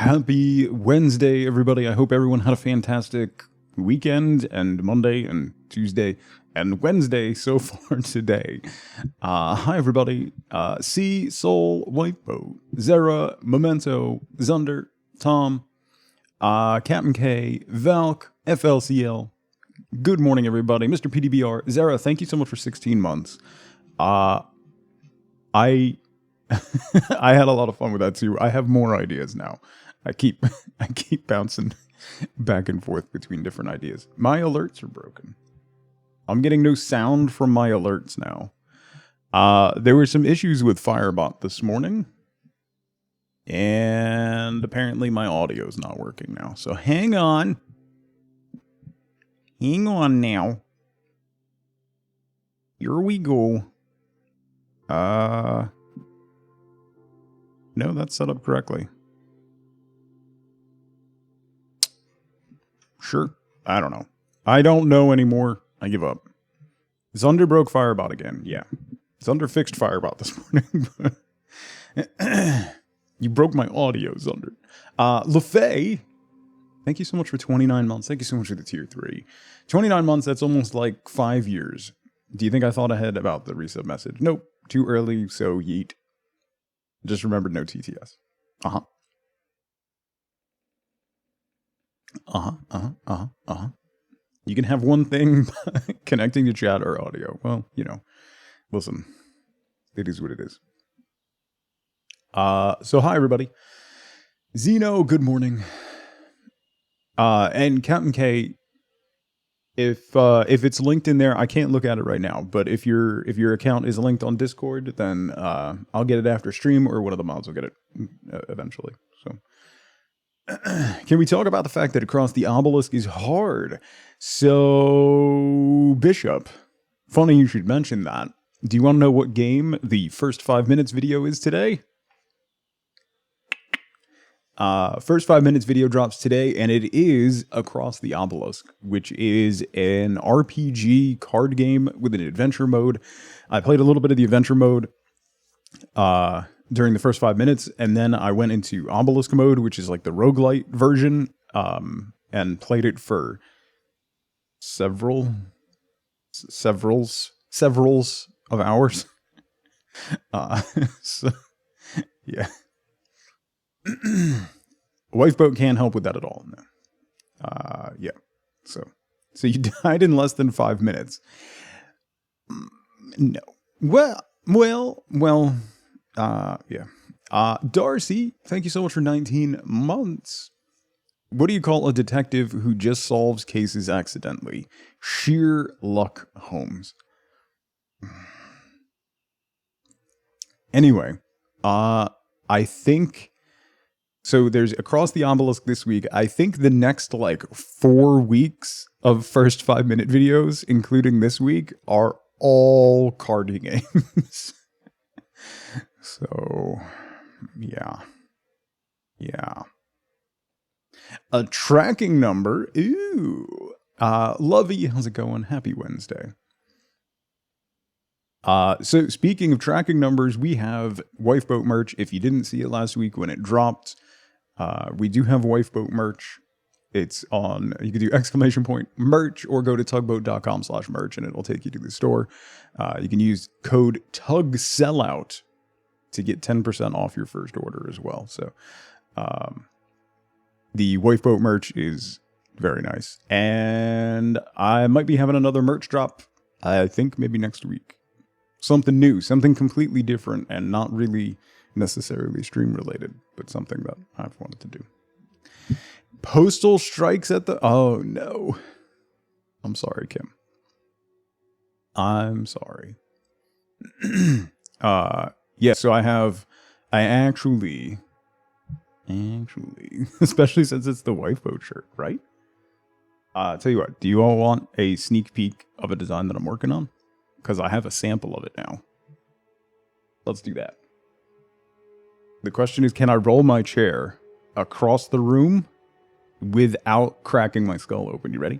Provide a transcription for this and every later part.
Happy Wednesday, everybody. I hope everyone had a fantastic weekend and Monday and Tuesday and Wednesday so far today. Hi, everybody. C, Soul, Whiteboat, Zara, Memento, Zunder, Tom, Captain K, Valk, FLCL. Good morning, everybody. Mr. PDBR. Zara, thank you so much for 16 months. I I had a lot of fun with that too. I have more ideas now. I keep bouncing back and forth between different ideas. My alerts are broken. I'm getting no sound from my alerts now. There were some issues with Firebot this morning, and apparently my audio's not working now. So hang on. Hang on now. Here we go. No, that's set up correctly. Sure. I don't know. I don't know anymore. I give up. Zunder broke Firebot again. Yeah. Zunder fixed Firebot this morning. You broke my audio, Zunder. LaFay, thank you so much for 29 months. Thank you so much for the tier 3. 29 months, that's almost like 5 years. Do you think I thought ahead about the resub message? Nope. Too early, so yeet. Just remembered no TTS. You can have one thing connecting to chat or audio. Well, you know, listen, it is what it is. So hi everybody. Zeno, good morning. And Captain K, if it's linked in there, I can't look at it right now, but if your account is linked on Discord, then I'll get it after stream, or one of the mods will get it eventually. So can we talk about the fact that Across the Obelisk is hard? So Bishop, funny you should mention that. Do you want to know what game the first 5 minutes video is today? First 5 minutes video drops today, and it is Across the Obelisk, which is an RPG card game with an adventure mode. I played a little bit of the adventure mode during the first 5 minutes, and then I went into Obelisk mode, which is like the roguelite version, and played it for severals of hours. So, yeah. Wifeboat can't help with that at all. No. Yeah. So you died in less than 5 minutes. No. Well. Yeah. Darcy, thank you so much for 19 months. What do you call a detective who just solves cases accidentally? Sheer luck, Holmes. Anyway, I think. So there's Across the Obelisk this week. I think the next like 4 weeks of first 5 minute videos, including this week, are all card games. So, yeah. A tracking number. Ooh. Lovey, how's it going? Happy Wednesday. So speaking of tracking numbers, we have Wifeboat merch. If you didn't see it last week when it dropped, we do have Wifeboat merch. It's on, you can do ! merch or go to tugboat.com/merch and it'll take you to the store. You can use code TUGSELLOUT to get 10% off your first order as well. So, the Wifeboat merch is very nice. And I might be having another merch drop, I think maybe next week. Something new, something completely different, and not really necessarily stream related, but something that I've wanted to do. Postal strikes at the... Oh, no. I'm sorry, Kim. I'm sorry. Yeah, so I actually, especially since it's the Wifeboat shirt, right? Tell you what, do you all want a sneak peek of a design that I'm working on? Because I have a sample of it now. Let's do that. The question is, can I roll my chair across the room without cracking my skull open? You ready?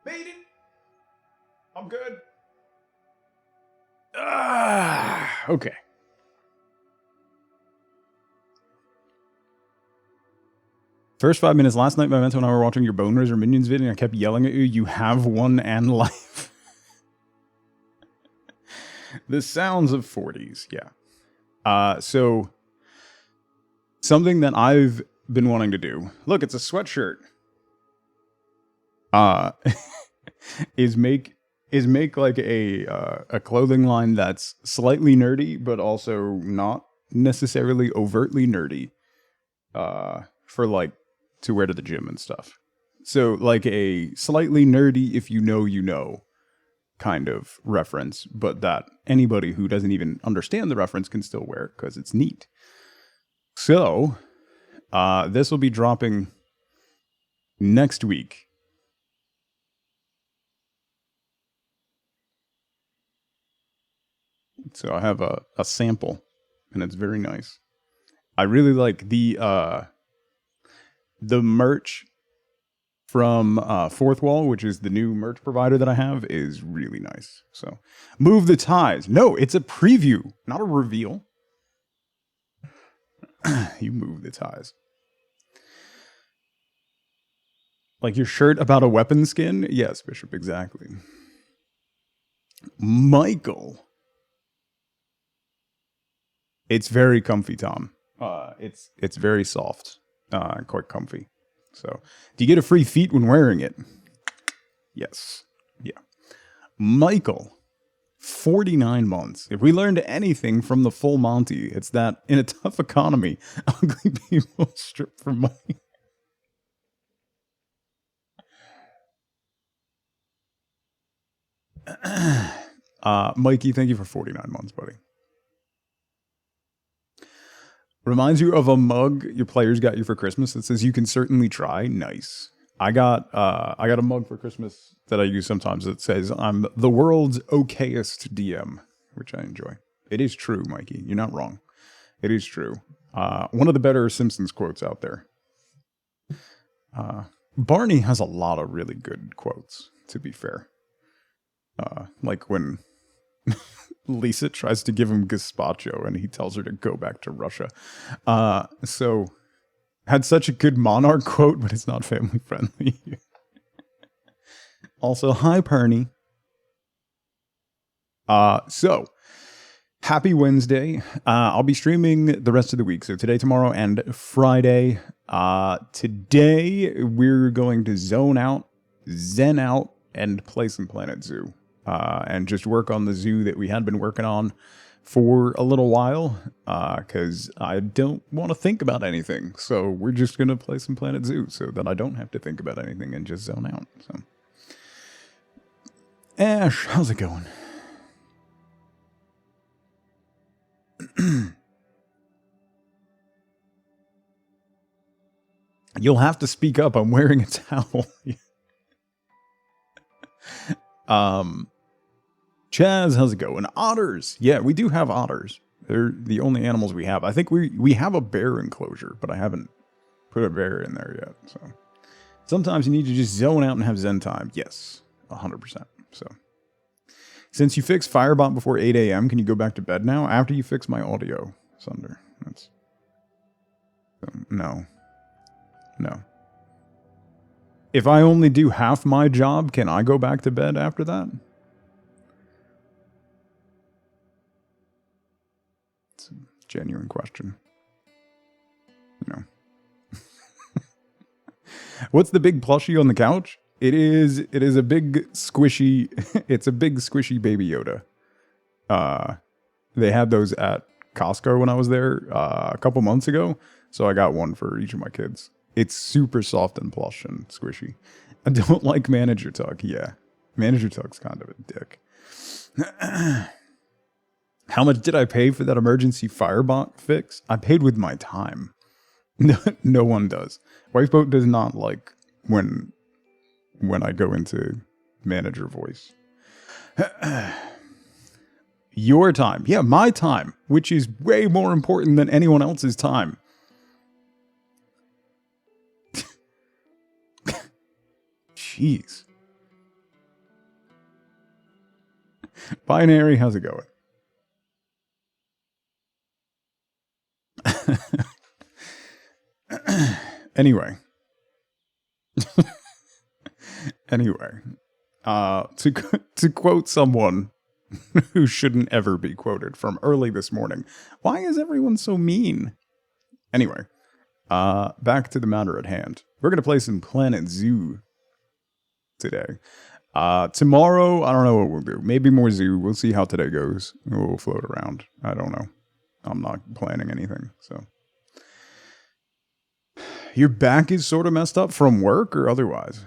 Made it! I'm good. Okay. First 5 minutes last night, Memento and I were watching your Bone Razor Minions video, and I kept yelling at you, you have one and life. The sounds of 40s, yeah. So, something that I've been wanting to do, look, it's a sweatshirt, is make like a clothing line that's slightly nerdy, but also not necessarily overtly nerdy, for like, to wear to the gym and stuff. So like a slightly nerdy if you know kind of reference, but that anybody who doesn't even understand the reference can still wear it because it's neat. So this will be dropping next week. So I have a sample and it's very nice. I really like the merch from Fourth Wall, which is the new merch provider that I have, is really nice. So, move the ties. No, it's a preview, not a reveal. You move the ties. Like your shirt about a weapon skin? Yes, Bishop, exactly. Michael. It's very comfy, Tom. It's very soft, quite comfy. So, do you get a free feet when wearing it? Yes. Yeah. Michael, 49 months. If we learned anything from the full Monty, it's that in a tough economy, ugly people strip for money. Mikey, thank you for 49 months, buddy. Reminds you of a mug your players got you for Christmas that says you can certainly try. Nice. I got a mug for Christmas that I use sometimes that says I'm the world's okayest DM, which I enjoy. It is true, Mikey. You're not wrong. It is true. One of the better Simpsons quotes out there. Barney has a lot of really good quotes, to be fair. Like when Lisa tries to give him gazpacho and he tells her to go back to Russia. So had such a good Monarch quote, but it's not family friendly. Also, hi, Perny. So happy Wednesday. I'll be streaming the rest of the week. So today, tomorrow, and Friday. Today, we're going to zone out, zen out, and play some Planet Zoo. And just work on the zoo that we had been working on for a little while, because I don't want to think about anything. So we're just going to play some Planet Zoo so that I don't have to think about anything and just zone out. So, Ash, how's it going? You'll have to speak up. I'm wearing a towel. Chaz, how's it going? Otters. Yeah, we do have otters. They're the only animals we have. I think we have a bear enclosure, but I haven't put a bear in there yet. So sometimes you need to just zone out and have Zen time. Yes, 100%. So since you fixed Firebot before 8 a.m., can you go back to bed now? After you fix my audio, Sunder. That's no. If I only do half my job, can I go back to bed after that? It's a genuine question. No. What's the big plushie on the couch? It is a big squishy, it's a big squishy Baby Yoda. They had those at Costco when I was there a couple months ago, so I got one for each of my kids. It's super soft and plush and squishy. I don't like Manager Tug. Yeah, Manager Tug's kind of a dick. How much did I pay for that emergency Firebot fix? I paid with my time. No one does. Wifeboat does not like when I go into manager voice. Your time. Yeah, my time, which is way more important than anyone else's time. Jeez. Binary, how's it going? Anyway. Anyway. To quote someone who shouldn't ever be quoted from early this morning, why is everyone so mean? Anyway, back to the matter at hand. We're going to play some Planet Zoo today. Tomorrow, I don't know what we'll do. Maybe more Zoo. We'll see how today goes. We'll float around. I don't know. I'm not planning anything, so. Your back is sort of messed up from work or otherwise?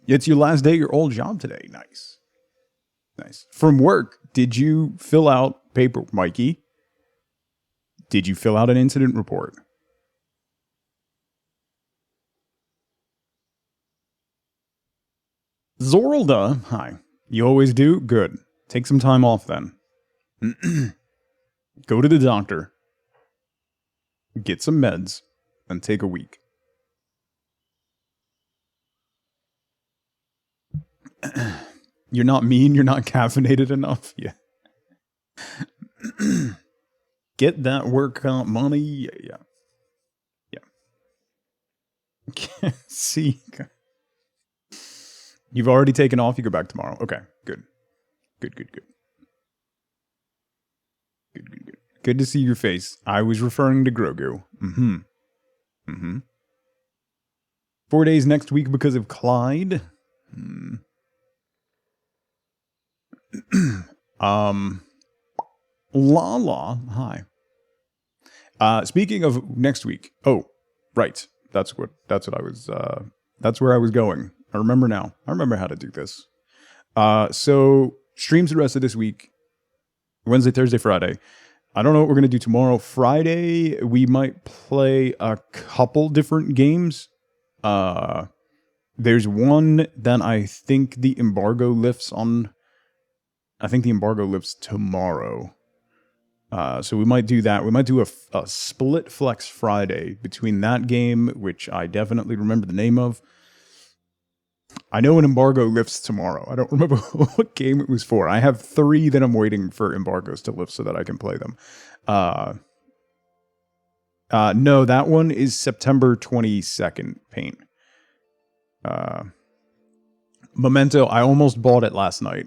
It's your last day at your old job today. Nice. Nice. From work, did you fill out paper, Mikey? Did you fill out an incident report? Zorlda, hi. You always do? Good. Take some time off then. Go to the doctor. Get some meds. And take a week. You're not mean, you're not caffeinated enough. Yeah. Get that work comp money. Yeah. See. You've already taken off, you go back tomorrow. Okay, good. Good. Good to see your face. I was referring to Grogu. 4 days next week because of Clyde. Lala, hi. Speaking of next week. Oh, right. That's where I was going. I remember now. I remember how to do this. So streams the rest of this week. Wednesday, Thursday, Friday. I don't know what we're going to do tomorrow. Friday, we might play a couple different games. There's one that I think the embargo lifts on. I think the embargo lifts tomorrow. So we might do that. We might do a split flex Friday between that game, which I definitely remember the name of. I know an embargo lifts tomorrow. I don't remember what game it was for. I have 3 that I'm waiting for embargoes to lift so that I can play them. No, that one is September 22nd, Paint. Memento, I almost bought it last night.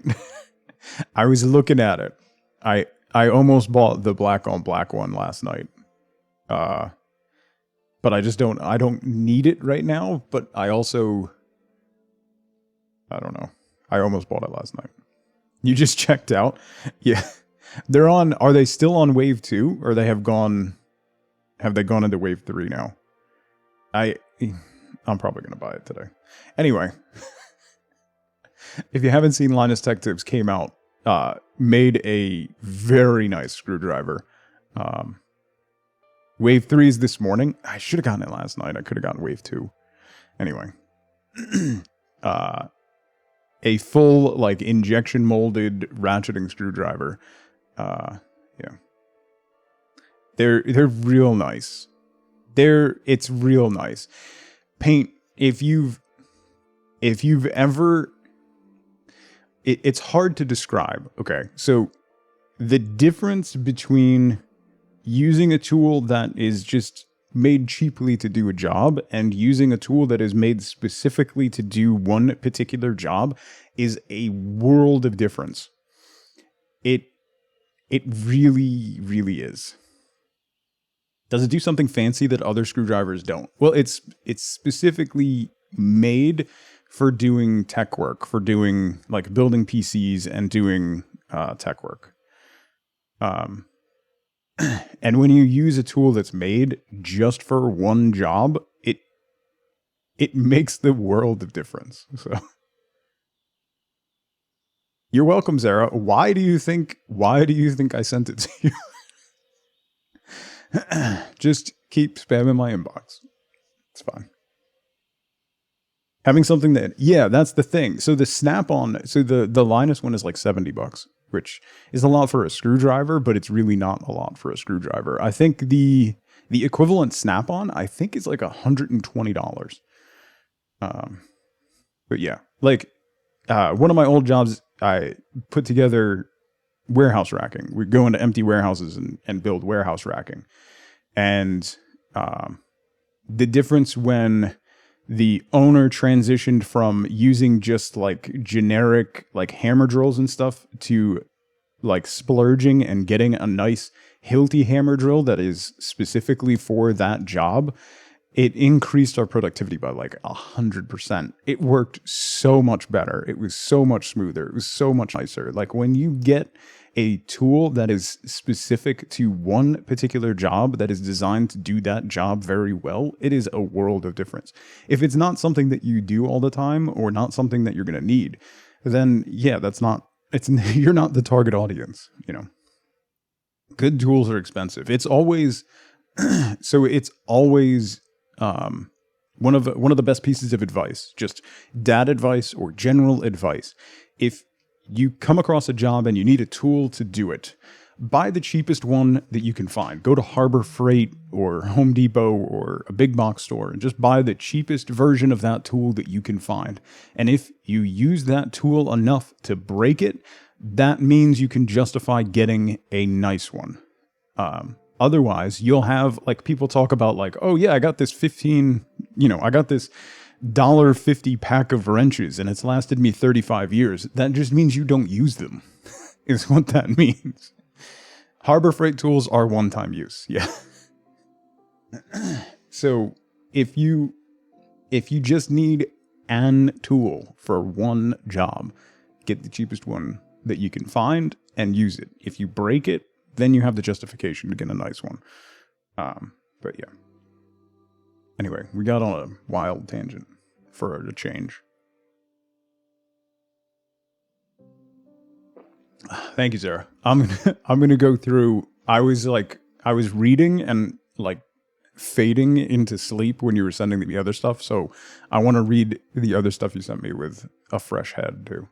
I was looking at it. I almost bought the black on black one last night. But I don't need it right now, but I don't know. I almost bought it last night. You just checked out? Yeah. Are they still on wave 2 or have they gone into wave 3 now? I'm probably going to buy it today. Anyway, if you haven't seen Linus Tech Tips came out, made a very nice screwdriver. Wave 3 is this morning. I should have gotten it last night. I could have gotten wave 2. Anyway, a full injection molded ratcheting screwdriver. Yeah, they're real nice. It's real nice. Paint. If you've ever, it's hard to describe. Okay, so the difference between using a tool that is just made cheaply to do a job and using a tool that is made specifically to do one particular job is a world of difference. It really, really is. Does it do something fancy that other screwdrivers don't? Well, it's specifically made for doing tech work, for doing building PCs and doing tech work. And when you use a tool that's made just for one job, it makes the world of difference. So you're welcome, Sarah. Why do you think I sent it to you? Just keep spamming my inbox. It's fine. Having something that's the thing. So the Snap-on, so the Linus one is $70, which is a lot for a screwdriver, but it's really not a lot for a screwdriver. I think the equivalent Snap-on, I think is $120. But yeah, one of my old jobs, I put together warehouse racking. We go into empty warehouses and build warehouse racking. And the difference when the owner transitioned from using just like generic like hammer drills and stuff to like splurging and getting a nice Hilti hammer drill that is specifically for that job, it increased our productivity by like 100%. It worked so much better. It was so much smoother. It was so much nicer. Like when you get a tool that is specific to one particular job that is designed to do that job very well, it is a world of difference. If it's not something that you do all the time or not something that you're going to need, then yeah, you're not the target audience, you know. Good tools are expensive. It's always one of the best pieces of advice, just dad advice or general advice. If you come across a job and you need a tool to do it, buy the cheapest one that you can find. Go to Harbor Freight or Home Depot or a big box store and just buy the cheapest version of that tool that you can find. And if you use that tool enough to break it, that means you can justify getting a nice one. Otherwise, you'll have like people talk about like, oh yeah, I got this $1.50 pack of wrenches and it's lasted me 35 years. That just means you don't use them, is what that means. Harbor Freight tools are one-time use. Yeah. So if you just need an tool for one job, get the cheapest one that you can find and use it. If you break it, then you have the justification to get a nice one. But yeah. Anyway, we got on a wild tangent for a change. Thank you, Sarah. I'm gonna go through. I was reading and like fading into sleep when you were sending me other stuff. So I want to read the other stuff you sent me with a fresh head too.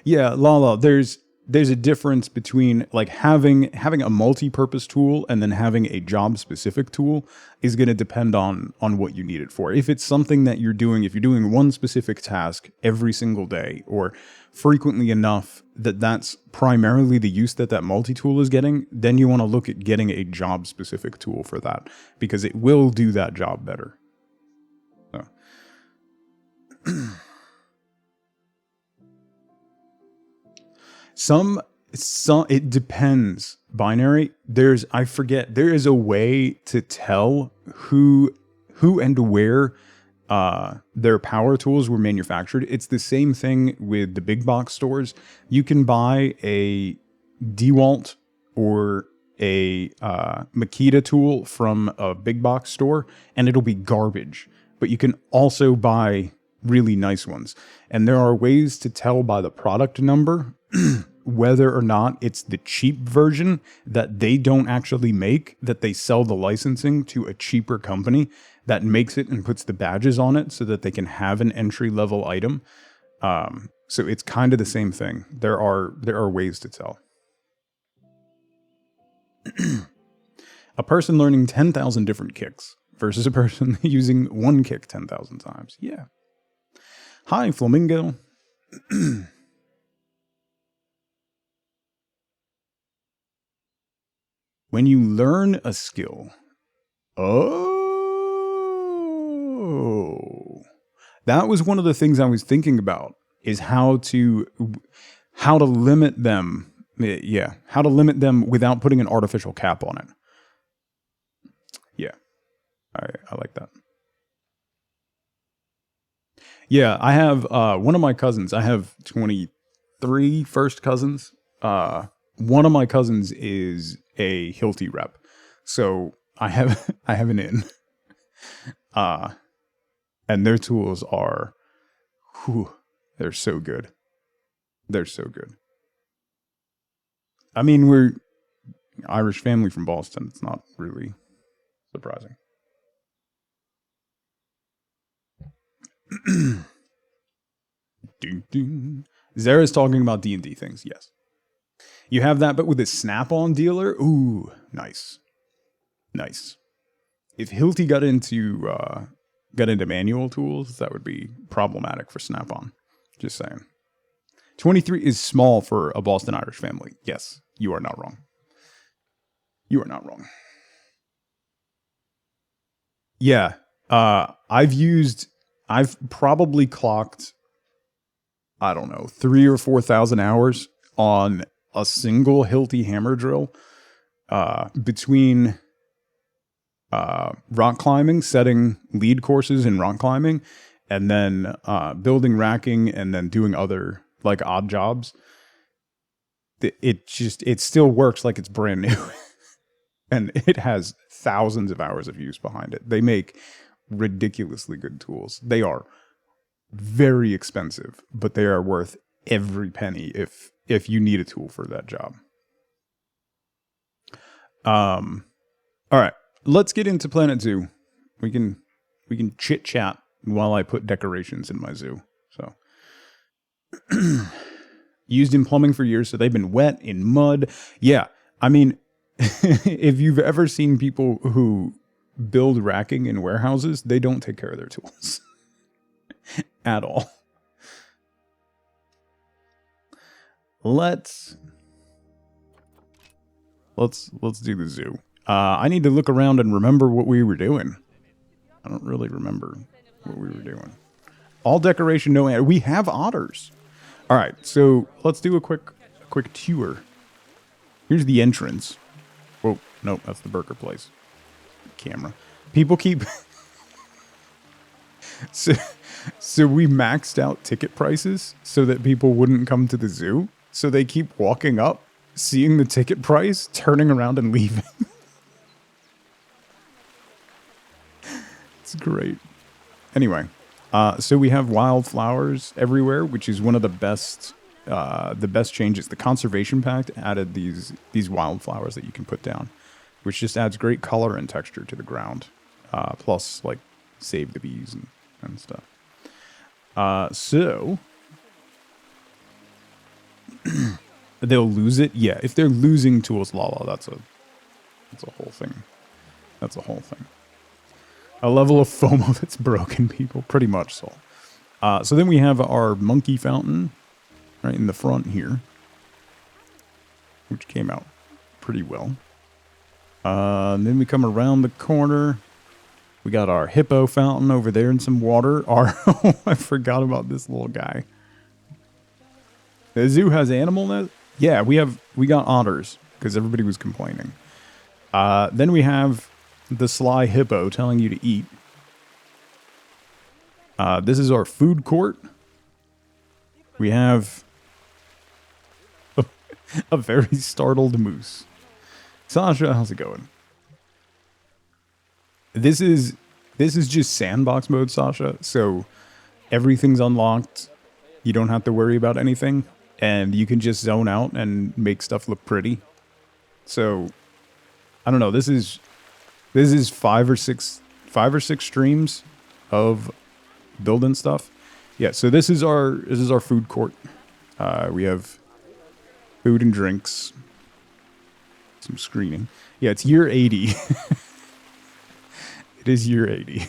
Yeah, Lala, there's a difference between like having a multi-purpose tool and then having a job-specific tool is going to depend on what you need it for. If it's something that you're doing, if you're doing one specific task every single day or frequently enough that that's primarily the use that multi-tool is getting, then you want to look at getting a job-specific tool for that because it will do that job better. So. Some it depends. Binary. There is a way to tell who and where their power tools were manufactured. It's the same thing with the big box stores. You can buy a DeWalt or a Makita tool from a big box store and it'll be garbage. But you can also buy really nice ones. And there are ways to tell by the product number whether or not it's the cheap version that they don't actually make, that they sell the licensing to a cheaper company that makes it and puts the badges on it so that they can have an entry-level item. So it's kind of the same thing. There are ways to tell. A person learning 10,000 different kicks versus a person using one kick 10,000 times. Yeah. Hi, Flamingo. When you learn a skill, that was one of the things I was thinking about, is how to limit them. Yeah, how to limit them without putting an artificial cap on it. Yeah, I like that. Yeah, I have one of my cousins. I have 23 first cousins. One of my cousins is a Hilti rep, so I have an in. And their tools are, they're so good. They're so good. I mean, we're Irish family from Boston. It's not really surprising. Zara's talking about D&D things. Yes. You have that, but with a Snap-on dealer? Ooh, nice. Nice. If Hilti got into manual tools, that would be problematic for Snap-on. Just saying. 23 is small for a Boston Irish family. Yes, you are not wrong. You are not wrong. Yeah. I've probably clocked, I don't know, 3,000 or 4,000 hours on a single Hilti hammer drill between rock climbing, setting lead courses in rock climbing, and then building racking, and then doing other like odd jobs. It still works like it's brand new. And it has thousands of hours of use behind it. They make ridiculously good tools. They are very expensive, but they are worth every penny if you need a tool for that job. All right, let's get into Planet Zoo. We can chit chat while I put decorations in my zoo. So used in plumbing for years, so they've been wet in mud. Yeah, I mean, if you've ever seen people who build racking in warehouses, they don't take care of their tools at all. Let's do the zoo. I need to look around and remember what we were doing. I don't really remember what we were doing. All decoration, no ad. We have otters. All right, so let's do a quick tour. Here's the entrance. Oh, no, that's the burger place. Camera. People keep... so we maxed out ticket prices so that people wouldn't come to the zoo. So they keep walking up, seeing the ticket price, turning around and leaving. It's great. Anyway, so we have wildflowers everywhere, which is one of the best changes. The Conservation Pact added these wildflowers that you can put down, which just adds great color and texture to the ground. Plus, like, save the bees and stuff. So they'll lose it. Yeah, if they're losing tools, Lala, that's a whole thing. That's a whole thing. A level of FOMO that's broken people, pretty much so. So then we have our monkey fountain right in the front here, which came out pretty well. And then we come around the corner. We got our hippo fountain over there and some water. I forgot about this little guy. The zoo has animal nest? Yeah, we got otters because everybody was complaining. Then we have the sly hippo telling you to eat. This is our food court. We have a very startled moose. Sasha, how's it going? This is just sandbox mode, Sasha. So everything's unlocked. You don't have to worry about anything, and you can just zone out and make stuff look pretty. So I don't know. This is 5 or 6 streams of building stuff. Yeah. So this is our food court. We have food and drinks, some screening. Yeah, it's year 80. It is year 80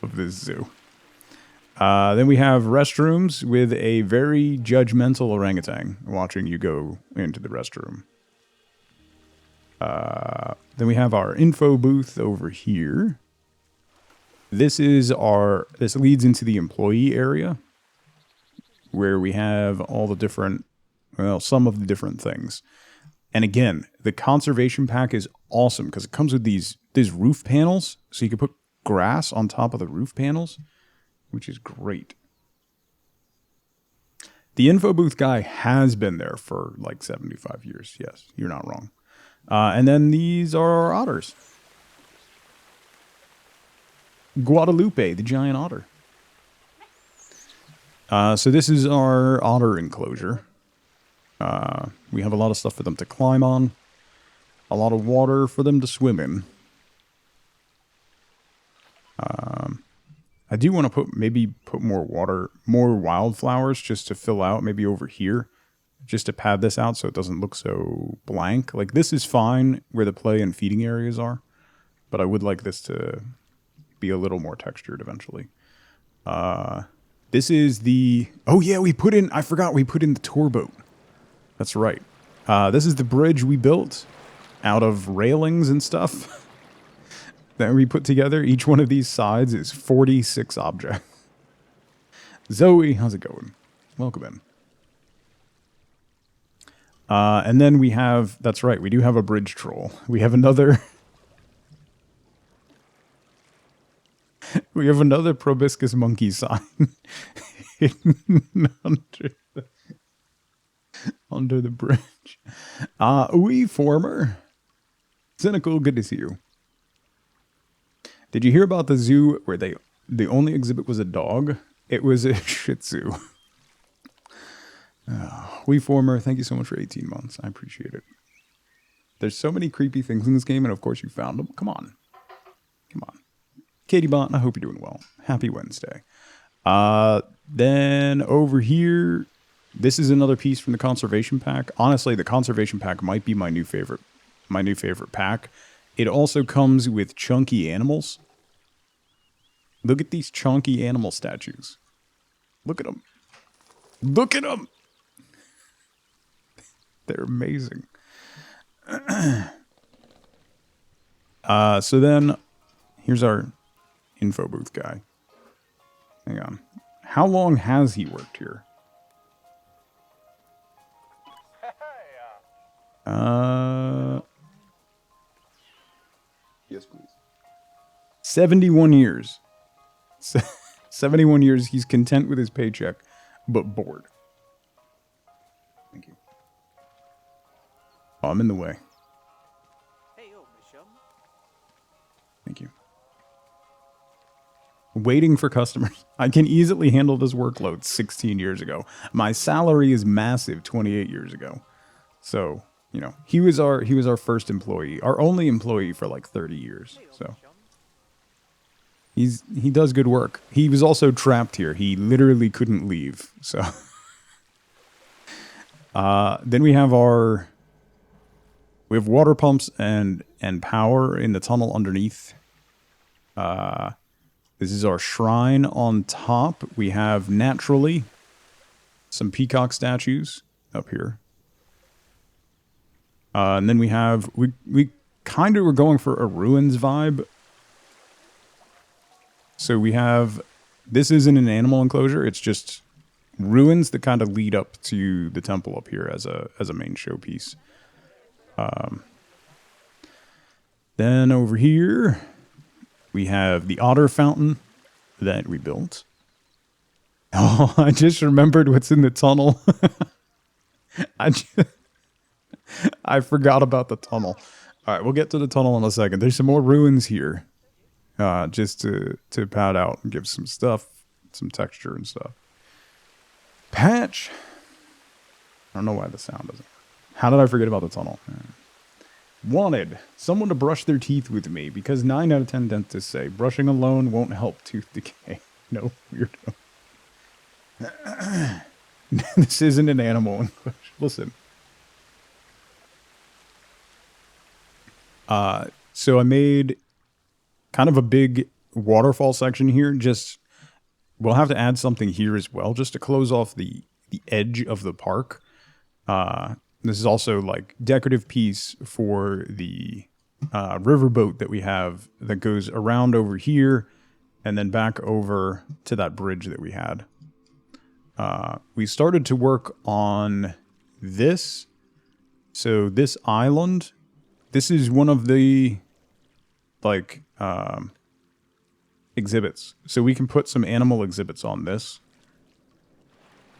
of this zoo. Then we have restrooms with a very judgmental orangutan watching you go into the restroom. Then we have our info booth over here. This leads into the employee area where we have all the different, some of the different things. And again, the conservation pack is awesome because it comes with these roof panels, so you can put grass on top of the roof panels, which is great. The info booth guy has been there for like 75 years. Yes, you're not wrong. And then these are our otters. Guadalupe, the giant otter. So this is our otter enclosure. We have a lot of stuff for them to climb on. A lot of water for them to swim in. I do want to put more wildflowers just to fill out, maybe over here, just to pad this out so it doesn't look so blank. Like, this is fine where the play and feeding areas are, but I would like this to be a little more textured eventually. This is the... Oh, yeah, we put in... I forgot we put in the tour boat. That's right. This is the bridge we built out of railings and stuff that we put together. Each one of these sides is 46 objects. Zoe, how's it going? Welcome in. And then we have... That's right, we do have a bridge troll. We have another... We have another proboscis monkey sign under the bridge. We former. Cynical, good to see you. Did you hear about the zoo where the only exhibit was a dog? It was a Shih Tzu. We former, thank you so much for 18 months. I appreciate it. There's so many creepy things in this game, and of course you found them. Come on. Come on. Katie Bont, I hope you're doing well. Happy Wednesday. Then over here, this is another piece from the conservation pack. Honestly, the conservation pack might be my new favorite pack. It also comes with chunky animals. Look at these chunky animal statues. Look at them. Look at them. They're amazing. So then, here's our info booth guy. Hang on. How long has he worked here? Yes, please. 71 years. 71 years. He's content with his paycheck, but bored. Thank you. Oh, I'm in the way. Thank you. Waiting for customers. I can easily handle this workload 16 years ago. My salary is massive 28 years ago. So, you know, he was our first employee, our only employee for like 30 years. So he does good work. He was also trapped here. He literally couldn't leave. So then we have water pumps and power in the tunnel underneath. This is our shrine on top. We have naturally some peacock statues up here. And then we kind of were going for a ruins vibe. So we have, this isn't an animal enclosure. It's just ruins that kind of lead up to the temple up here as a main showpiece. Then over here, we have the otter fountain that we built. Oh, I just remembered what's in the tunnel. I forgot about the tunnel. All right, we'll get to the tunnel in a second. There's some more ruins here. Just to pad out and give some stuff, some texture and stuff. Patch. I don't know why the sound doesn't. How did I forget about the tunnel? Wanted someone to brush their teeth with me because 9 out of 10 dentists say brushing alone won't help tooth decay. No, weirdo. This isn't an animal. Listen. So I made kind of a big waterfall section here. Just, we'll have to add something here as well, just to close off the edge of the park. This is also like decorative piece for the riverboat that we have that goes around over here and then back over to that bridge that we had. We started to work on this. So this island, this is one of the like exhibits. So we can put some animal exhibits on this,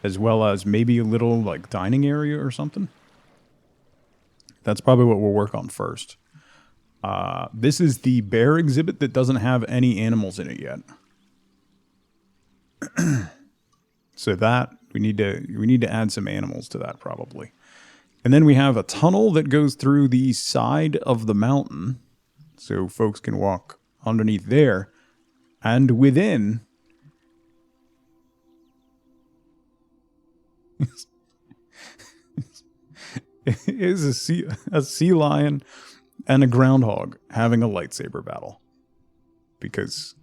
as well as maybe a little like dining area or something. That's probably what we'll work on first. This is the bear exhibit that doesn't have any animals in it yet. So that we need to add some animals to that probably. And then we have a tunnel that goes through the side of the mountain, so folks can walk underneath there. And within is a sea lion and a groundhog having a lightsaber battle. Because,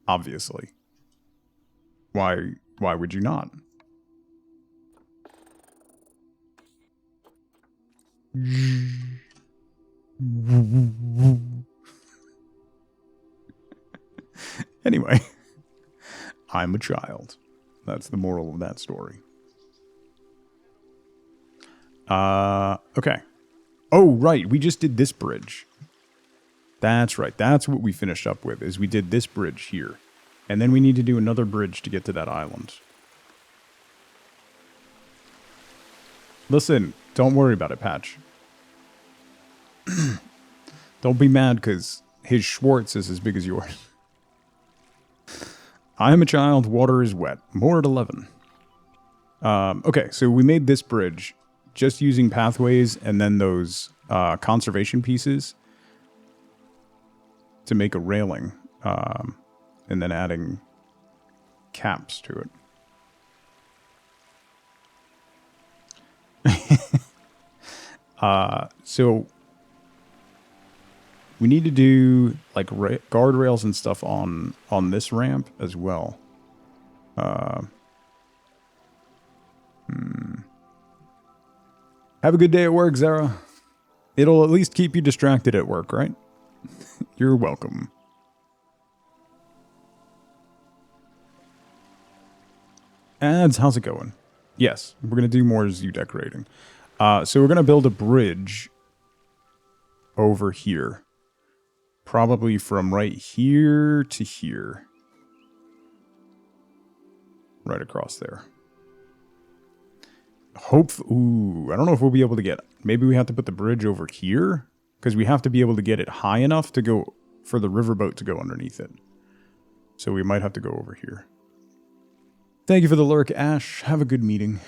obviously. Why would you not? Anyway, I'm a child. That's the moral of that story. Okay. Oh, right. We just did this bridge. That's right. That's what we finished up with, is we did this bridge here. And then we need to do another bridge to get to that island. Listen, don't worry about it, Patch. Don't be mad because his Schwartz is as big as yours. I am a child, water is wet. More at 11. Okay, so we made this bridge just using pathways and then those conservation pieces to make a railing, and then adding caps to it. So we need to do like guardrails and stuff on this ramp as well. Have a good day at work, Zara. It'll at least keep you distracted at work, right? You're welcome. Ads, how's it going? Yes, we're going to do more zoo decorating. So we're going to build a bridge over here. Probably from right here to here. Right across there. Ooh, I don't know if we'll be able to get... Maybe we have to put the bridge over here? Because we have to be able to get it high enough to go... for the riverboat to go underneath it. So we might have to go over here. Thank you for the lurk, Ash. Have a good meeting.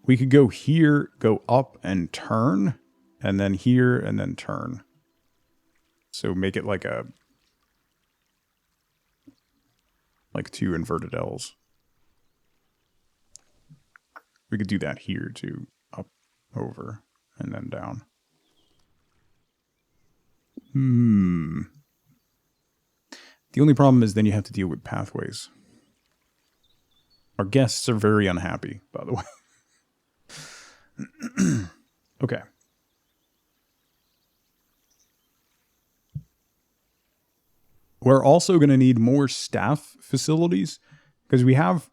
We could go here, go up and turn, and then here and then turn. So make it like a... like two inverted L's. We could do that here too. Up, over, and then down. The only problem is then you have to deal with pathways. Our guests are very unhappy, by the way. Okay. We're also going to need more staff facilities because we have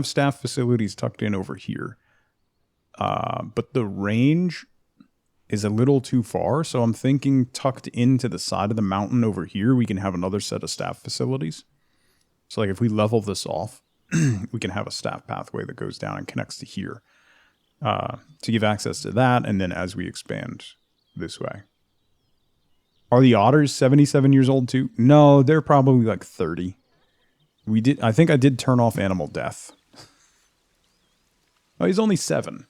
staff facilities tucked in over here. But the range is a little too far, so I'm thinking tucked into the side of the mountain over here, we can have another set of staff facilities. So like if we level this off, we can have a staff pathway that goes down and connects to here to give access to that, and then as we expand this way. Are the otters 77 years old too? No, they're probably like 30. I think I did turn off animal death. Oh, he's only 7.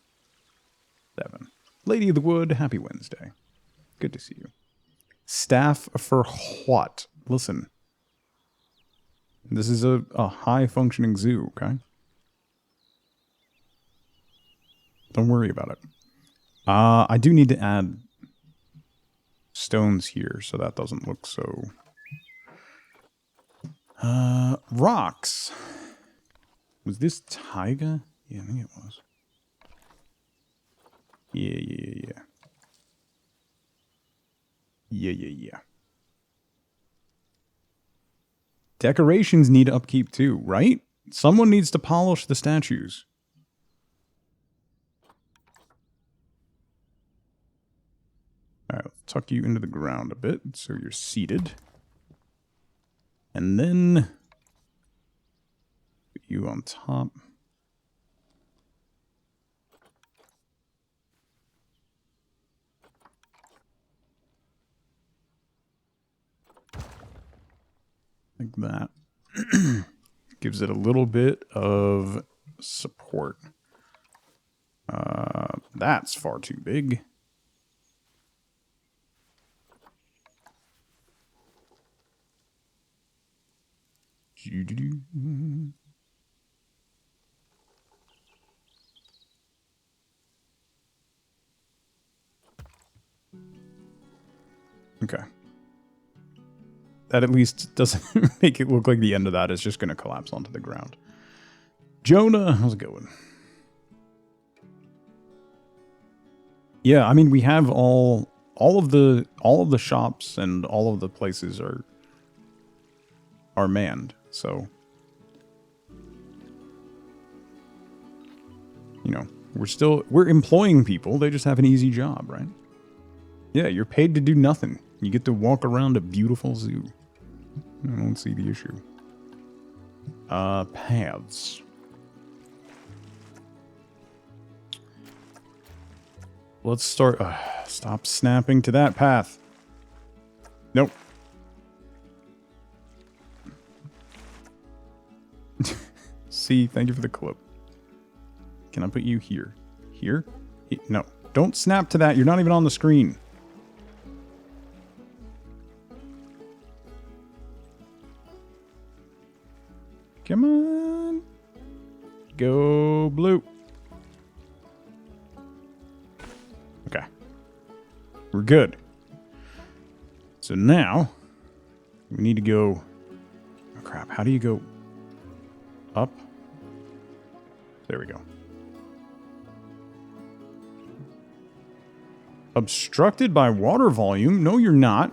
7. Lady of the Wood, happy Wednesday. Good to see you. Staff for what? Listen. This is a high-functioning zoo, okay? Don't worry about it. I do need to add stones here, so that doesn't look so... rocks. Was this taiga? Yeah, I think it was. Yeah. Decorations need upkeep too, right? Someone needs to polish the statues. Alright, let's tuck you into the ground a bit so you're seated. And then put you on top. Like that. Gives it a little bit of support. That's far too big. Okay. That at least doesn't make it look like the end of that is just going to collapse onto the ground. Jonah, how's it going? Yeah, I mean, we have all of the shops and all of the places are manned, so you know, we're employing people, they just have an easy job, right? Yeah, you're paid to do nothing. You get to walk around a beautiful zoo. I don't see the issue. Paths. Let's start. Stop snapping to that path. Nope. See, thank you for the clip. Can I put you here? Here? No. Don't snap to that. You're not even on the screen. Come on. Go blue. Okay. We're good. So now, we need to go... Oh crap, how do you go up? There we go. Obstructed by water volume? No, you're not.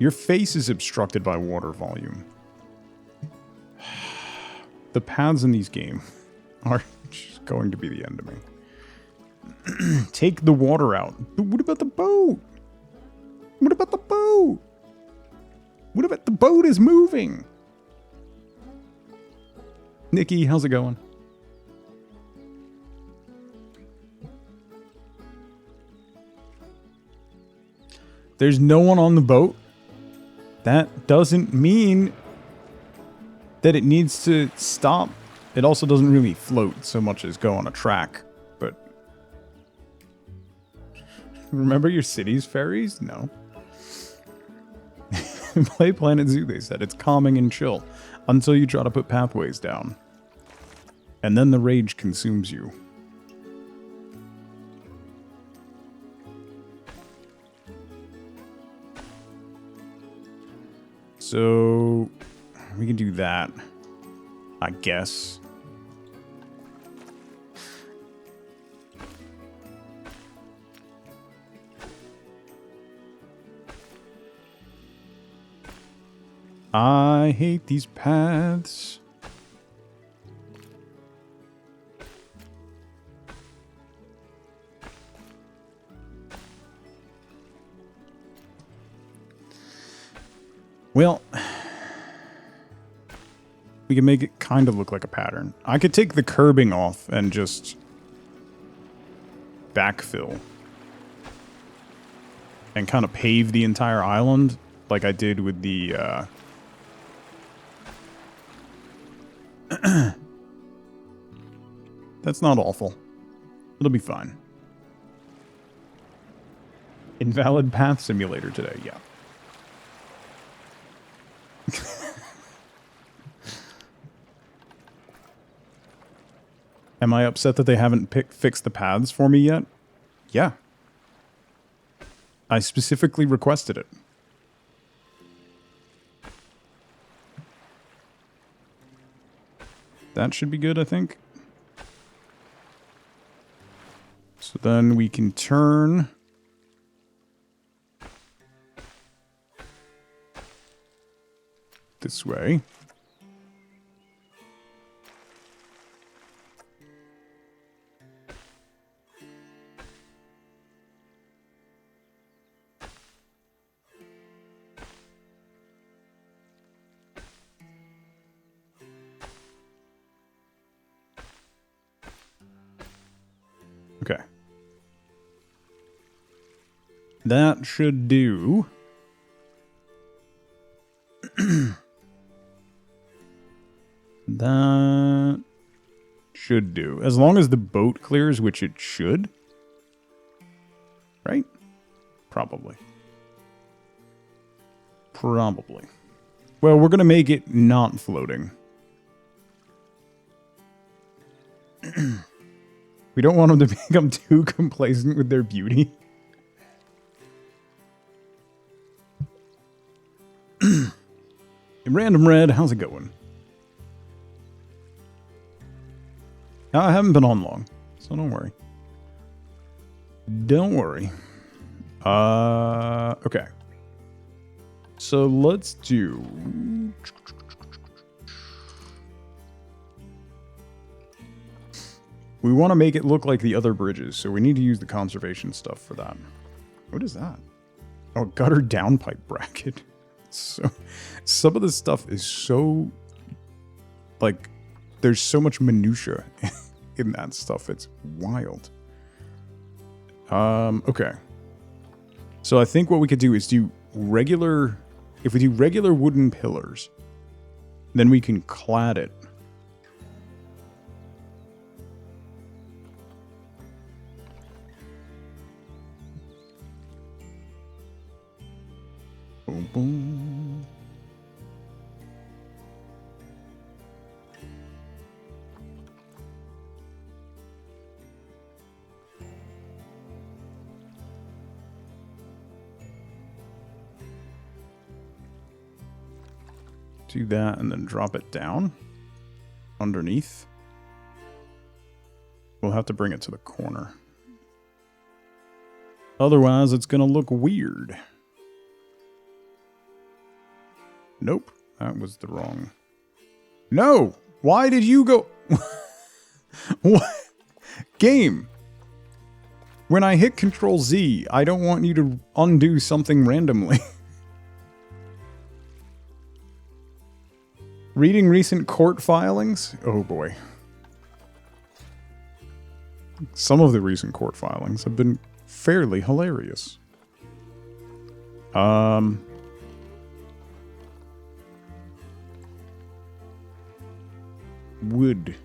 Your face is obstructed by water volume. The paths in these games are just going to be the end of me. Take the water out. But what about the boat? What about the boat? What about the boat is moving? Nikki, how's it going? There's no one on the boat. That doesn't mean that it needs to stop. It also doesn't really float so much as go on a track. But remember your city's ferries? No. Play Planet Zoo, they said. It's calming and chill until you try to put pathways down. And then the rage consumes you. So, we can do that, I guess. I hate these paths. Well, we can make it kind of look like a pattern. I could take the curbing off and just backfill and kind of pave the entire island like I did with the That's not awful. It'll be fine. Invalid path simulator today, yeah. Am I upset that they haven't fixed the paths for me yet? Yeah. I specifically requested it. That should be good, I think. So then we can turn... this way. Okay. That should do. That should do. As long as the boat clears, which it should. Right? Probably. Probably. Well, we're going to make it not floating. We don't want them to become too complacent with their beauty. Random Red, how's it going? I haven't been on long, so don't worry. Don't worry. Okay. So let's do... We want to make it look like the other bridges, so we need to use the conservation stuff for that. What is that? Oh, gutter downpipe bracket. So, some of this stuff is so... Like, there's so much minutia in that stuff. It's wild. Okay. So I think what we could do is do regular... If we do regular wooden pillars, then we can clad it. Boom, boom. Do that and then drop it down underneath. We'll have to bring it to the corner. Otherwise, it's going to look weird. Nope, that was the wrong... No! Why did you go... What? Game! When I hit Control Z, I don't want you to undo something randomly. Reading recent court filings? Oh boy. Some of the recent court filings have been fairly hilarious. Wood.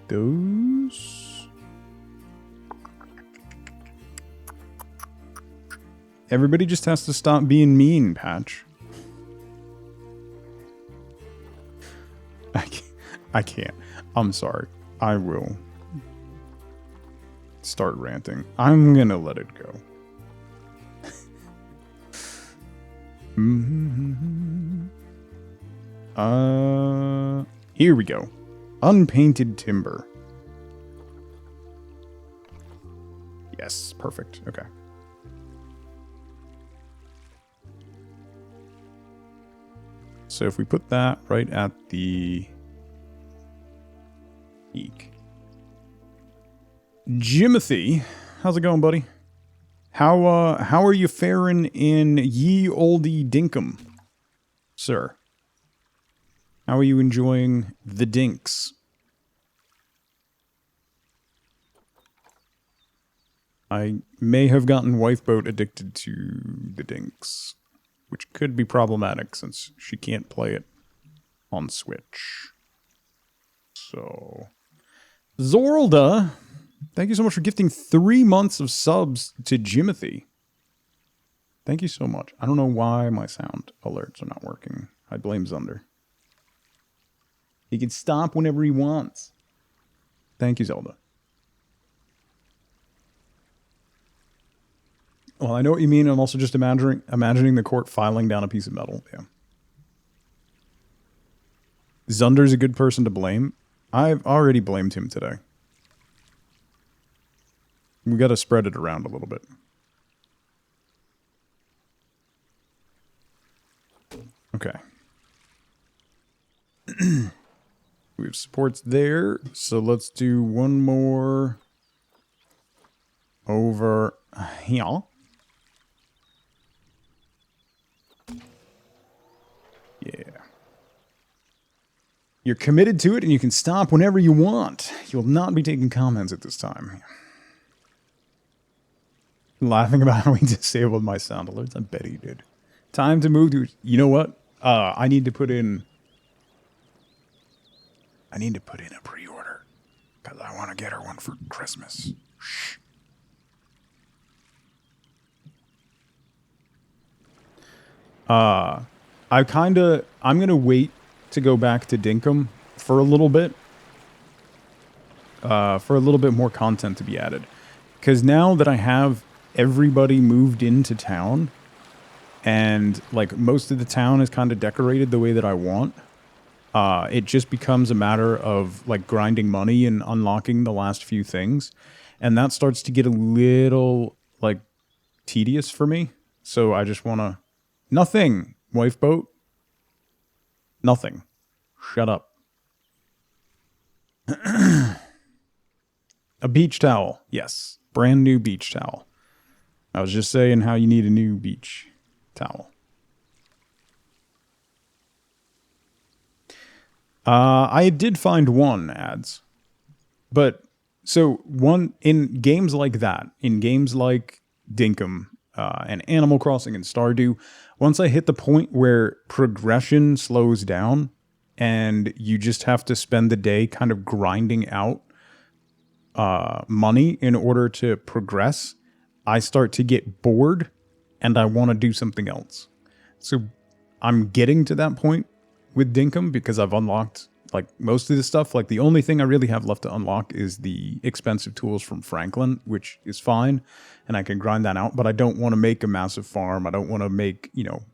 Those. Everybody just has to stop being mean, Patch. I can't. I'm sorry. I will start ranting. I'm gonna let it go. Here we go. Unpainted timber. Yes, perfect. Okay. So if we put that right at the peak. Jimothy, how's it going, buddy? How are you faring in ye olde dinkum, sir? How are you enjoying the dinks? I may have gotten Wifeboat addicted to the dinks, which could be problematic since she can't play it on Switch. So, Zorlda, thank you so much for gifting 3 months of subs to Jimothy. Thank you so much. I don't know why my sound alerts are not working. I blame Zunder. He can stop whenever he wants. Thank you, Zelda. Well, I know what you mean. I'm also just imagining the court filing down a piece of metal. Yeah. Zunder's a good person to blame. I've already blamed him today. We got to spread it around a little bit. Okay. We have supports there, so let's do one more over here. Yeah. You're committed to it and you can stop whenever you want. You'll not be taking comments at this time. Laughing about how he disabled my sound alerts. I bet he did. Time to move to... You know what? I need to put in a pre-order. Because I want to get her one for Christmas. Shh. I'm going to wait to go back to Dinkum for a little bit. For a little bit more content to be added. Because now that I have everybody moved into town, and like most of the town is kind of decorated the way that I want, It just becomes a matter of like grinding money and unlocking the last few things. And that starts to get a little like tedious for me. So I just want to. Nothing, wife boat. Nothing. Shut up. A beach towel. Yes. Brand new beach towel. I was just saying how you need a new beach towel. I did find one ads. But so one in games like that, in games like Dinkum and Animal Crossing and Stardew, once I hit the point where progression slows down and you just have to spend the day kind of grinding out money in order to progress, I start to get bored and I want to do something else. So I'm getting to that point with Dinkum because I've unlocked like most of the stuff. Like the only thing I really have left to unlock is the expensive tools from Franklin, which is fine, and I can grind that out. But I don't want to make a massive farm. I don't want to make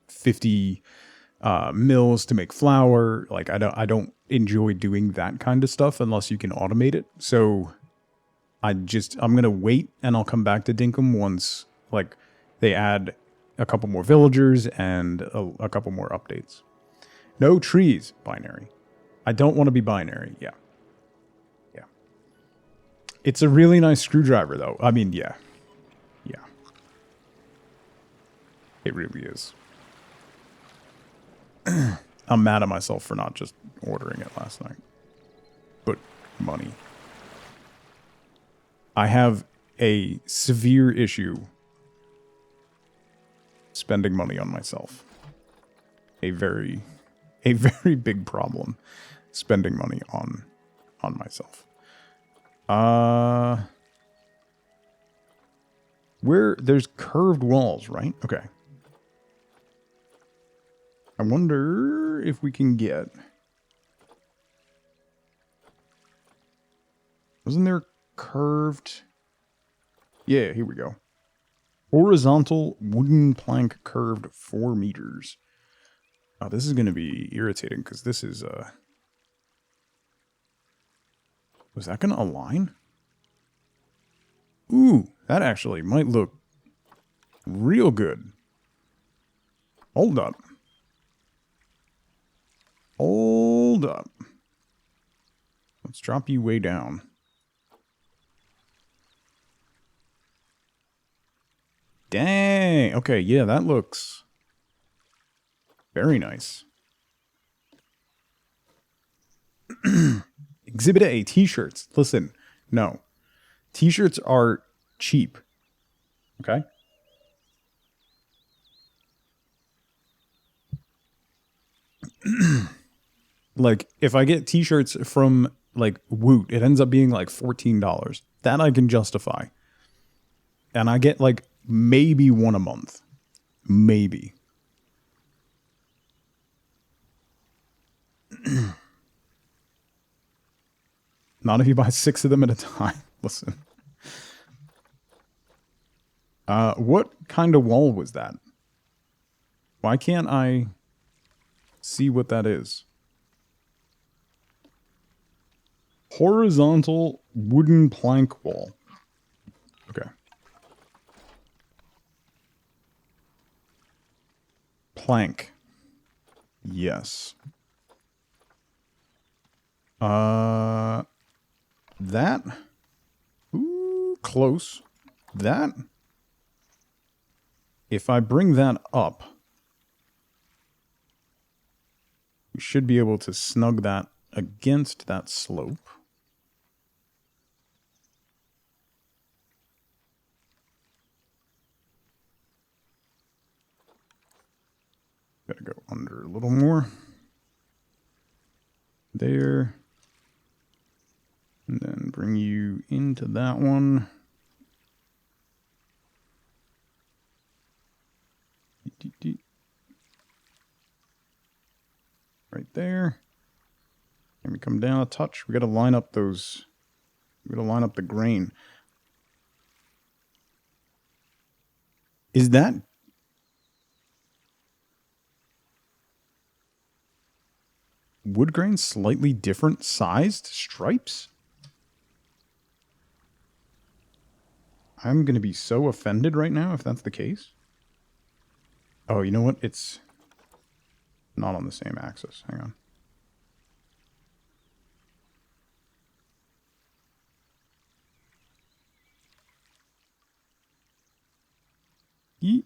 50 mills to make flour. Like I don't enjoy doing that kind of stuff unless you can automate it. So I'm gonna wait and I'll come back to Dinkum once like they add a couple more villagers and a couple more updates. No trees, binary. I don't want to be binary. Yeah. Yeah. It's a really nice screwdriver, though. I mean, yeah. Yeah. It really is. I'm mad at myself for not just ordering it last night. But money. I have a severe issue spending money on myself. A very big problem spending money on myself. Where there's curved walls, right? Okay. I wonder if we can get. Wasn't there curved? Yeah, here we go. Horizontal wooden plank curved 4 meters. Oh, this is going to be irritating because this is, was that going to align? Ooh, that actually might look real good. Hold up. Hold up. Let's drop you way down. Dang. Okay, yeah, that looks very nice. Exhibit A, t-shirts. Listen, no. T-shirts are cheap. Okay? Like, if I get t-shirts from, like, Woot, it ends up being, like, $14. That I can justify. And I get, like, maybe one a month. Maybe. Not if you buy 6 of them at a time. Listen. What kind of wall was that? Why can't I see what that is? Horizontal wooden plank wall. Okay. Plank. Yes. That? Ooh, close. That? If I bring that up, we should be able to snug that against that slope. Gotta go under a little more. There. And then bring you into that one. Right there. And we come down a touch. We gotta line up those. We gotta line up the grain. Is that? wood grain slightly different sized stripes? I'm going to be so offended right now if that's the case. Oh, you know what? It's not on the same axis. Hang on. Yeet.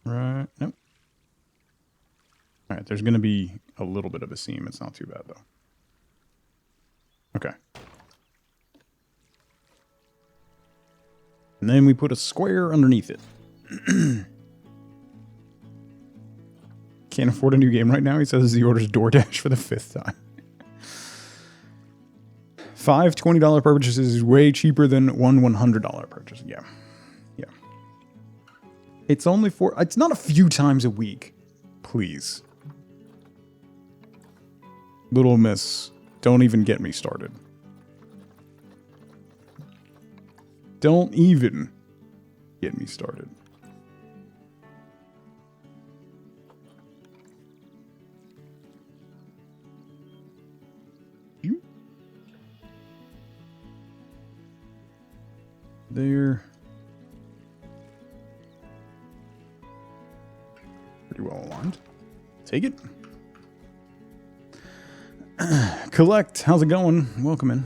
Right. Nope. All right. There's going to be a little bit of a seam. It's not too bad, though. Okay. And then we put a square underneath it. Can't afford a new game right now. He says he orders DoorDash for the 5th time. 5 $20 purchases is way cheaper than one $100 purchase. Yeah. Yeah. It's only it's not a few times a week. Please. Little Miss, don't even get me started. Don't even get me started. You? There. Pretty well aligned. Take it. Collect. How's it going? Welcome in.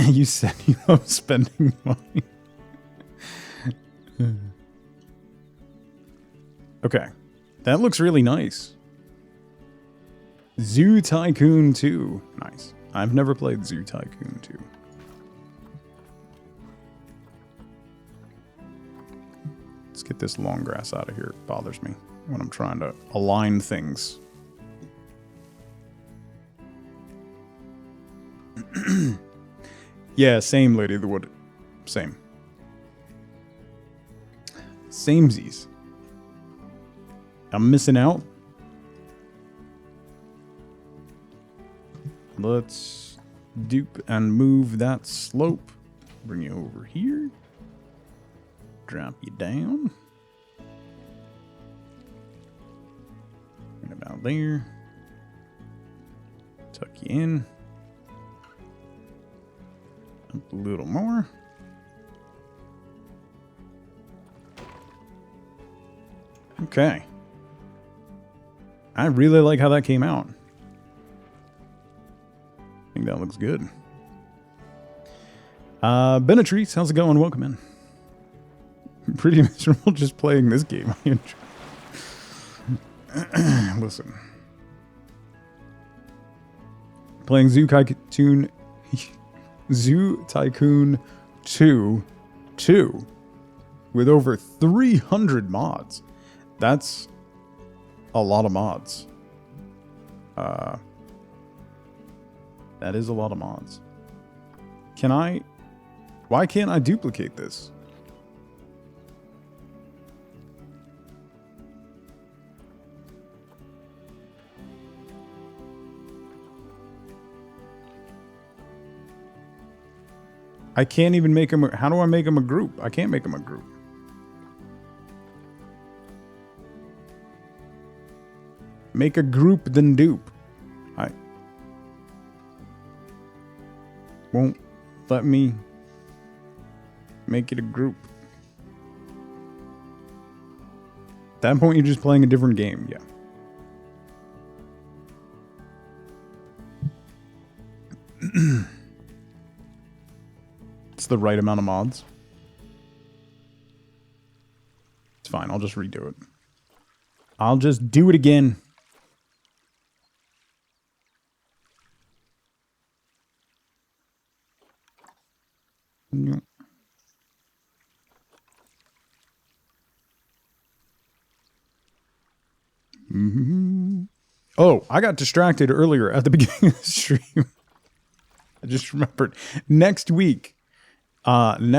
You said you love spending money. Okay. That looks really nice. Zoo Tycoon 2. Nice. I've never played Zoo Tycoon 2. Let's get this long grass out of here. It bothers me when I'm trying to align things. Yeah, same, Lady of the Wood. Same. Samesies. I'm missing out. Let's dupe and move that slope. Bring you over here. Drop you down. And about there. Tuck you in. Up a little more. Okay. I really like how that came out. I think that looks good. Benatrice, how's it going? Welcome in. Pretty miserable just playing this game. I enjoy. Listen. Playing Zoo Tycoon 2 with over 300 mods. That's a lot of mods. That is a lot of mods. Why can't I duplicate this? I can't even make him. How do I make him a group? I can't make him a group. Make a group, then dupe. I won't let me make it a group. At that point, you're just playing a different game. Yeah. It's the right amount of mods. It's fine. I'll just redo it. I'll just do it again. Oh, I got distracted earlier at the beginning of the stream. I just remembered. Next week, I'm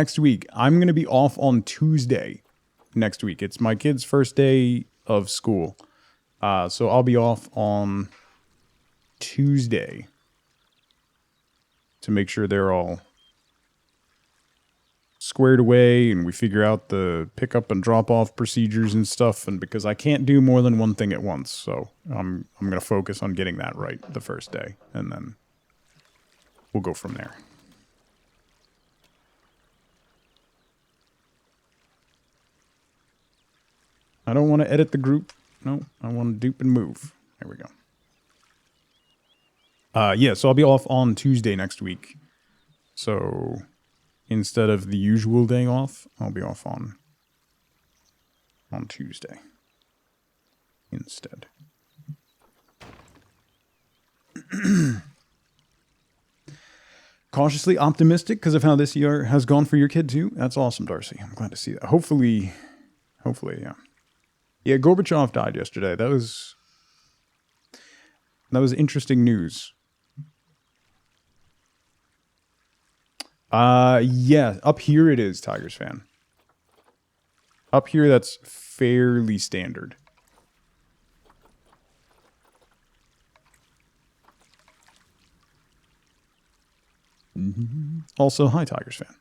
going to be off on Tuesday. Next week. It's my kid's first day of school. So I'll be off on Tuesday. to make sure they're all squared away and we figure out the pick up and drop off procedures and stuff. And because I can't do more than one thing at once, so I'm going to focus on getting that right the first day, and then we'll go from there. I don't want to edit the group. No, I want to dupe and move. There we go. Yeah, so I'll be off on Tuesday next week. So instead of the usual day off, I'll be off on Tuesday instead. Cautiously optimistic because of how this year has gone for your kid too. That's awesome, Darcy. I'm glad to see that. Hopefully, yeah. Yeah, Gorbachev died yesterday. That was interesting news. Yeah, up here it is, Tigers fan. Up here that's fairly standard. Also, hi, Tigers fan.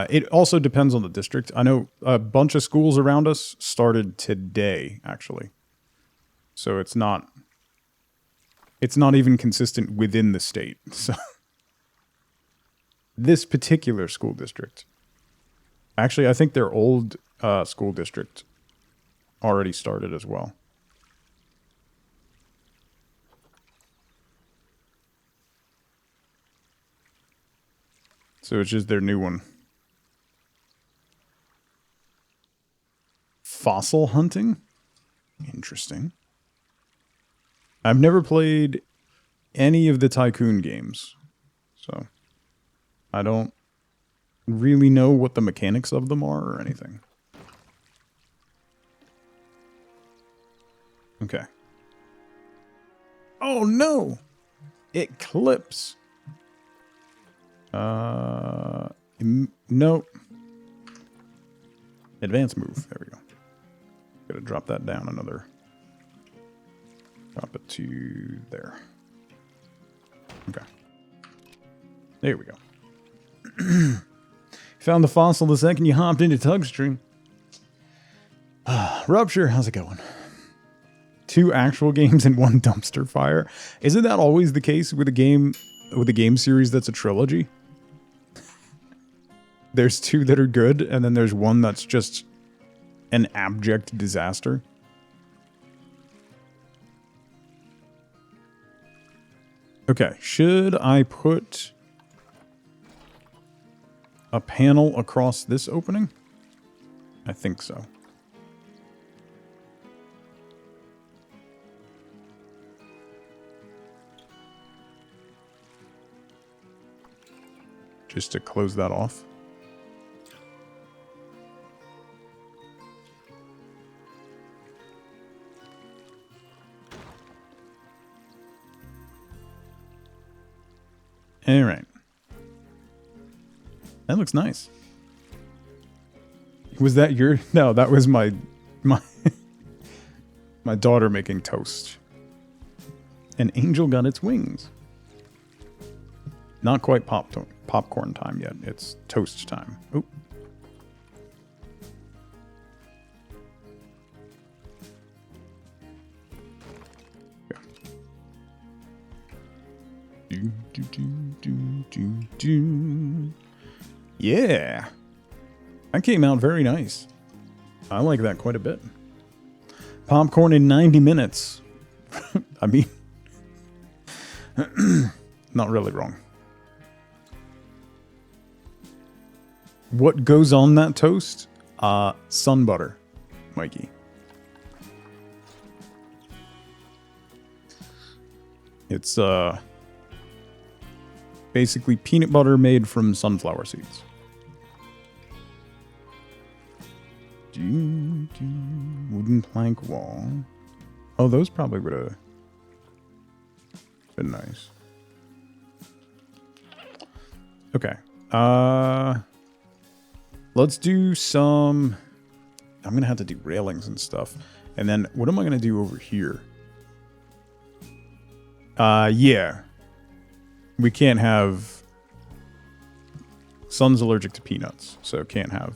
It also depends on the district. I know a bunch of schools around us started today, actually. So it's not even consistent within the state. So this particular school district, actually, I think their old school district already started as well. So it's just their new one. Fossil hunting? Interesting. I've never played any of the Tycoon games, so I don't really know what the mechanics of them are or anything. Okay. Oh no! It clips. Nope. Advanced move. There we go. Gotta drop that down another. Drop it to there. Okay. There we go. Found the fossil the second you hopped into Tugstream. Rupture, how's it going? 2 actual games and 1 dumpster fire. Isn't that always the case with a game series that's a trilogy? There's 2 that are good, and then there's 1 that's just an abject disaster. Okay, should I put a panel across this opening? I think so. Just to close that off. All right. That looks nice. Was that your... No, that was my daughter making toast. An angel got its wings. Not quite popcorn time yet. It's toast time. Oop. Yeah. That came out very nice. I like that quite a bit. Popcorn in 90 minutes. I mean, not really wrong. What goes on that toast? Sun butter, Mikey. It's basically peanut butter made from sunflower seeds. Wooden plank wall. Oh, those probably would have been nice. Okay. Let's do some... I'm going to have to do railings and stuff. And then what am I going to do over here? Yeah. We can't have... Son's allergic to peanuts, so can't have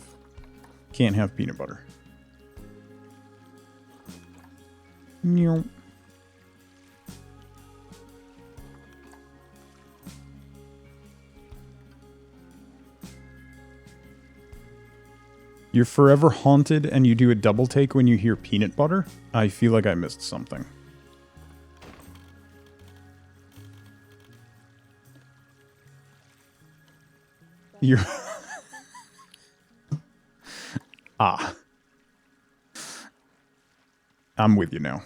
peanut butter. Meow. You're forever haunted and you do a double take when you hear peanut butter? I feel like I missed something. You're... Ah. I'm with you now.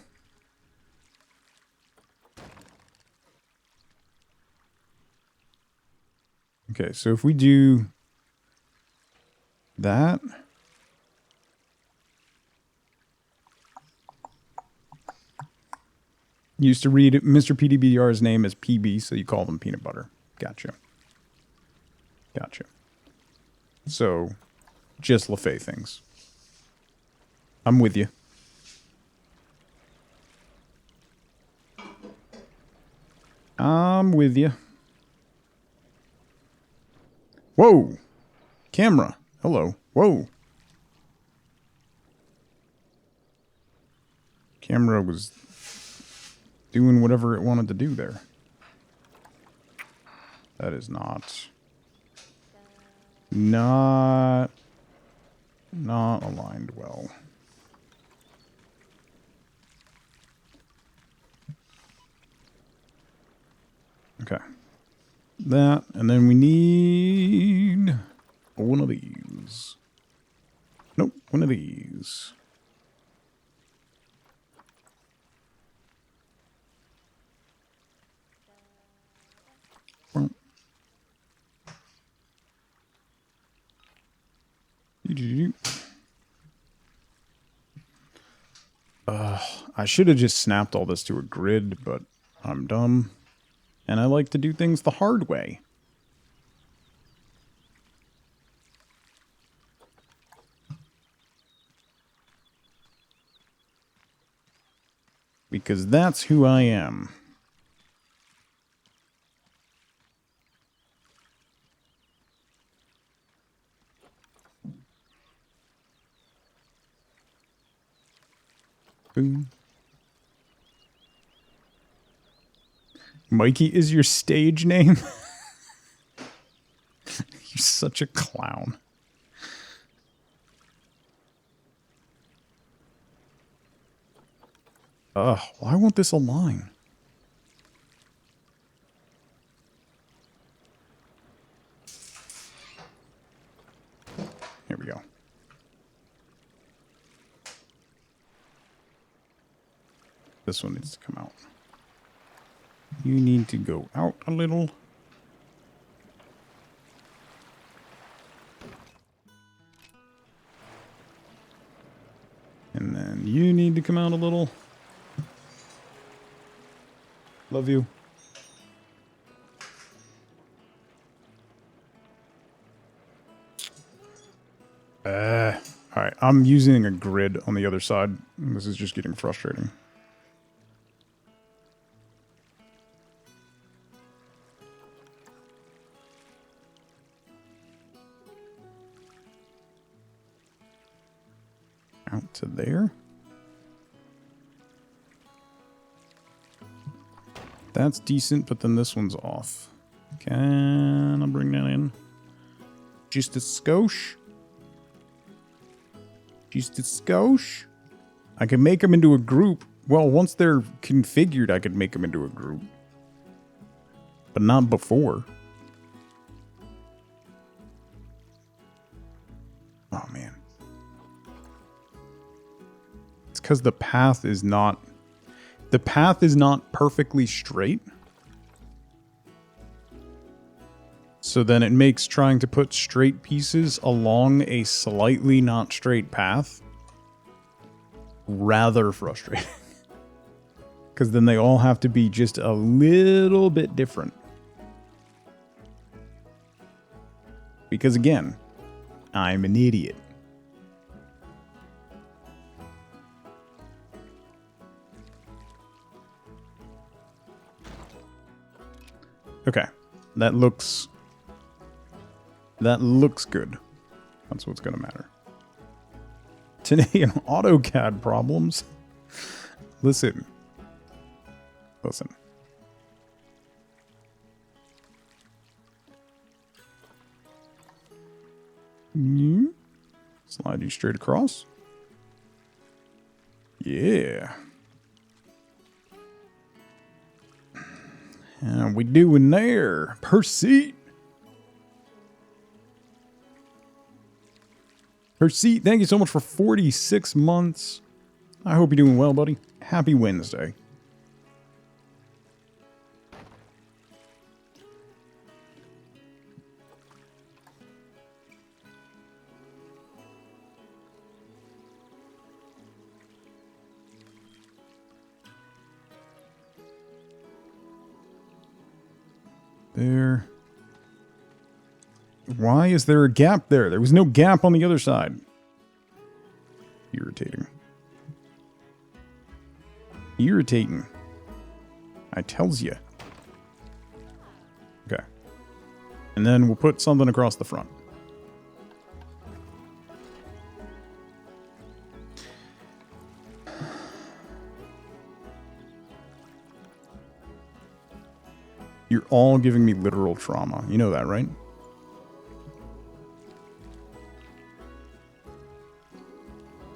Okay, so if we do that... Used to read Mr. PDBR's name as PB, so you call them peanut butter. Gotcha. Gotcha. So, just LaFay things. I'm with you. I'm with you. Whoa! Camera. Hello. Whoa. Camera was doing whatever it wanted to do there. That is not aligned well. Okay. That, and then we need one of these. Nope, one of these. I should have just snapped all this to a grid, but I'm dumb. And I like to do things the hard way. Because that's who I am. Boom. Mikey is your stage name? You're such a clown. Ugh, why won't this align? Here we go. This one needs to come out. You need to go out a little. And then you need to come out a little. Love you. Alright, I'm using a grid on the other side. This is just getting frustrating. Out to there. That's decent, but then this one's off. Can I bring that in? Just a skosh. Just a skosh. I can make them into a group. Well, once they're configured, I could make them into a group. But not before. Oh, man. It's because the path is not... The path is not perfectly straight. So then it makes trying to put straight pieces along a slightly not straight path rather frustrating. Because then they all have to be just a little bit different. Because again, I'm an idiot. Okay. That looks good. That's what's going to matter. Today in AutoCAD problems. Listen. Slide you straight across. Yeah. How we doing there? Per seat. Per seat, thank you so much for 46 months. I hope you're doing well, buddy. Happy Wednesday. There. Why is there a gap there? There was no gap on the other side. Irritating. Irritating. I tells you. Okay. And then we'll put something across the front. You're all giving me literal trauma. You know that, right?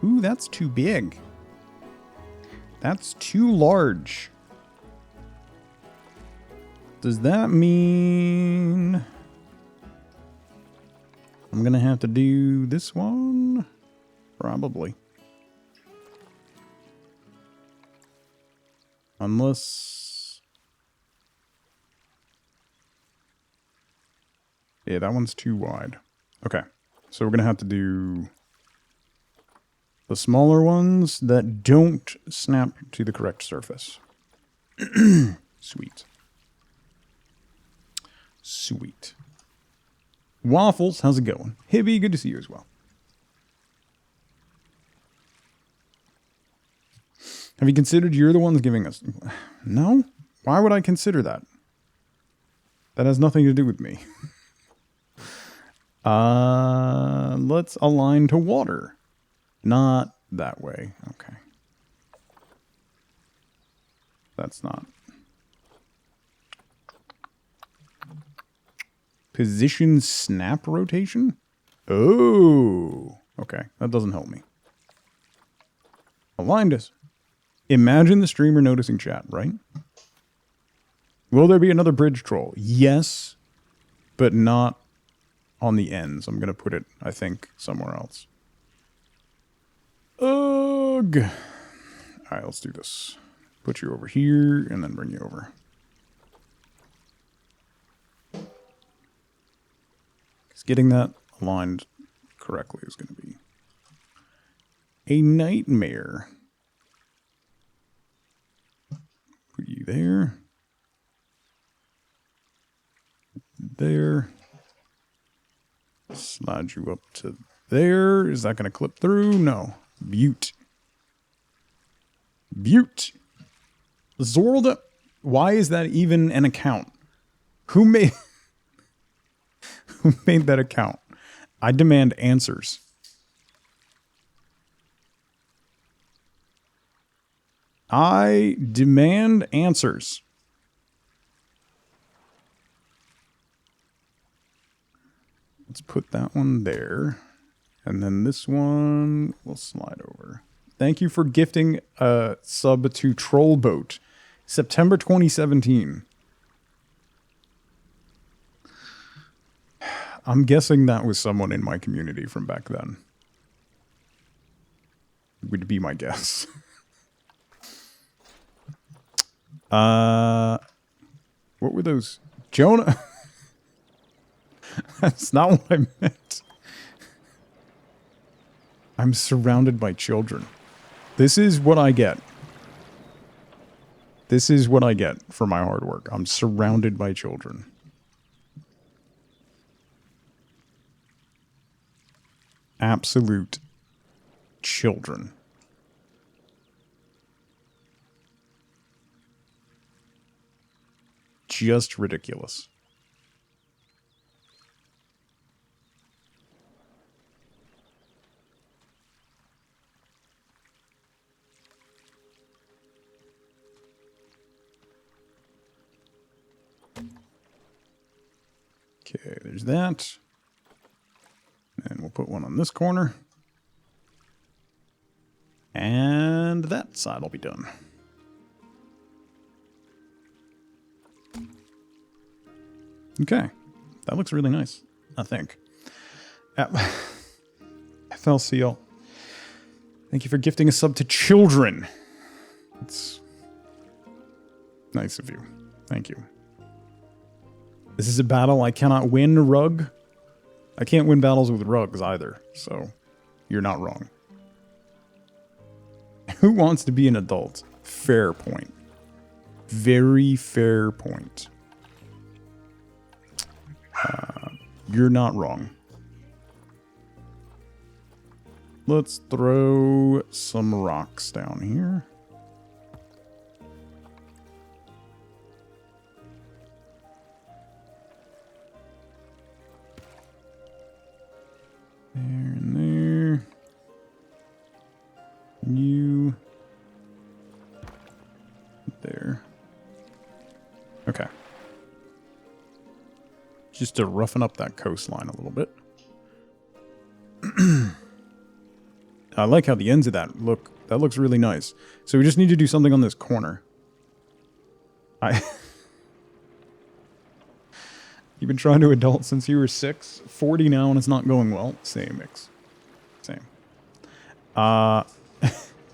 Ooh, that's too big. That's too large. Does that mean I'm gonna have to do this one? Probably. Unless... yeah, that one's too wide. Okay, so we're gonna have to do the smaller ones that don't snap to the correct surface. Sweet. Sweet. Waffles, how's it going? Hibby, good to see you as well. Have you considered you're the ones giving us... no? Why would I consider that? That has nothing to do with me. Let's align to water. Not that way. Okay. That's not. Position snap rotation? Oh. Okay. That doesn't help me. Aligned us. Imagine the streamer noticing chat, right? Will there be another bridge troll? Yes, but not on the ends. I'm going to put it, I think, somewhere else. Ugh. Alright, let's do this. Put you over here, and then bring you over. Because getting that aligned correctly is going to be a nightmare. Put you there. There. Slide you up to there. Is that going to clip through? No. Butte. Butte. Zorlda. Why is that even an account? Who made that account? I demand answers. I demand answers. Let's put that one there. And then this one will slide over. Thank you for gifting a sub to Trollboat. September 2017. I'm guessing that was someone in my community from back then. Would be my guess. What were those? Jonah? That's not what I meant. I'm surrounded by children. This is what I get. This is what I get for my hard work. I'm surrounded by children. Absolute children. just ridiculous. Okay, there's that. And we'll put one on this corner. And that side will be done. Okay. That looks really nice, I think. FLCL. Thank you for gifting a sub to children. It's nice of you. Thank you. This is a battle I cannot win, Rug. I can't win battles with rugs either, so you're not wrong. Who wants to be an adult? Fair point. Very fair point. You're not wrong. Let's throw some rocks down here. There and there. You. There. Okay. Just to roughen up that coastline a little bit. I like how the ends of that look. That looks really nice. So we just need to do something on this corner. You've been trying to adult since you were 6, 40 now, and it's not going well. Same, Mix. Same.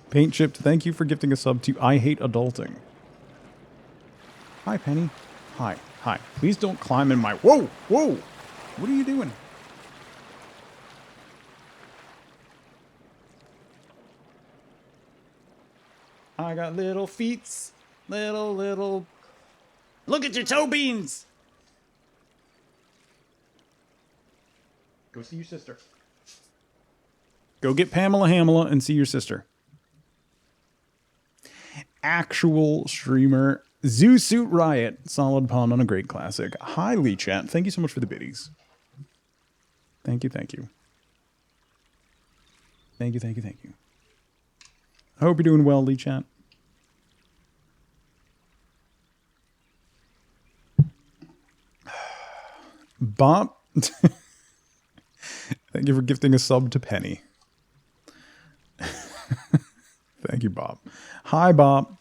Paint Chipped, thank you for gifting a sub to I Hate Adulting. Hi, Penny. Hi. Hi. Please don't climb in my... Whoa! Whoa! What are you doing? I got little feets. Little... Look at your toe beans! Go see your sister. Go get Pamela Hamela and see your sister. Actual streamer... Suit Riot, solid pun on a great classic. Hi, Lee Chat. Thank you so much for the biddies. Thank you, thank you. Thank you, thank you, thank you. I hope you're doing well, Lee Chat. Bob. Thank you for gifting a sub to Penny. Thank you, Bob. Hi, Bob.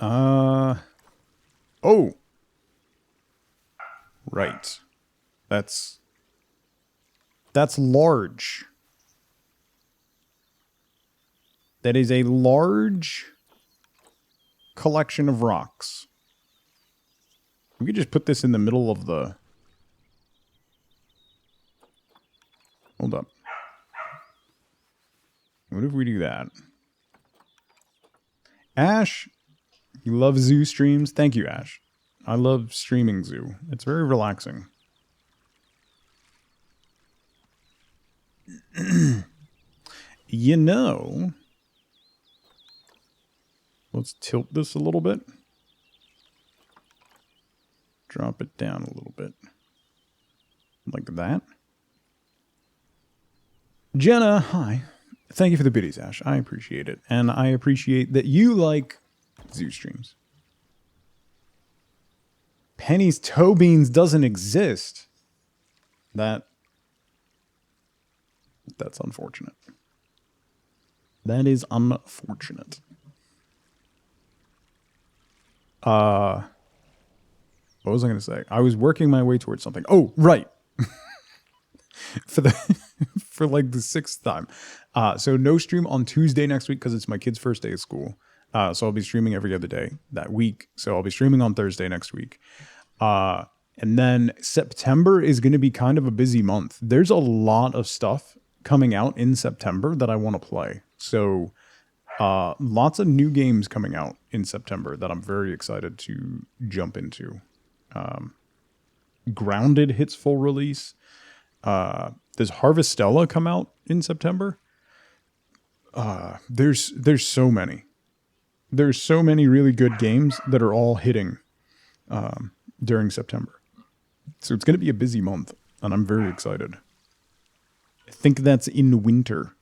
Oh. Right. That's large. That is a large collection of rocks. We could just put this in the middle of the... Hold up. What if we do that? Ash... You love zoo streams? Thank you, Ash. I love streaming zoo. It's very relaxing. You know... Let's tilt this a little bit. Drop it down a little bit. Like that. Jenna, hi. Thank you for the biddies, Ash. I appreciate it. And I appreciate that you like... zoo streams. Penny's toe beans doesn't exist. That's unfortunate. That is unfortunate. What was I going to say? I was working my way towards something. Oh, right. For like the 6th time. So no stream on Tuesday next week because it's my kid's first day of school. So I'll be streaming every other day that week. So I'll be streaming on Thursday next week. And then September is going to be kind of a busy month. There's a lot of stuff coming out in September that I want to play. So lots of new games coming out in September that I'm very excited to jump into. Grounded hits full release. Does Harvestella come out in September? There's so many. There's so many really good games that are all hitting during September. So it's going to be a busy month, and I'm very excited. I think that's in winter.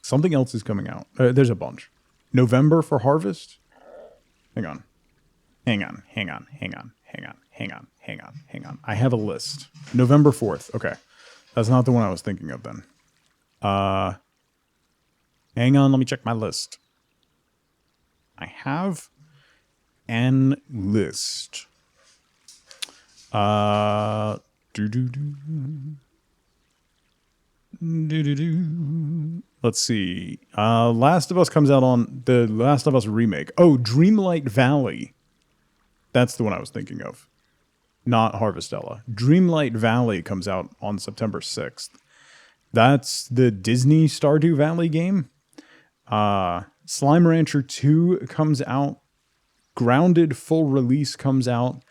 Something else is coming out. There's a bunch. November for Harvest? Hang on. Hang on. I have a list. November 4th. Okay. That's not the one I was thinking of then. Hang on, let me check my list. I have an list. Let's see. Last of Us comes out on the Last of Us remake. Oh, Dreamlight Valley. That's the one I was thinking of. Not Harvestella. Dreamlight Valley comes out on September 6th. That's the Disney Stardew Valley game. Slime Rancher 2 comes out. Grounded full release comes out.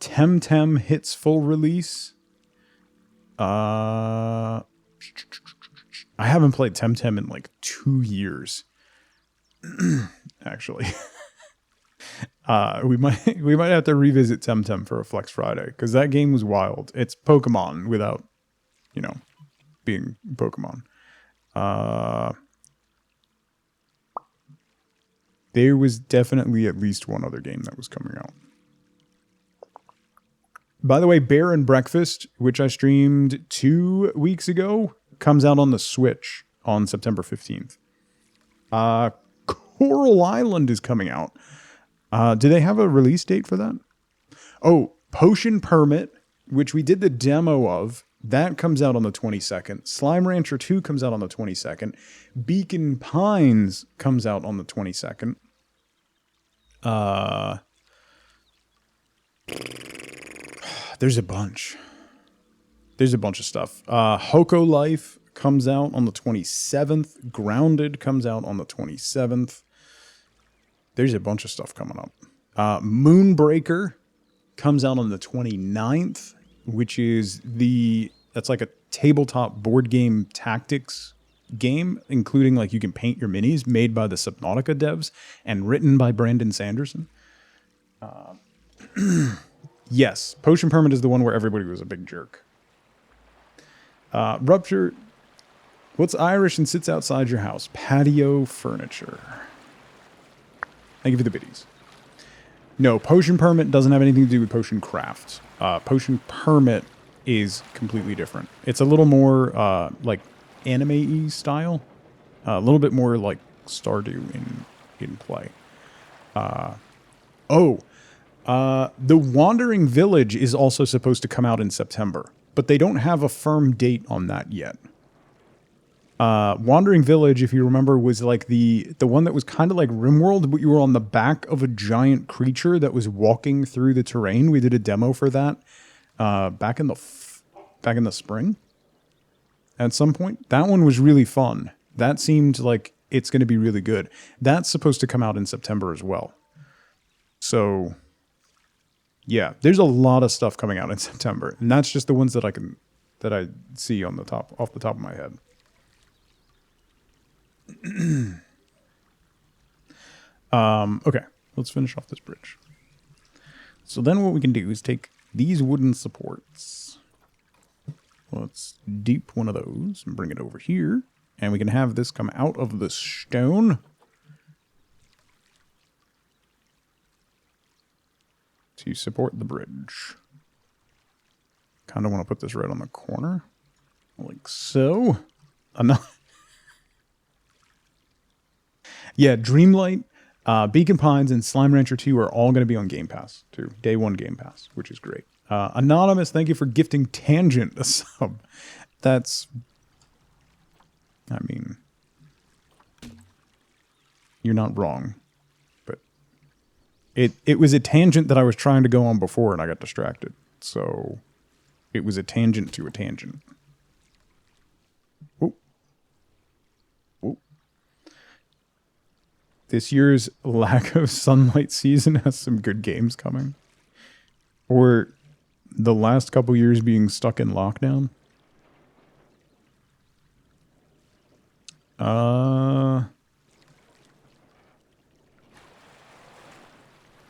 Temtem hits full release. I haven't played Temtem in like 2 years. Actually. We might have to revisit Temtem for a Flex Friday, because that game was wild. It's Pokemon without, being Pokemon. There was definitely at least one other game that was coming out. By the way, Bear and Breakfast, which I streamed 2 weeks ago, comes out on the Switch on September 15th. Coral Island is coming out. Do they have a release date for that? Oh, Potion Permit, which we did the demo of, that comes out on the 22nd. Slime Rancher 2 comes out on the 22nd. Beacon Pines comes out on the 22nd. There's a bunch. There's a bunch of stuff. Hoko Life comes out on the 27th. Grounded comes out on the 27th. There's a bunch of stuff coming up. Moonbreaker comes out on the 29th, which is that's like a tabletop board game tactics game, including like you can paint your minis, made by the Subnautica devs and written by Brandon Sanderson. Yes, Potion Permit is the one where everybody was a big jerk. Rupture. What's Irish and sits outside your house? Patio furniture. Thank you for the biddies. No, Potion Permit doesn't have anything to do with Potion Craft. Potion Permit is completely different. It's a little more like anime-y style. A little bit more like Stardew in play. The Wandering Village is also supposed to come out in September, but they don't have a firm date on that yet. Wandering Village, if you remember, was like the one that was kind of like RimWorld, but you were on the back of a giant creature that was walking through the terrain. We did a demo for that back in the spring at some point. That one was really fun. That seemed like it's going to be really good. That's supposed to come out in September as well. So yeah, there's a lot of stuff coming out in September, and that's just the ones that I see off the top of my head. Okay, let's finish off this bridge. So then what we can do is take these wooden supports. Let's deep one of those and bring it over here. And we can have this come out of the stone. To support the bridge. Kind of want to put this right on the corner. Like so. Yeah, Dreamlight, Beacon Pines, and Slime Rancher 2 are all going to be on Game Pass, too. Day 1 Game Pass, which is great. Anonymous, thank you for gifting Tangent a sub. You're not wrong. But it was a tangent that I was trying to go on before, and I got distracted. So it was a tangent to a tangent. This year's lack of sunlight season has some good games coming. Or the last couple years being stuck in lockdown.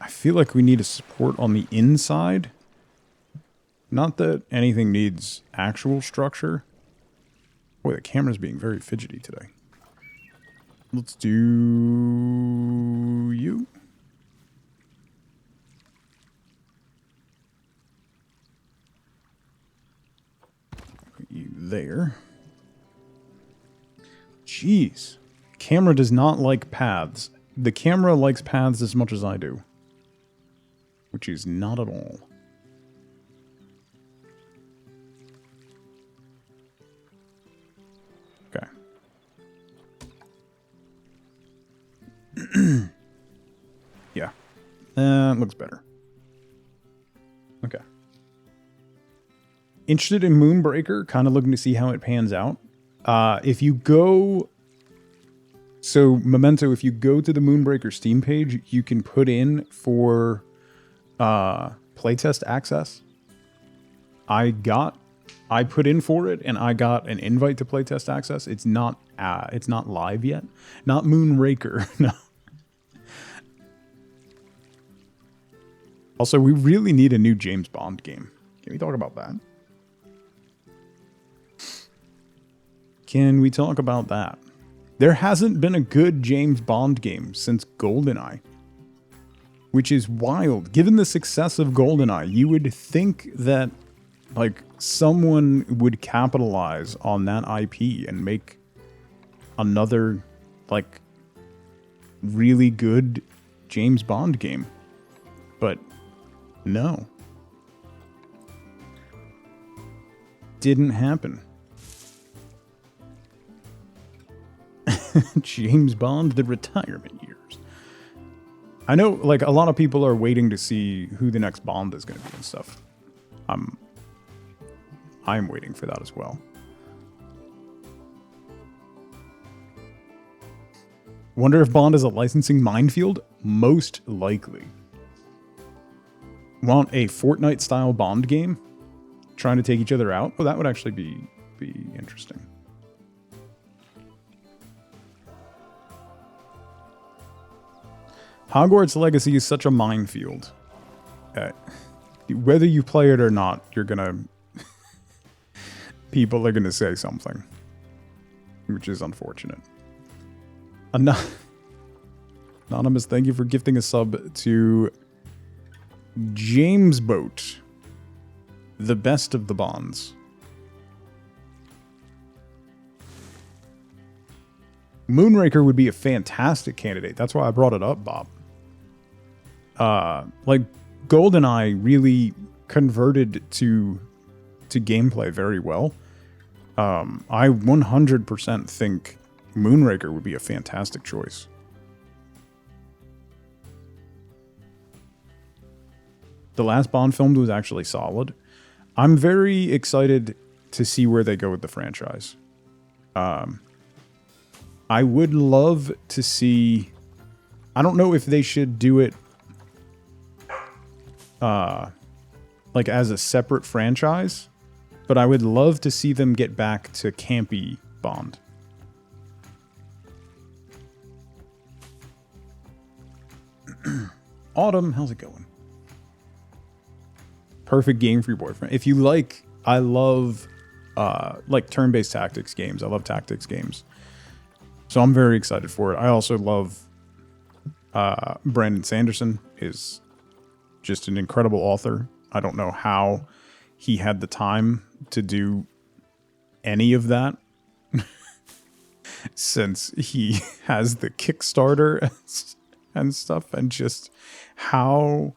I feel like we need a support on the inside. Not that anything needs actual structure. Boy, the camera's being very fidgety today. Let's do you. Put you there. Jeez. Camera does not like paths. The camera likes paths as much as I do. Which is not at all. Okay. Yeah. That looks better. Okay. Interested in Moonbreaker, kind of looking to see how it pans out. If you go... So, Memento, if you go to the Moonbreaker Steam page, you can put in for playtest access. I put in for it, and I got an invite to playtest access. It's not live yet. Not Moonraker, no. Also, we really need a new James Bond game. Can we talk about that? Can we talk about that? There hasn't been a good James Bond game since GoldenEye. Which is wild. Given the success of GoldenEye, you would think that, like, someone would capitalize on that IP and make another, like, really good James Bond game. But, no. Didn't happen. James Bond, the retirement years. I know, like, a lot of people are waiting to see who the next Bond is going to be and stuff. I'm waiting for that as well. Wonder if Bond is a licensing minefield? Most likely. Want a Fortnite-style Bond game? Trying to take each other out? Well, that would actually be interesting. Hogwarts Legacy is such a minefield. Whether you play it or not, you're gonna... people are gonna say something. Which is unfortunate. Anonymous, thank you for gifting a sub to James Boat. The best of the Bonds. Moonraker would be a fantastic candidate. That's why I brought it up, Bob. Like, GoldenEye really converted to gameplay very well. I 100% think Moonraker would be a fantastic choice. The last Bond film was actually solid. I'm very excited to see where they go with the franchise. I would love to see... I don't know if they should do it like as a separate franchise, but I would love to see them get back to campy Bond. Autumn, how's it going? Perfect game for your boyfriend. If you like, I love like turn-based tactics games. I love tactics games. So I'm very excited for it. I also love Brandon Sanderson is just an incredible author. I don't know how he had the time to do any of that since he has the Kickstarter and stuff, and just how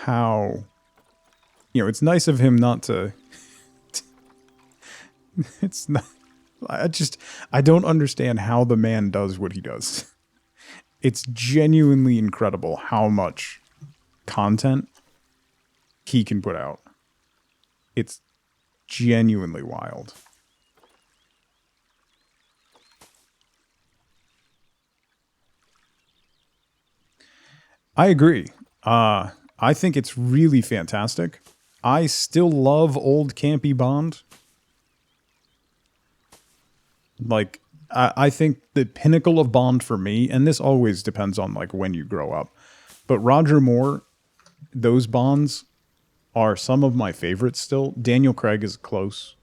you know, it's nice of him not to it's not I don't understand how the man does what he does. It's genuinely incredible how much content he can put out. It's genuinely wild. I agree. I think it's really fantastic. I still love old campy Bond. Like, I think the pinnacle of Bond for me, and this always depends on like when you grow up, But Roger Moore, those Bonds are some of my favorites still. Daniel Craig is close.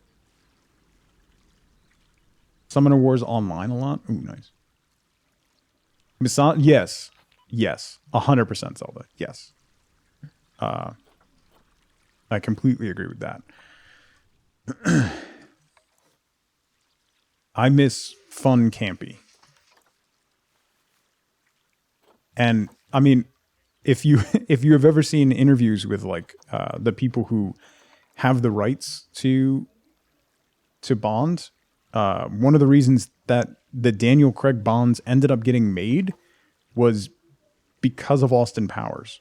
Summoner Wars Online a lot. Ooh, nice. Yes. Yes. 100% Zelda. Yes. I completely agree with that. I miss fun campy. And I mean, if you if you have ever seen interviews with like the people who have the rights to Bond, one of the reasons that the Daniel Craig Bonds ended up getting made was because of Austin Powers.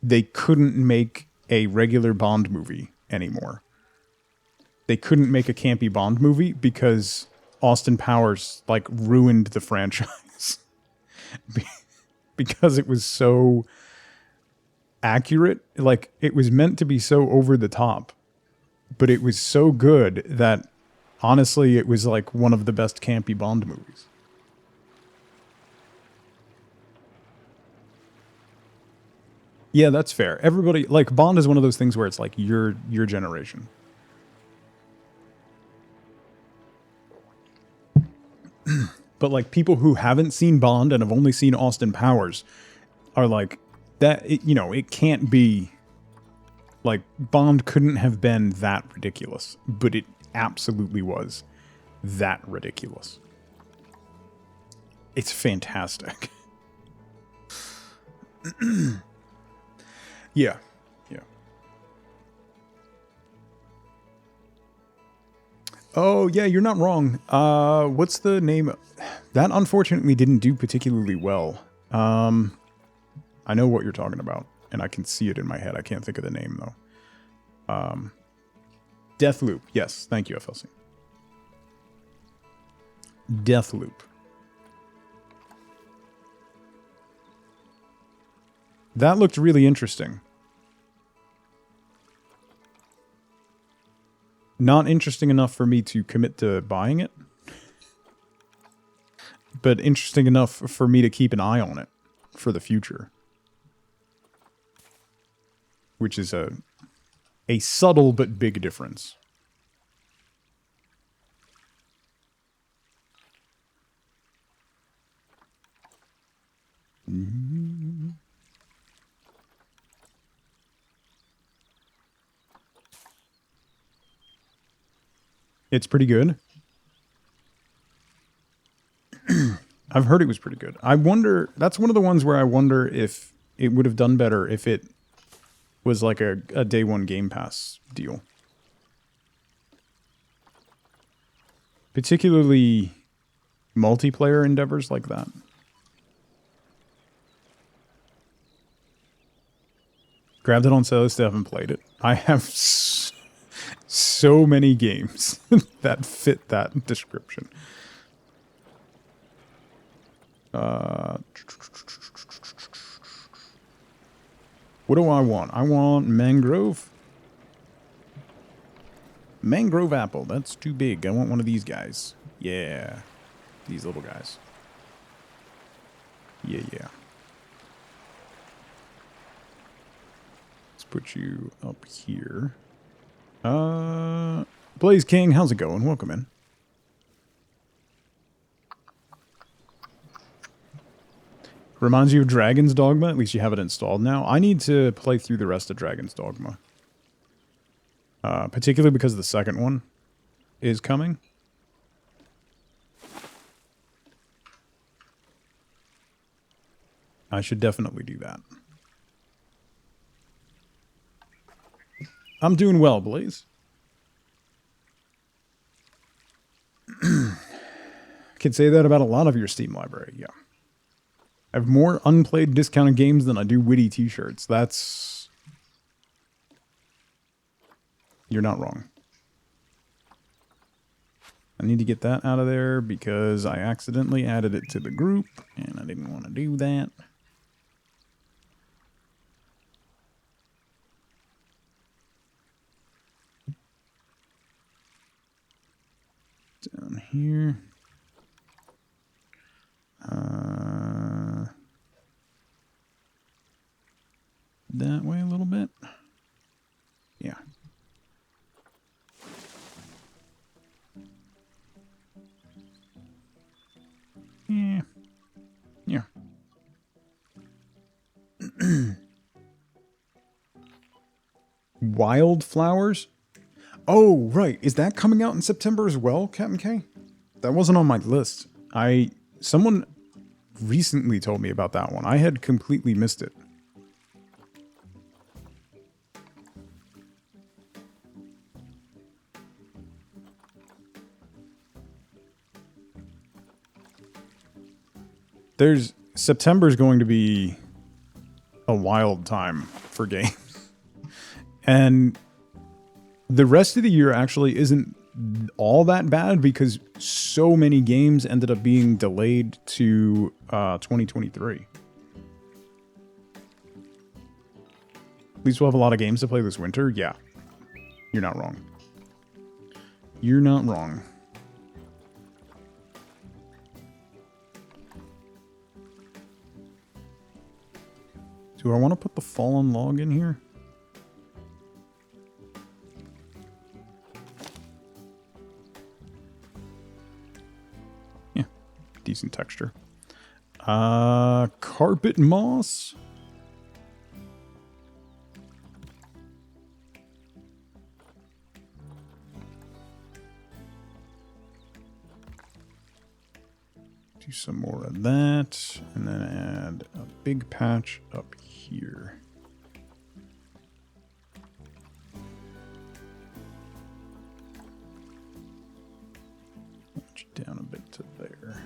They couldn't make a regular Bond movie anymore. They couldn't make a campy Bond movie because Austin Powers like ruined the franchise. Because it was so accurate. Like, it was meant to be so over the top, but it was so good that honestly it was like one of the best campy Bond movies. Yeah, that's fair. Everybody, like, Bond is one of those things where it's like your generation. But like people who haven't seen Bond and have only seen Austin Powers are like that. It can't be like Bond couldn't have been that ridiculous, but it absolutely was that ridiculous. It's fantastic. Yeah. Yeah. Oh, yeah, you're not wrong. What's the name? That unfortunately didn't do particularly well. I know what you're talking about, and I can see it in my head. I can't think of the name, though. Deathloop. Yes, thank you, FLC. Deathloop. That looked really interesting. Not interesting enough for me to commit to buying it, but interesting enough for me to keep an eye on it for the future. Which is a subtle but big difference. It's pretty good. I've heard it was pretty good. I wonder, that's one of the ones where I wonder if it would have done better if it was like a day one Game Pass deal. Particularly multiplayer endeavors like that. Grabbed it on sale, still haven't played it. I have so many games that fit that description. What do I want? I want mangrove. Mangrove apple. That's too big. I want one of these guys. Yeah. These little guys. Yeah, yeah. Let's put you up here. Blaze King, how's it going? Welcome in. Reminds you of Dragon's Dogma? At least you have it installed now. I need to play through the rest of Dragon's Dogma. Particularly because the second one is coming. I should definitely do that. I'm doing well, Blaze. Can say that about a lot of your Steam library, yeah. I have more unplayed discounted games than I do witty t-shirts. That's... You're not wrong. I need to get that out of there because I accidentally added it to the group, and I didn't want to do that. Down here. that way a little bit. Yeah. Yeah. Yeah. Wildflowers? Oh, right. Is that coming out in September as well, Captain K? That wasn't on my list. Someone recently told me about that one. I had completely missed it. September's going to be a wild time for games. And the rest of the year actually isn't all that bad because so many games ended up being delayed to 2023. At least we'll have a lot of games to play this winter. Yeah. You're not wrong. You're not wrong. Do I want to put the fallen log in here? Yeah, decent texture. Carpet moss. Do some more of that, and then add a big patch up here. Patch it down a bit to there.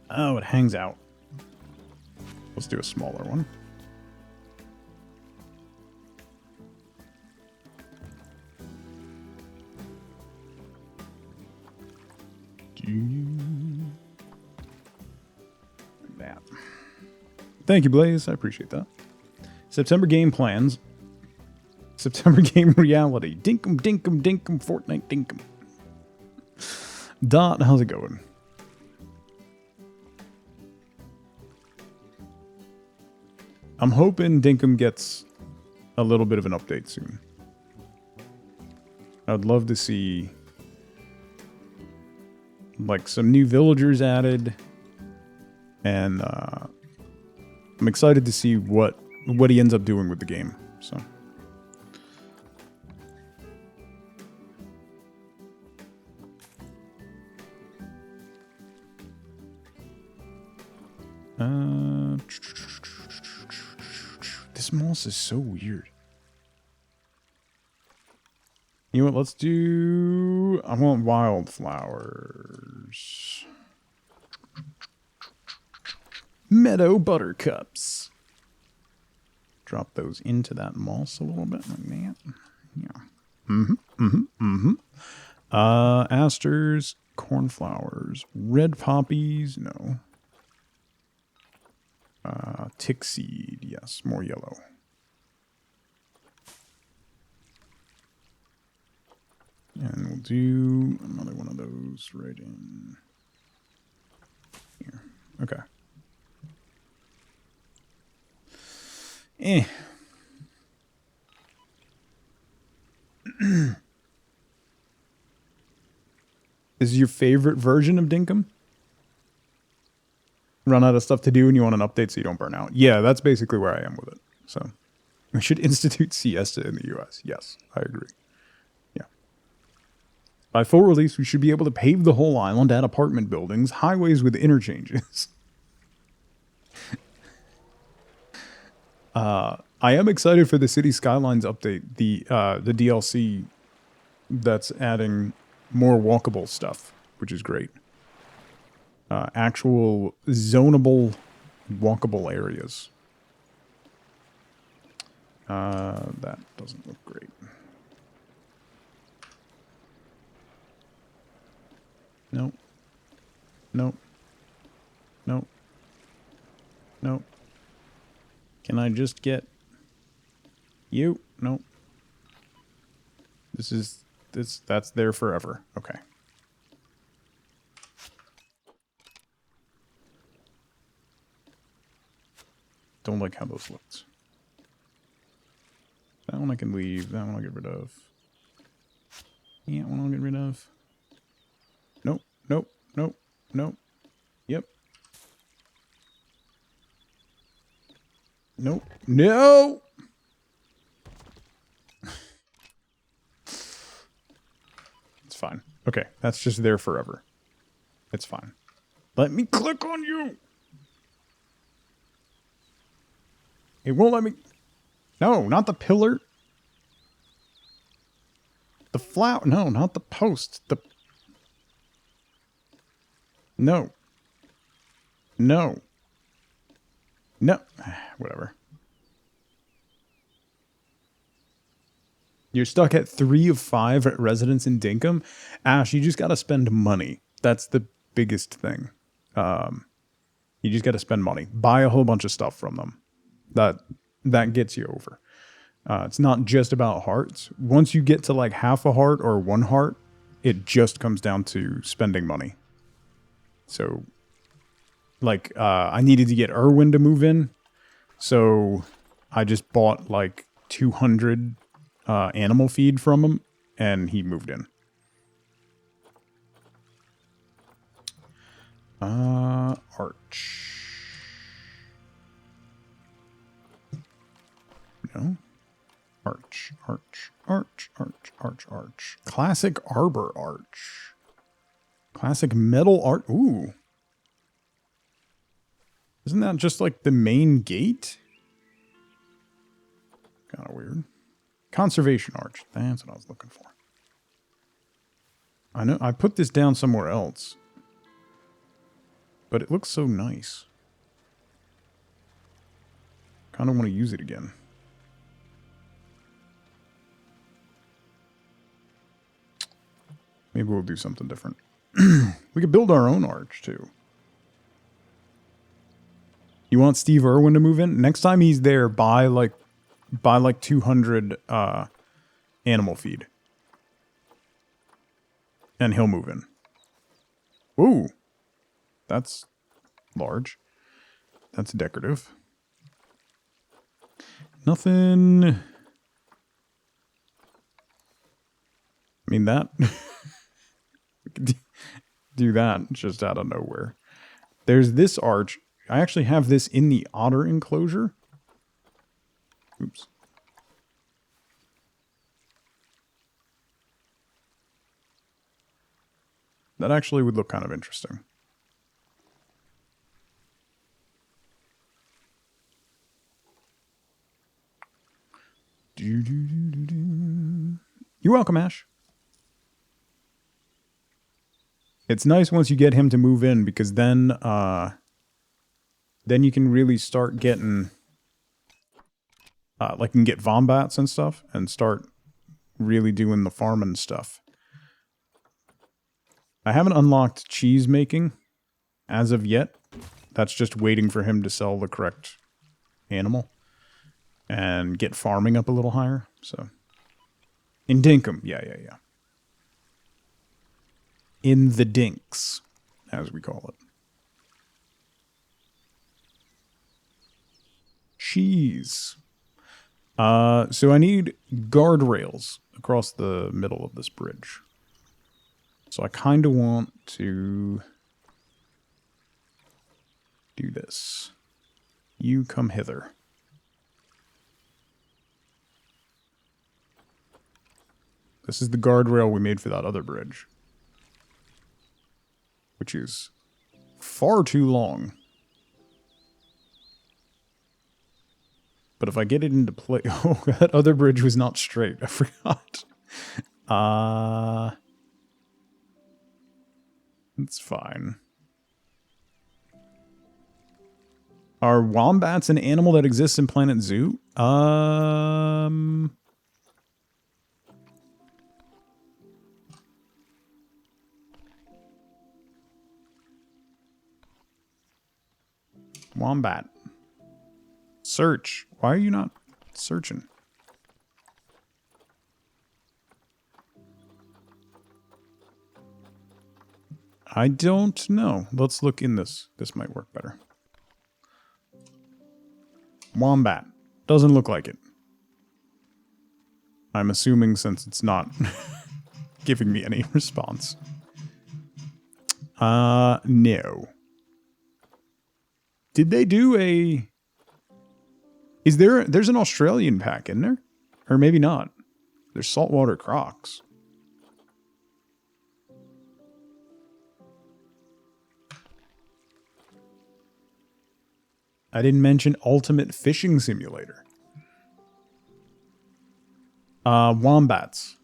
Oh, it hangs out. Let's do a smaller one. Like that. Thank you, Blaze. I appreciate that. September game plans. September game reality. Dinkum, dinkum, dinkum, Fortnite dinkum. Dot, how's it going? I'm hoping Dinkum gets a little bit of an update soon. I'd love to see like some new villagers added, and I'm excited to see what he ends up doing with the game. So this moss is so weird. You know what, let's do... I want wildflowers. Meadow buttercups. Drop those into that moss a little bit like that. Yeah. Asters, cornflowers, red poppies, no. Tick seed, yes, more yellow. And we'll do another one of those right in here. Okay. Is your favorite version of Dinkum? Run out of stuff to do and you want an update so you don't burn out. Yeah, that's basically where I am with it. So we should institute siesta in the US. Yes, I agree. Yeah. By full release, we should be able to pave the whole island, add apartment buildings, highways with interchanges. I am excited for the City Skylines update, the DLC that's adding more walkable stuff, which is great. Actual zonable walkable areas. That doesn't look great. Nope. Nope. Nope. Nope. Can I just get you? Nope. That's there forever. Okay. Don't like how those looked. That one I can leave. That one I'll get rid of. Yeah, one I'll get rid of. Nope, nope, nope, nope. Yep. Nope. No! It's fine. Okay, that's just there forever. It's fine. Let me click on you! It won't let me... No, not the pillar. The flower. No, not the post. The... No. No. No. Whatever. You're stuck at 3 of 5 at residence in Dinkum. Ash, you just gotta spend money. That's the biggest thing. You just gotta spend money. Buy a whole bunch of stuff from them. That gets you over. It's not just about hearts. Once you get to like half a heart or 1 heart, it just comes down to spending money. So, like, I needed to get Erwin to move in. So, I just bought like 200 animal feed from him, and he moved in. Arch. No. Arch. Classic arbor arch. Classic metal art. Ooh. Isn't that just like the main gate? Kind of weird. Conservation arch. That's what I was looking for. I know I put this down somewhere else, but it looks so nice. Kind of want to use it again. Maybe we'll do something different. We could build our own arch, too. You want Steve Irwin to move in? Next time he's there, buy like 200 animal feed. And he'll move in. Ooh. That's large. That's decorative. Nothing... I mean, that... do that just out of nowhere. There's this arch. I actually have this in the otter enclosure. Oops. That actually would look kind of interesting. You're welcome, Ash. It's nice once you get him to move in, because then you can really start getting, like, you can get Vombats and stuff, and start really doing the farming stuff. I haven't unlocked cheese making as of yet. That's just waiting for him to sell the correct animal and get farming up a little higher. So, in Dinkum, yeah. In the dinks, as we call it. Cheese. So I need guardrails across the middle of this bridge. So I kind of want to do this. You come hither. This is the guardrail we made for that other bridge, which is far too long. But if I get it into play... Oh, that other bridge was not straight. I forgot. It's fine. Are wombats an animal that exists in Planet Zoo? Wombat. Search. Why are you not searching? I don't know. Let's look in this. This might work better. Wombat. Doesn't look like it. I'm assuming since it's not giving me any response. No. Did they do a... There's an Australian pack, isn't there? Or maybe not. There's saltwater crocs. I didn't mention Ultimate Fishing Simulator. Wombats.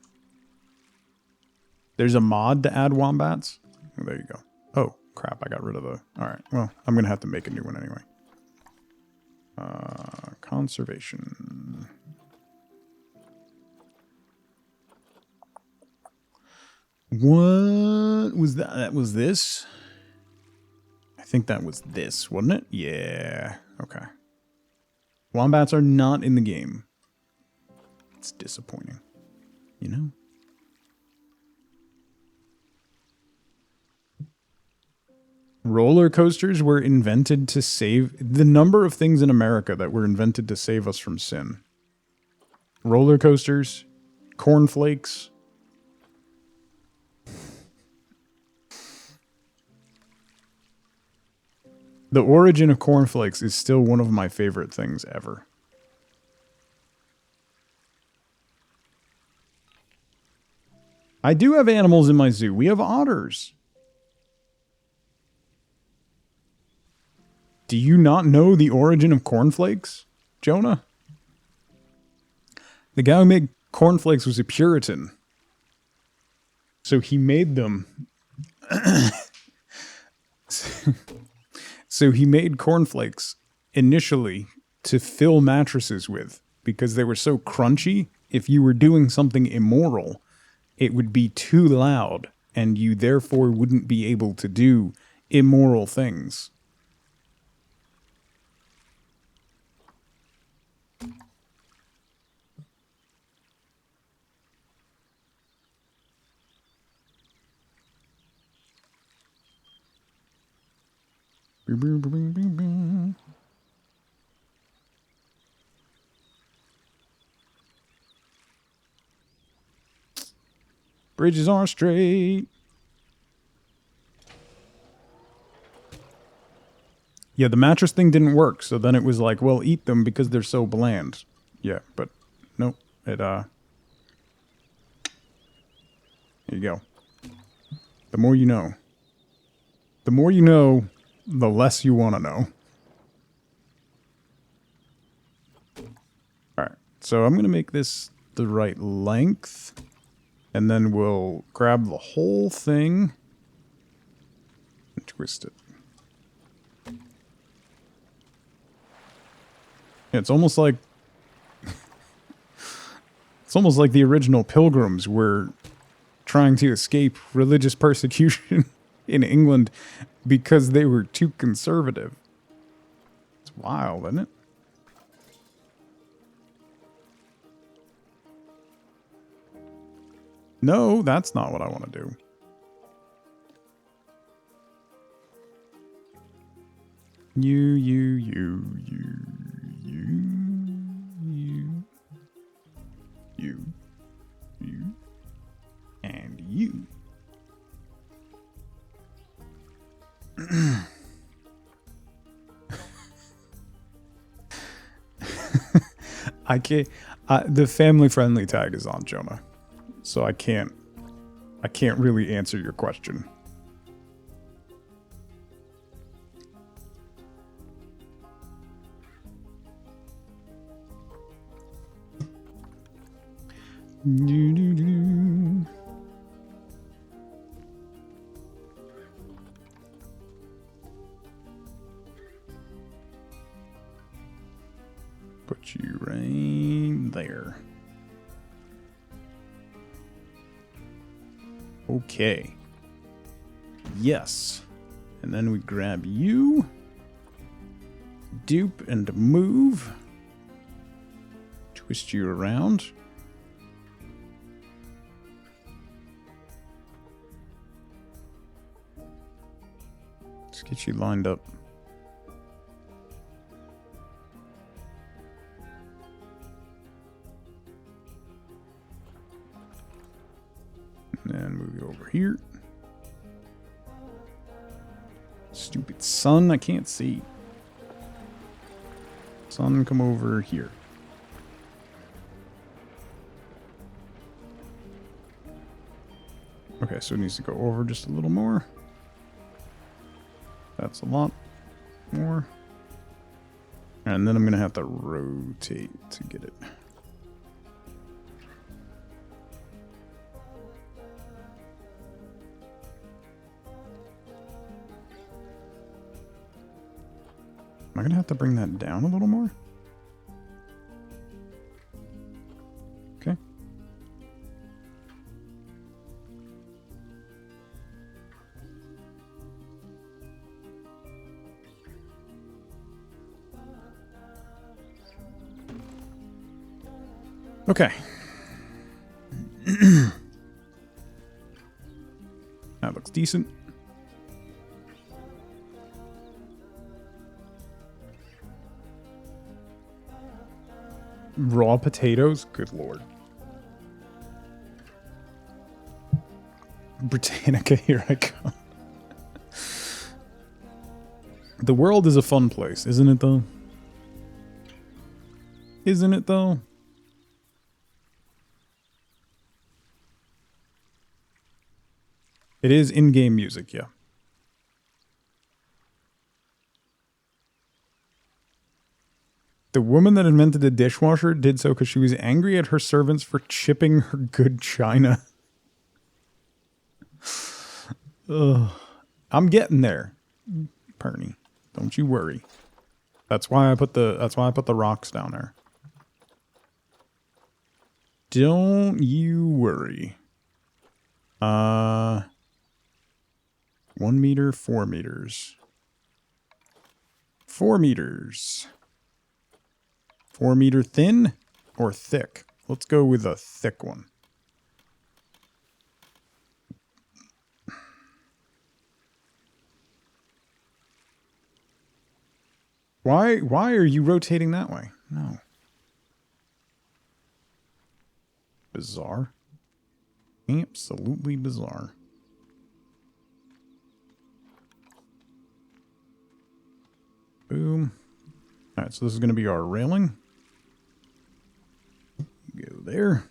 There's a mod to add wombats. Oh, there you go. Oh, crap. I got rid of the... Alright, well, I'm going to have to make a new one anyway. Conservation. What was that? That was this? I think that was this, wasn't it? Yeah. Okay. Wombats are not in the game. It's disappointing. You know? Roller coasters were invented to save... The number of things in America that were invented to save us from sin. Roller coasters, cornflakes. The origin of cornflakes is still one of my favorite things ever. I do have animals in my zoo. We have otters. Do you not know the origin of cornflakes, Jonah? The guy who made cornflakes was a Puritan. So he made them... So he made cornflakes initially to fill mattresses with because they were so crunchy. If you were doing something immoral, it would be too loud and you therefore wouldn't be able to do immoral things. Bridges are straight. Yeah, the mattress thing didn't work, so then it was like, well, eat them because they're so bland. Yeah, but nope. There you go. The more you know. The more you know, the less you want to know. Alright, so I'm going to make this the right length. And then we'll grab the whole thing and twist it. Yeah, it's almost like... It's almost like the original Pilgrims were trying to escape religious persecution in England because they were too conservative. It's wild, isn't it? No, that's not what I want to do. You, and you. I can't. The family-friendly tag is on, Jonah, so I can't really answer your question. Put you right there. Okay. Yes. And then we grab you. Dupe and move. Twist you around. Let's get you lined up. Stupid sun, I can't see. Sun, come over here. Okay, so it needs to go over just a little more. That's a lot more. And then I'm going to have to rotate to get it. Am I going to have to bring that down a little more? Okay. Okay. That looks decent. Raw potatoes? Good lord. Britannica, here I come. The world is a fun place, isn't it though? Isn't it though? It is in-game music, yeah. The woman that invented the dishwasher did so because she was angry at her servants for chipping her good china. Ugh. I'm getting there, Perny. Don't you worry. That's why I put the rocks down there. Don't you worry. 1 meter, 4 meters. 4 meters. 4 meter thin or thick? Let's go with a thick one. Why are you rotating that way? No. Bizarre. Absolutely bizarre. Boom. Alright, so this is going to be our railing. Go there.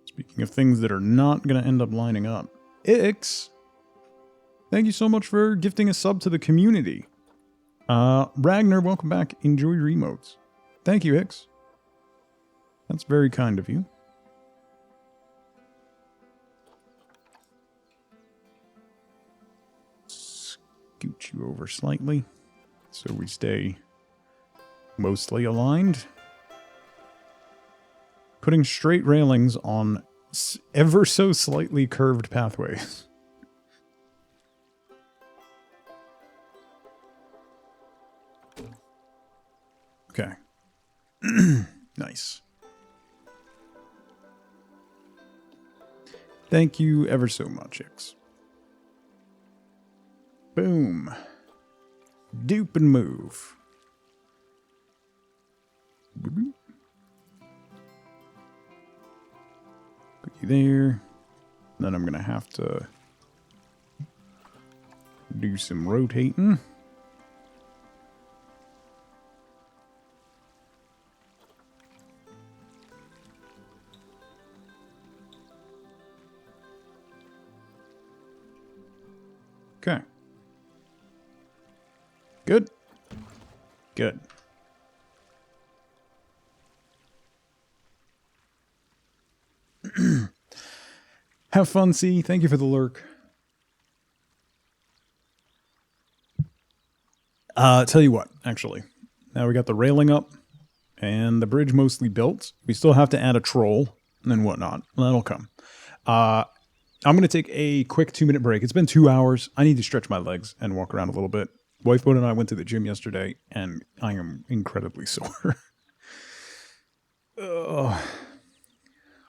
Speaking of things that are not going to end up lining up. Ix! Thank you so much for gifting a sub to the community. Ragnar, welcome back. Enjoy your emotes. Thank you, Ix. That's very kind of you. Scoot you over slightly so we stay mostly aligned. Putting straight railings on ever so slightly curved pathways. Okay. Nice. Thank you ever so much, Ix. Boom. Dupe and move. Boop. Put you there. Then I'm going to have to do some rotating. Okay. Good. Good. Have fun, C. Thank you for the lurk. Tell you what, actually. Now we got the railing up and the bridge mostly built. We still have to add a troll and whatnot. That'll come. I'm going to take a quick 2-minute break. It's been 2 hours. I need to stretch my legs and walk around a little bit. Wifeboat and I went to the gym yesterday, and I am incredibly sore.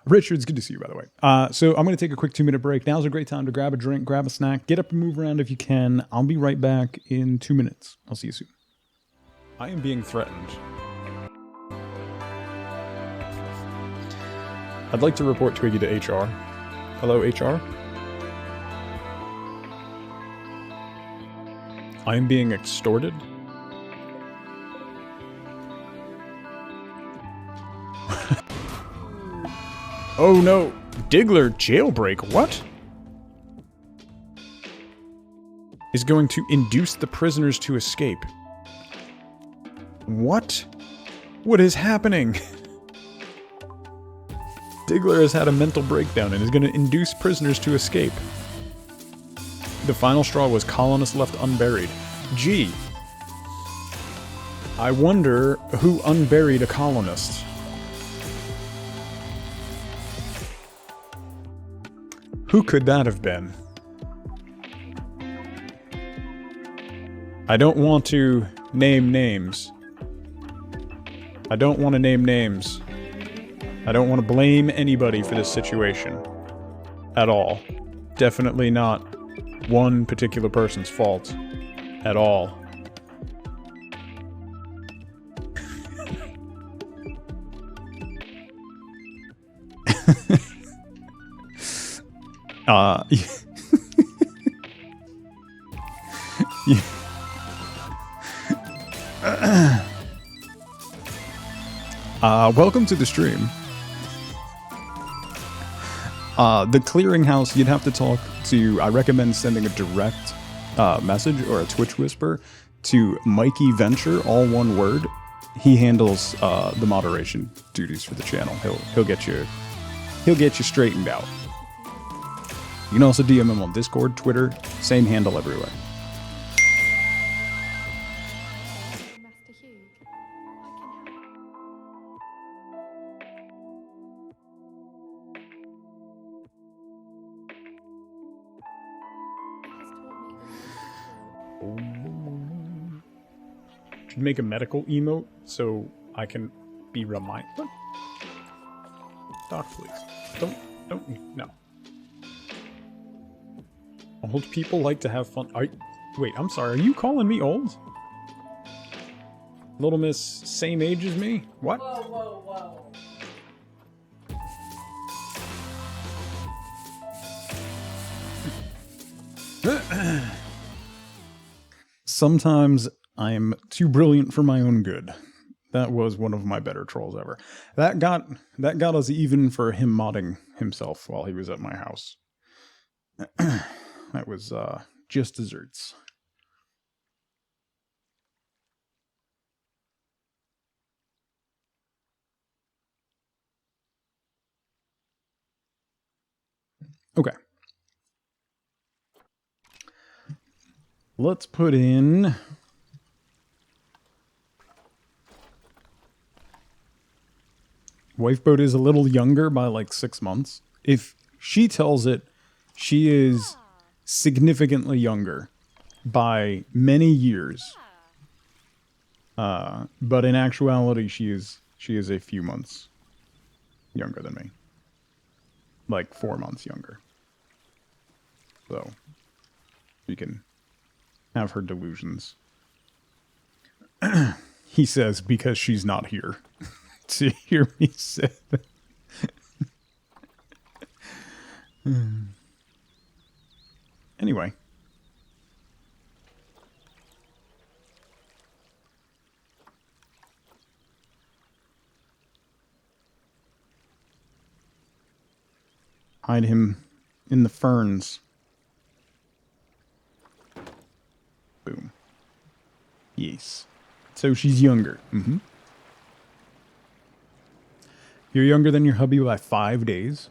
Richard, it's good to see you, by the way. So I'm going to take a quick 2-minute break. Now's a great time to grab a drink, grab a snack, get up and move around if you can. I'll be right back in 2 minutes. I'll see you soon. I am being threatened I'd like to report Twiggy to HR. Hello, HR? I am being extorted? Oh no! Diggler jailbreak, what? Is going to induce the prisoners to escape. What? What is happening? Diggler has had a mental breakdown and is going to induce prisoners to escape. The final straw was colonists left unburied. Gee. I wonder who unburied a colonist. Who could that have been? I don't want to name names. I don't want to name names. I don't want to blame anybody for this situation. At all. Definitely not one particular person's fault. At all. Welcome to the stream. The clearinghouse, you'd have to talk to, I recommend sending a direct message or a Twitch whisper to Mikey Venture, all one word. He handles the moderation duties for the channel. He'll get you straightened out. You can also DM him on Discord, Twitter, same handle everywhere. Should make a medical emote so I can be reminded. Doc, please. Don't, no. Old people like to have fun. Wait, I'm sorry, are you calling me old? Little Miss, same age as me? What? Whoa. Sometimes I am too brilliant for my own good. That was one of my better trolls ever. That got us even for him modding himself while he was at my house. That was just desserts. Okay. Let's put in Wifeboat is a little younger by like 6 months. If she tells it, she is significantly younger by many years. But in actuality, she is a few months younger than me. Like 4 months younger. So you can have her delusions. He says because she's not here to hear me say that. Anyway. Hide him in the ferns. Boom. Yes. So she's younger. Mm-hmm. You're younger than your hubby by 5 days?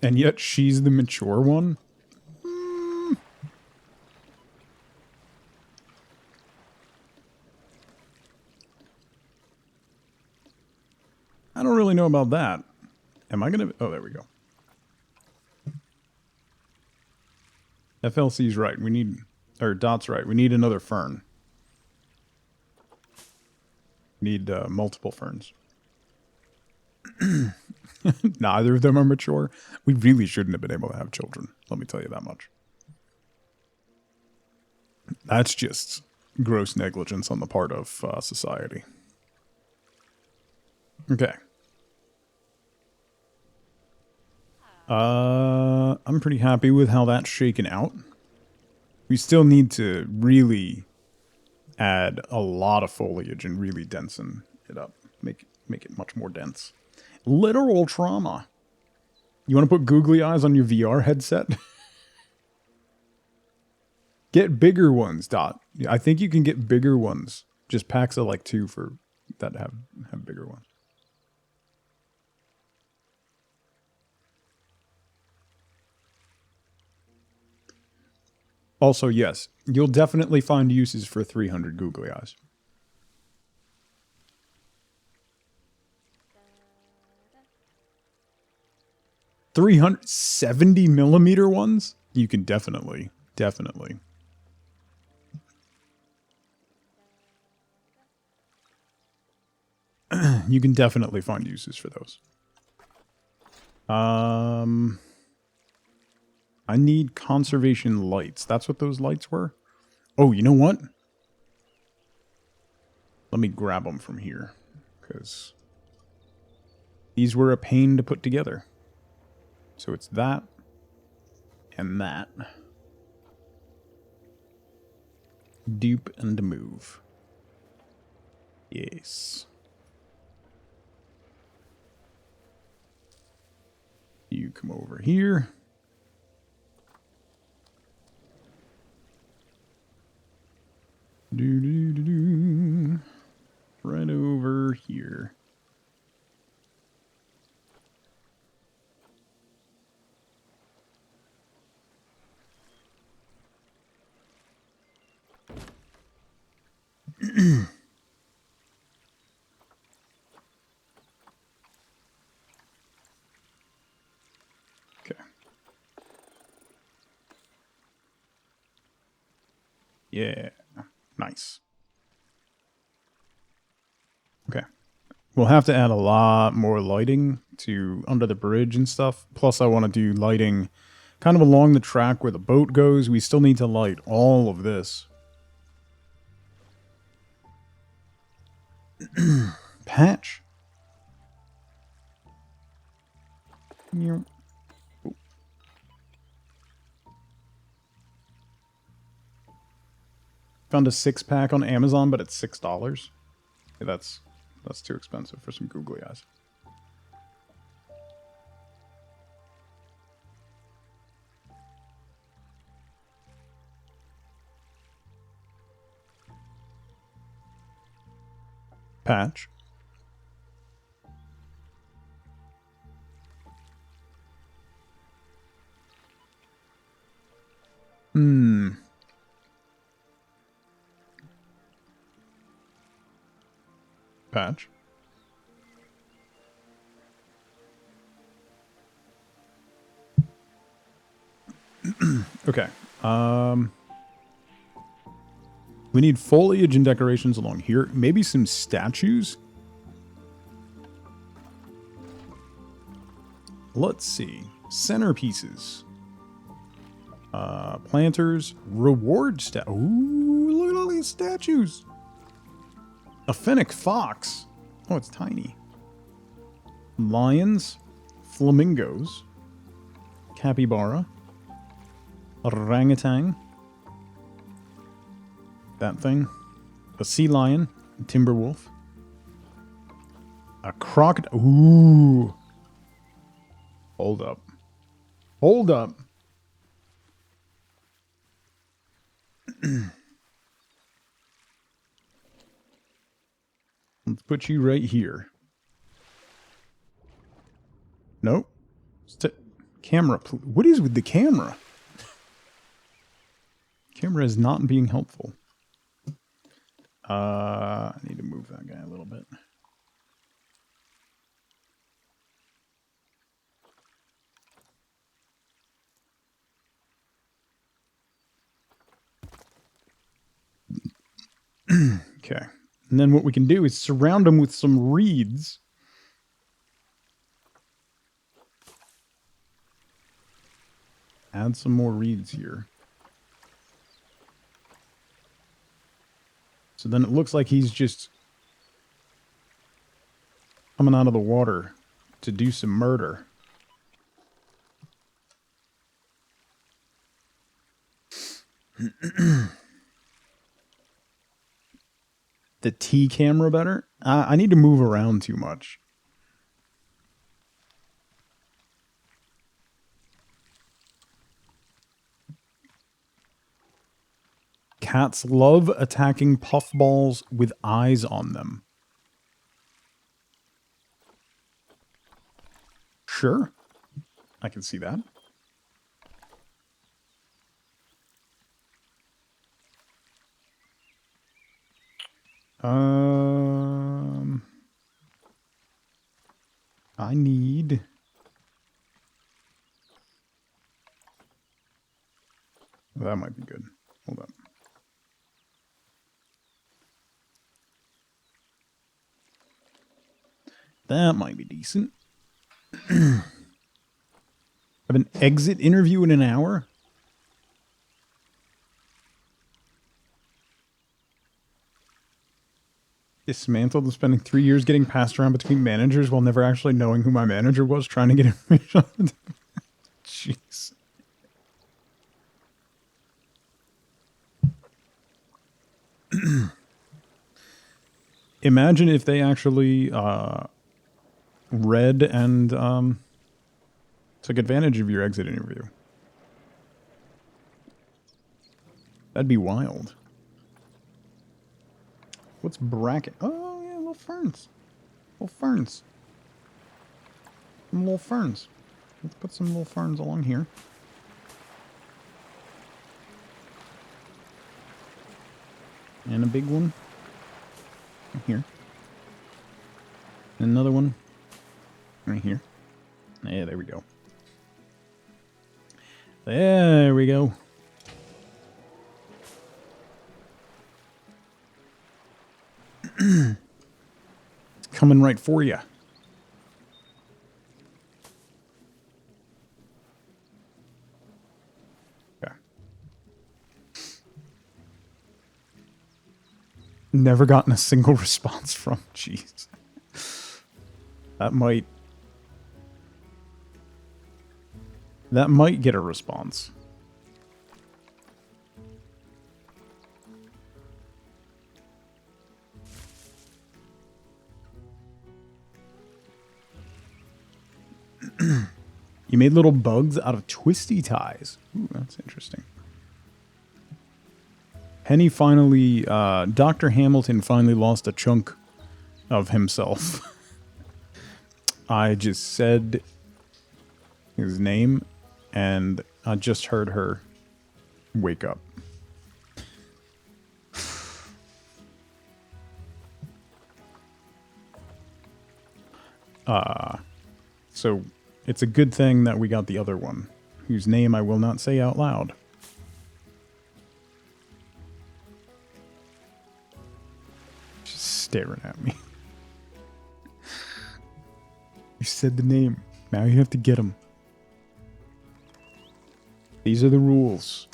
And yet she's the mature one? I don't really know about that. Am I gonna... Oh, there we go. FLC's right. We need... Or Dot's right. We need another fern. Need multiple ferns. Neither of them are mature. We really shouldn't have been able to have children. Let me tell you that much. That's just gross negligence on the part of society. Okay. I'm pretty happy with how that's shaken out. We still need to really add a lot of foliage and really densen it up. Make it much more dense. Literal trauma. You want to put googly eyes on your VR headset? Get bigger ones, Dot. I think you can get bigger ones. Just packs of like 2 for that have bigger ones. Also, yes, you'll definitely find uses for 300 googly eyes. 370mm ones? You can definitely. You can definitely find uses for those. I need conservation lights. That's what those lights were? Oh, you know what? Let me grab them from here, because these were a pain to put together. So it's that and that. Dupe and move. Yes. You come over here. Right over here. Okay. Yeah. Nice. Okay. We'll have to add a lot more lighting to under the bridge and stuff. Plus, I want to do lighting kind of along the track where the boat goes. We still need to light all of this. Patch. Found a 6-pack on Amazon, but it's $6. Yeah, that's too expensive for some googly eyes. Patch. Patch. Okay. We need foliage and decorations along here. Maybe some statues. Let's see. Centerpieces. Planters. Reward Ooh, look at all these statues. A fennec fox. Oh, it's tiny. Lions. Flamingos. Capybara. Orangutan. That thing. A sea lion. A timber wolf. A crocodile. Ooh. Hold up. Hold up. Let's put you right here. Nope. Camera. What is with the camera? Camera is not being helpful. I need to move that guy a little bit. Okay. And then what we can do is surround them with some reeds. Add some more reeds here. So then it looks like he's just coming out of the water to do some murder. The T camera better? I need to move around too much. Cats love attacking puffballs with eyes on them. Sure. I can see that. I need... That might be good. Hold up. That might be decent. Have an exit interview in an hour? Dismantled and spending 3 years getting passed around between managers while never actually knowing who my manager was, trying to get information. Jeez. Imagine if they actually read and took advantage of your exit interview. That'd be wild. What's bracket? Oh, yeah, little ferns. Little ferns. Some little ferns. Let's put some little ferns along here. And a big one. Right here. And another one. Right here. Yeah, there we go. There we go. It's coming right for you. Okay. Never gotten a single response from. Jeez. That might get a response. You made little bugs out of twisty ties. Ooh, that's interesting. Penny finally, Dr. Hamilton finally lost a chunk of himself. I just said his name, and I just heard her wake up. So it's a good thing that we got the other one, whose name I will not say out loud. Just staring at me. You said the name. Now you have to get him. These are the rules.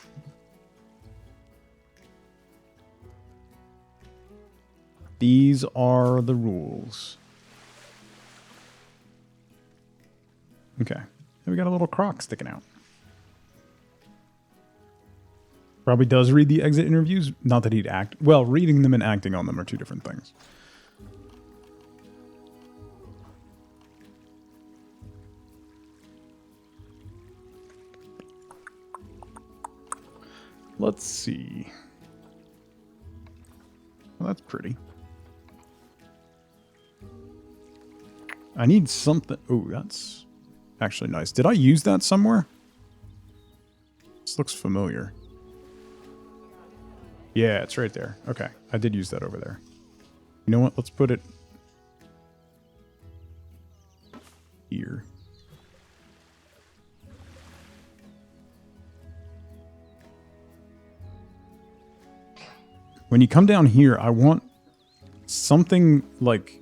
These are the rules. Okay. We got a little croc sticking out. Probably does read the exit interviews. Not that he'd act. Well, reading them and acting on them are two different things. Let's see. Well, that's pretty. I need something. Oh, that's actually nice. Did I use that somewhere? This looks familiar. Yeah, it's right there. Okay, I did use that over there. You know what? Let's put it here. When you come down here, I want something like,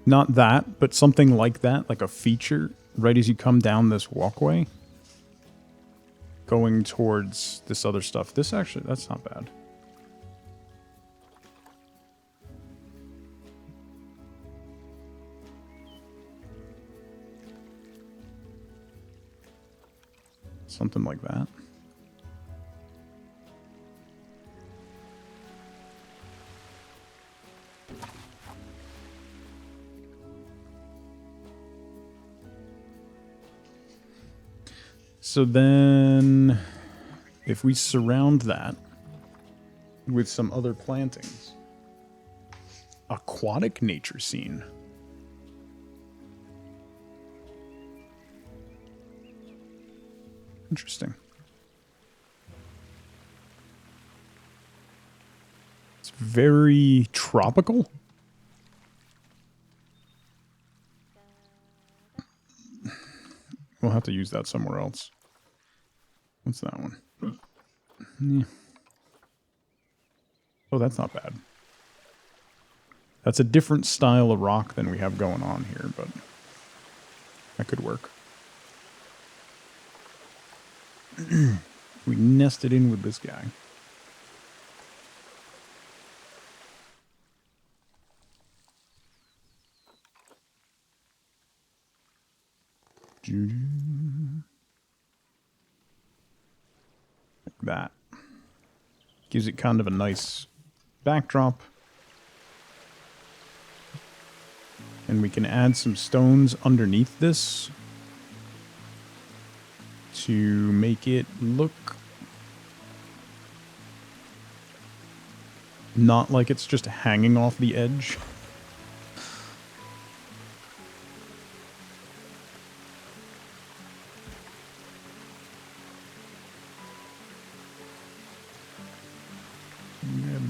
not that, but something like that, like a feature, right as you come down this walkway, going towards this other stuff. This actually, that's not bad. Something like that. So then, if we surround that with some other plantings, aquatic nature scene. Interesting. It's very tropical. We'll have to use that somewhere else. What's that one? Yeah. Oh, that's not bad. That's a different style of rock than we have going on here, but that could work. We nested in with this guy. Like that. Gives it kind of a nice backdrop. And we can add some stones underneath this to make it look not like it's just hanging off the edge.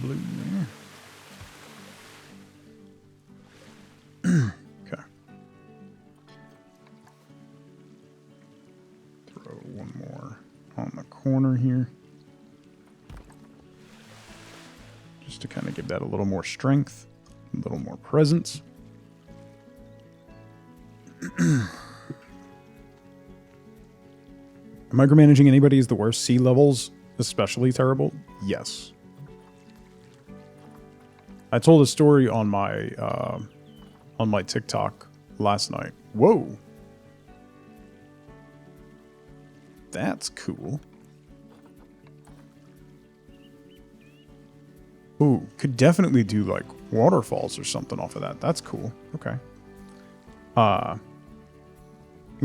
Blue there. Okay. Throw one more on the corner here. Just to kind of give that a little more strength, a little more presence. Micromanaging anybody is the worst. Sea levels, especially terrible. Yes. I told a story on my TikTok last night. Whoa. That's cool. Ooh, could definitely do like waterfalls or something off of that. That's cool. Okay. You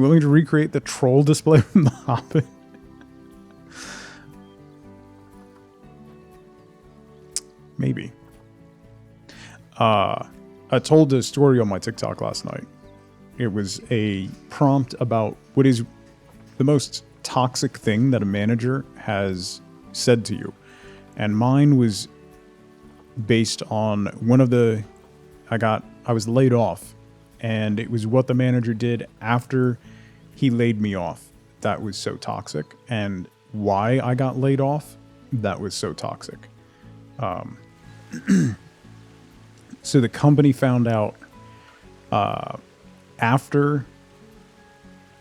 willing to recreate the troll display from The Hobbit? Maybe. I told a story on my TikTok last night. It was a prompt about what is the most toxic thing that a manager has said to you. And mine was based on one of the... I was laid off. And it was what the manager did after he laid me off. That was so toxic. And why I got laid off, that was so toxic. So the company found out after,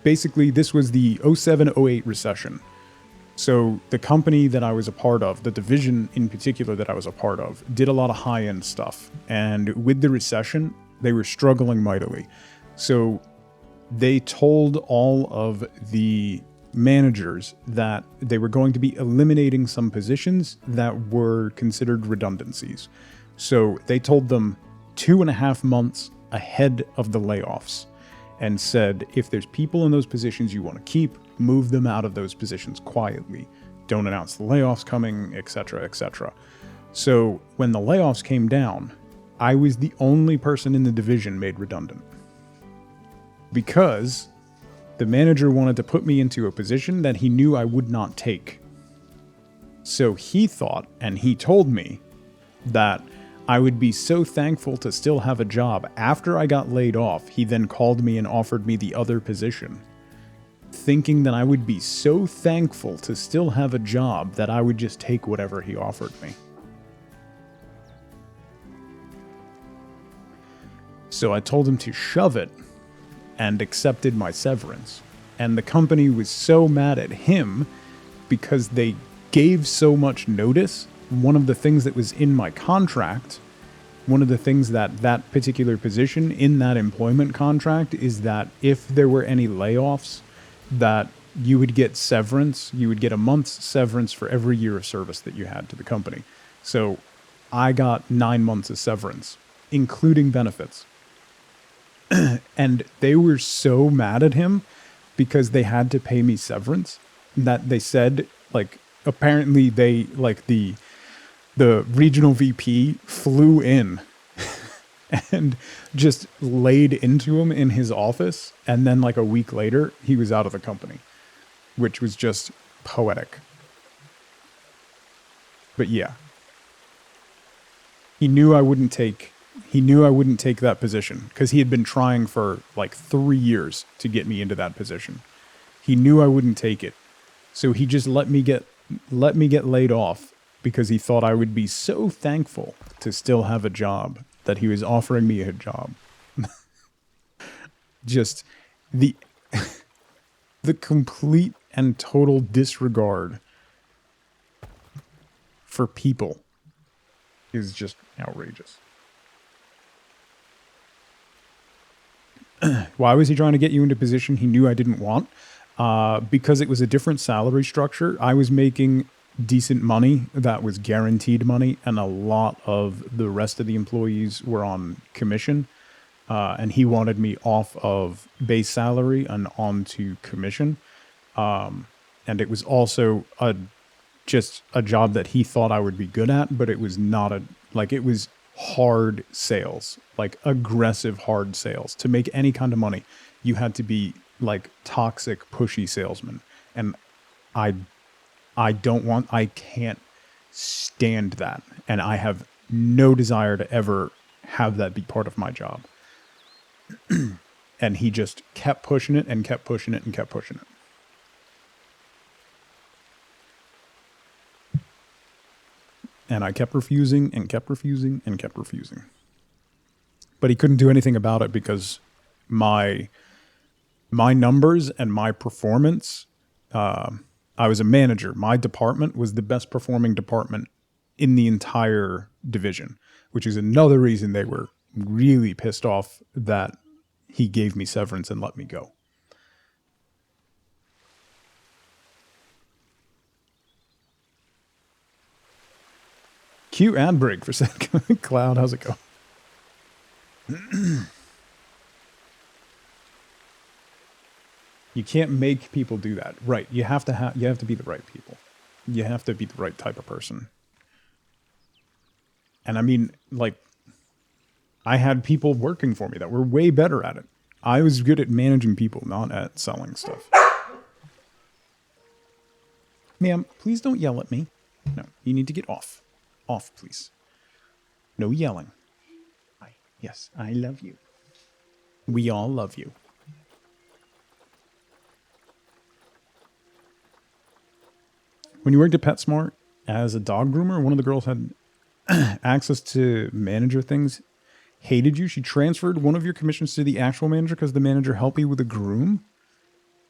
basically this was the 07-08 recession. So the company that I was a part of, the division in particular that I was a part of, did a lot of high-end stuff. And with the recession, they were struggling mightily. So they told all of the managers that they were going to be eliminating some positions that were considered redundancies. So they told them 2.5 months ahead of the layoffs and said, if there's people in those positions you want to keep, move them out of those positions quietly. Don't announce the layoffs coming, etc., etc. So when the layoffs came down, I was the only person in the division made redundant. Because the manager wanted to put me into a position that he knew I would not take. So he thought, and he told me, that I would be so thankful to still have a job. After I got laid off, he then called me and offered me the other position, thinking that I would be so thankful to still have a job that I would just take whatever he offered me. So I told him to shove it and accepted my severance. And the company was so mad at him because they gave so much notice. One of the things that was in my contract, one of the things that particular position in that employment contract is that if there were any layoffs, that you would get severance. You would get a month's severance for every year of service that you had to the company. So I got 9 months of severance, including benefits. And they were so mad at him because they had to pay me severance that they said, like, apparently they, like, the regional VP flew in and just laid into him in his office. And then, like, a week later, he was out of the company, which was just poetic. But yeah, he knew I wouldn't take that position because he had been trying for like 3 years to get me into that position. He knew I wouldn't take it. So he just let me get laid off because he thought I would be so thankful to still have a job that he was offering me a job. Just the complete and total disregard for people is just outrageous. Why was he trying to get you into a position he knew I didn't want? Because it was a different salary structure. I was making decent money that was guaranteed money, and a lot of the rest of the employees were on commission. And he wanted me off of base salary and onto commission. And it was also just a job that he thought I would be good at, but it was not it was hard sales, like aggressive hard sales. To make any kind of money, you had to be like toxic, pushy salesman. And I can't stand that. And I have no desire to ever have that be part of my job. And he just kept pushing it and kept pushing it and kept pushing it. And I kept refusing and kept refusing and kept refusing. But he couldn't do anything about it because my numbers and my performance, I was a manager. My department was the best performing department in the entire division, which is another reason they were really pissed off that he gave me severance and let me go. Cute ad break for a second. Cloud, how's it go? You can't make people do that. Right. You have to be the right people. You have to be the right type of person. And I mean, like, I had people working for me that were way better at it. I was good at managing people, not at selling stuff. Ma'am, please don't yell at me. No, you need to get off. Off, please. No yelling. Yes, I love you. We all love you. When you worked at PetSmart as a dog groomer, one of the girls had access to manager things, hated you. She transferred one of your commissions to the actual manager because the manager helped you with a groom.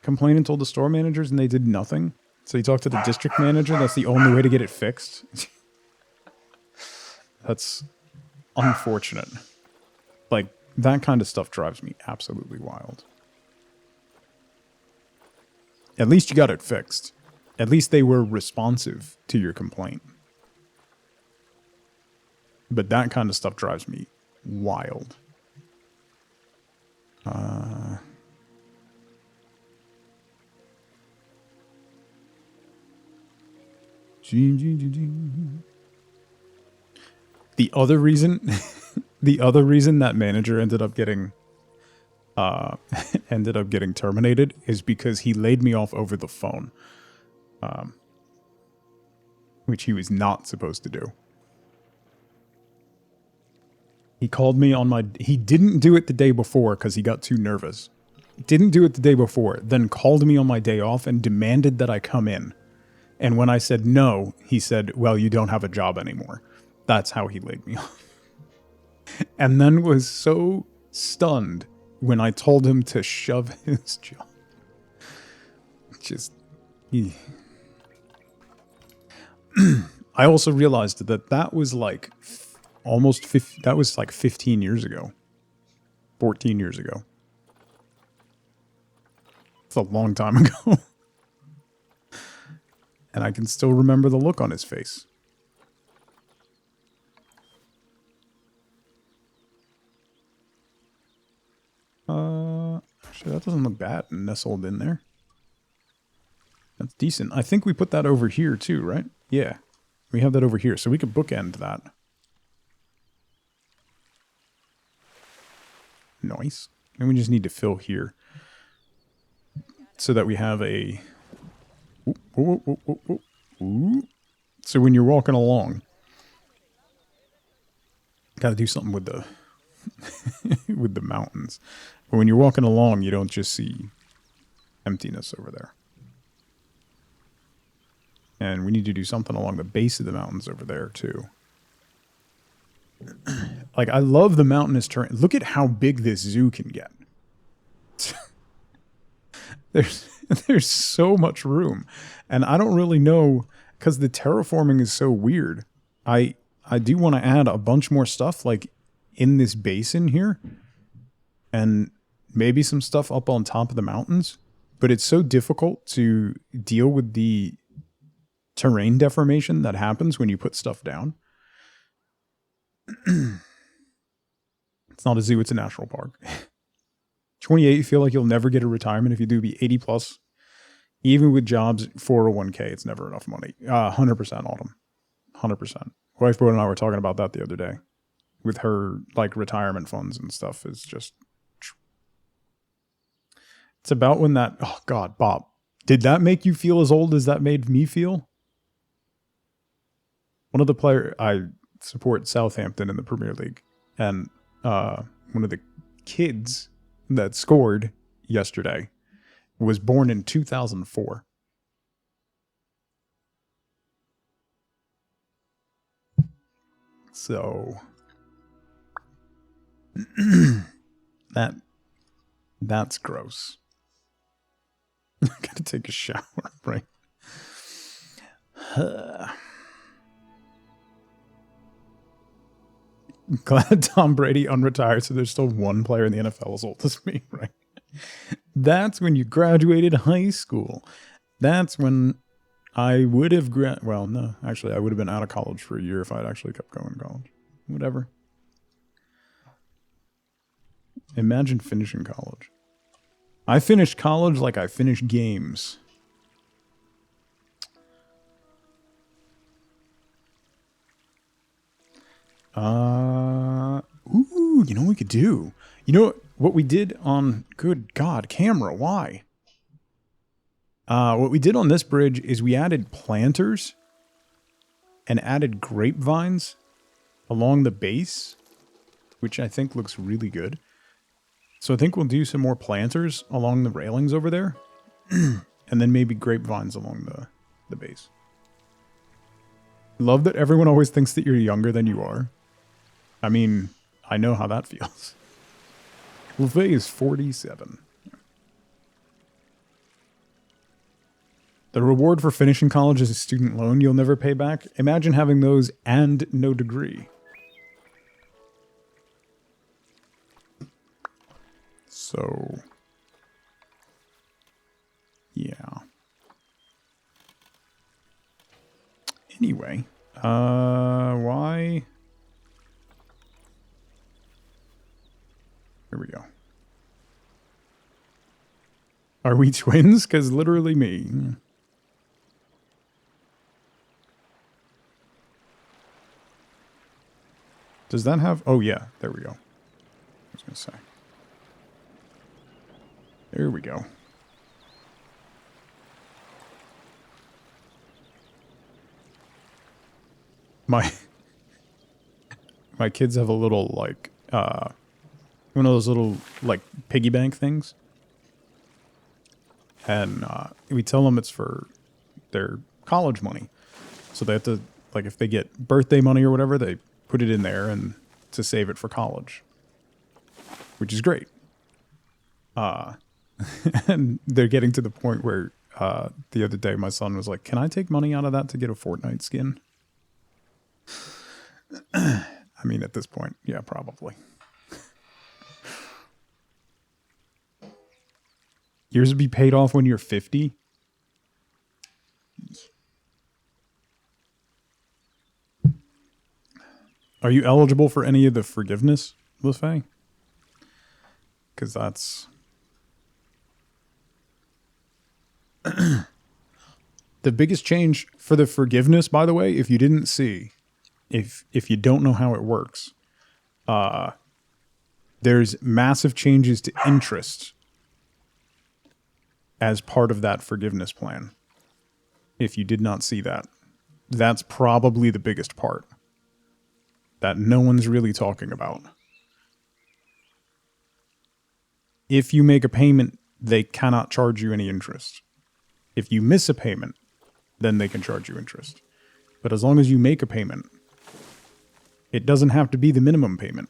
Complained and told the store managers and they did nothing. So you talked to the district manager. That's the only way to get it fixed. That's unfortunate. Like, that kind of stuff drives me absolutely wild. At least you got it fixed. At least they were responsive to your complaint. But that kind of stuff drives me wild. The other reason that manager ended up getting terminated is because he laid me off over the phone, which he was not supposed to do. He called me he didn't do it the day before because he got too nervous. Didn't do it the day before, then called me on my day off and demanded that I come in. And when I said no, he said, well, you don't have a job anymore. That's how he laid me off. And then was so stunned when I told him to shove his job. I also realized that was like that was like 15 years ago. 14 years ago. It's a long time ago. And I can still remember the look on his face. Actually, that doesn't look bad nestled in there. That's decent. I think we put that over here too, right? Yeah. We have that over here, so we could bookend that. Nice. And we just need to fill here. So that we have a... Ooh. So when you're walking along, got to do something with the with the mountains. But when you're walking along, you don't just see emptiness over there. And we need to do something along the base of the mountains over there too. Like, I love the mountainous terrain. Look at how big this zoo can get. There's so much room. And I don't really know, because the terraforming is so weird. I do want to add a bunch more stuff, like, in this basin here. And maybe some stuff up on top of the mountains. But it's so difficult to deal with the terrain deformation that happens when you put stuff down. It's not a zoo, it's a national park. 28, you feel like you'll never get a retirement if you do be 80 plus. Even with jobs, 401k, it's never enough money. 100% Autumn. 100%. Wife Boy and I were talking about that the other day. With her, like, retirement funds and stuff is just... It's about when that... Oh, God, Bob. Did that make you feel as old as that made me feel? One of the players... I support Southampton in the Premier League. And one of the kids that scored yesterday was born in 2004. So that's gross. I gotta take a shower, right? Glad Tom Brady unretired, so there's still one player in the NFL as old as me, right? That's when you graduated high school. That's when I would have well, no, actually, I would have been out of college for a year if I'd actually kept going to college. Whatever. Imagine finishing college. I finished college like I finished games. Ooh, you know what we could do? You know what we did on, good God, camera, why? What we did on this bridge is we added planters and added grapevines along the base, which I think looks really good. So I think we'll do some more planters along the railings over there, and then maybe grapevines along the base. Love that everyone always thinks that you're younger than you are. I mean, I know how that feels. LeVay is 47. The reward for finishing college is a student loan you'll never pay back. Imagine having those and no degree. So, yeah. Anyway, why? Here we go. Are we twins? Because literally me. Does that have... Oh, yeah. There we go. I was going to say. There we go. My kids have a little, like, one of those little, like, piggy bank things. And we tell them it's for their college money. So they have to, like, if they get birthday money or whatever, they put it in there and to save it for college. Which is great. And they're getting to the point where the other day my son was like, can I take money out of that to get a Fortnite skin? I mean, at this point, yeah, probably. Yours would be paid off when you're 50? Are you eligible for any of the forgiveness, LaFay? Because that's... The biggest change for the forgiveness, by the way, if you didn't see, if you don't know how it works, there's massive changes to interest as part of that forgiveness plan. If you did not see that, that's probably the biggest part that no one's really talking about. If you make a payment, they cannot charge you any interest. If you miss a payment, then they can charge you interest. But as long as you make a payment, it doesn't have to be the minimum payment.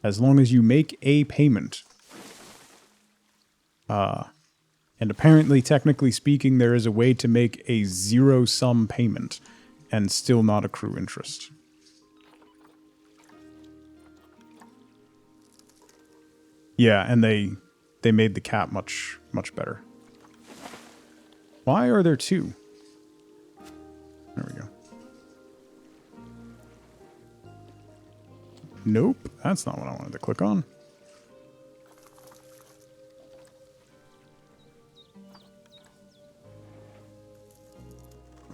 As long as you make a payment. And apparently, technically speaking, there is a way to make a zero-sum payment and still not accrue interest. Yeah, and they made the cap much better. Why are there two? There we go. Nope, that's not what I wanted to click on.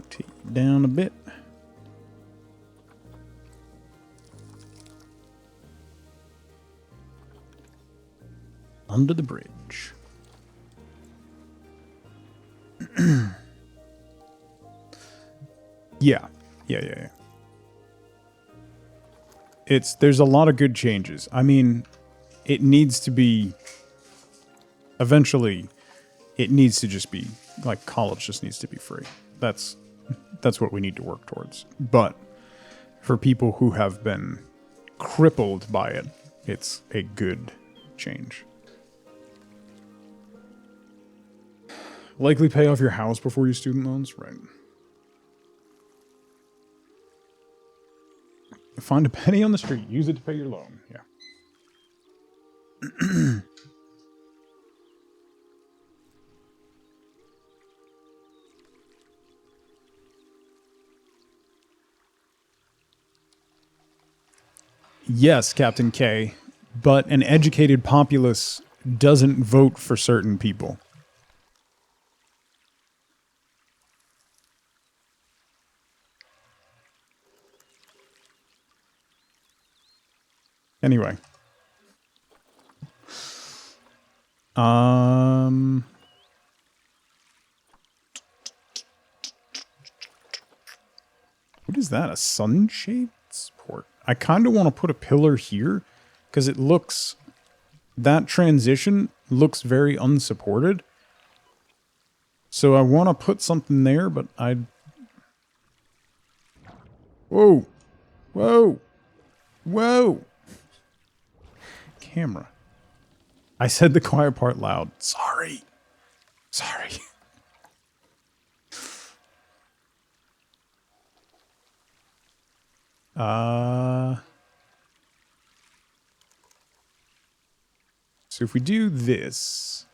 Take it down a bit. Under the bridge. Yeah. There's a lot of good changes. I mean, it needs to be, eventually, it needs to just be, like, college just needs to be free. That's what we need to work towards. But for people who have been crippled by it, it's a good change. Likely pay off your house before your student loans, right? Find a penny on the street. Use it to pay your loan. Yeah. Yes, Captain K, but an educated populace doesn't vote for certain people. Anyway. What is that? A sunshade support? I kind of want to put a pillar here because it looks... That transition looks very unsupported. So I want to put something there, but I... Whoa! Whoa! Whoa! Camera. I said the quiet part loud. Sorry. Sorry. So if we do this...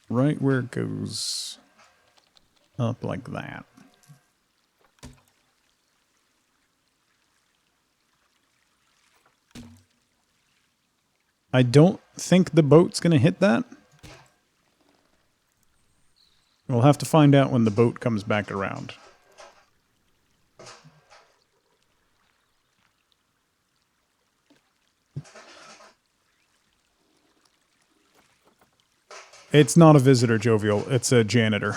Right where it goes up like that. I don't think the boat's going to hit that. We'll have to find out when the boat comes back around. It's not a visitor, Jovial. It's a janitor.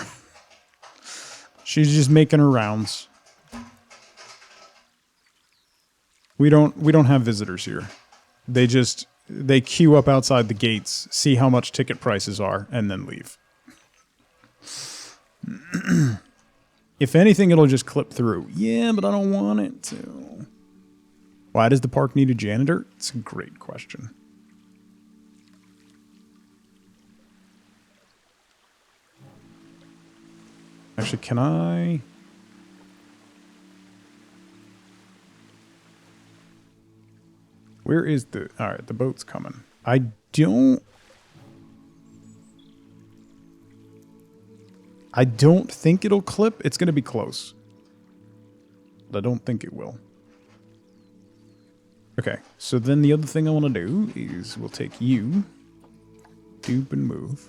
She's just making her rounds. We don't have visitors here. They queue up outside the gates, see how much ticket prices are, and then leave. If anything, it'll just clip through. Yeah, but I don't want it to. Why does the park need a janitor? It's a great question. Actually, can I... Where is the... Alright, the boat's coming. I don't... I don't think it'll clip. It's going to be close. But I don't think it will. Okay, so then the other thing I want to do is we'll take you, dupe and move.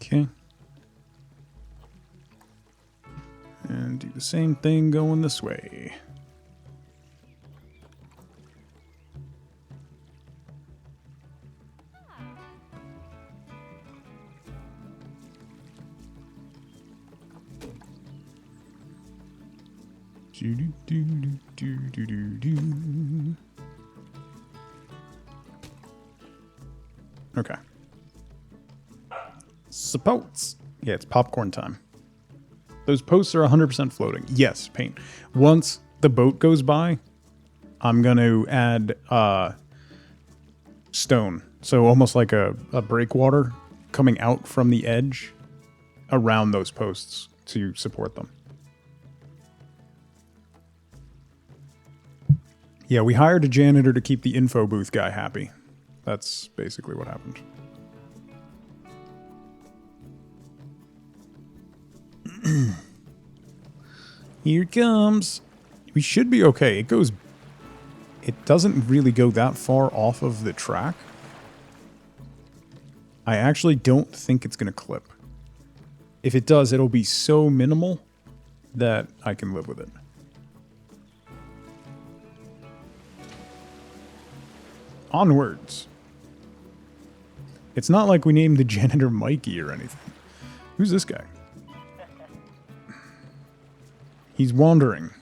Okay. And do the same thing going this way. Okay. Supports. Yeah, it's popcorn time. Those posts are 100% floating. Yes, paint. Once the boat goes by, I'm going to add stone. So almost like a breakwater coming out from the edge around those posts to support them. Yeah, we hired a janitor to keep the info booth guy happy. That's basically what happened. Here it comes. We should be okay. It doesn't really go that far off of the track. I actually don't think it's going to clip. If it does, it'll be so minimal that I can live with it. Onwards. It's not like we named the janitor Mikey or anything. Who's this guy? He's wandering.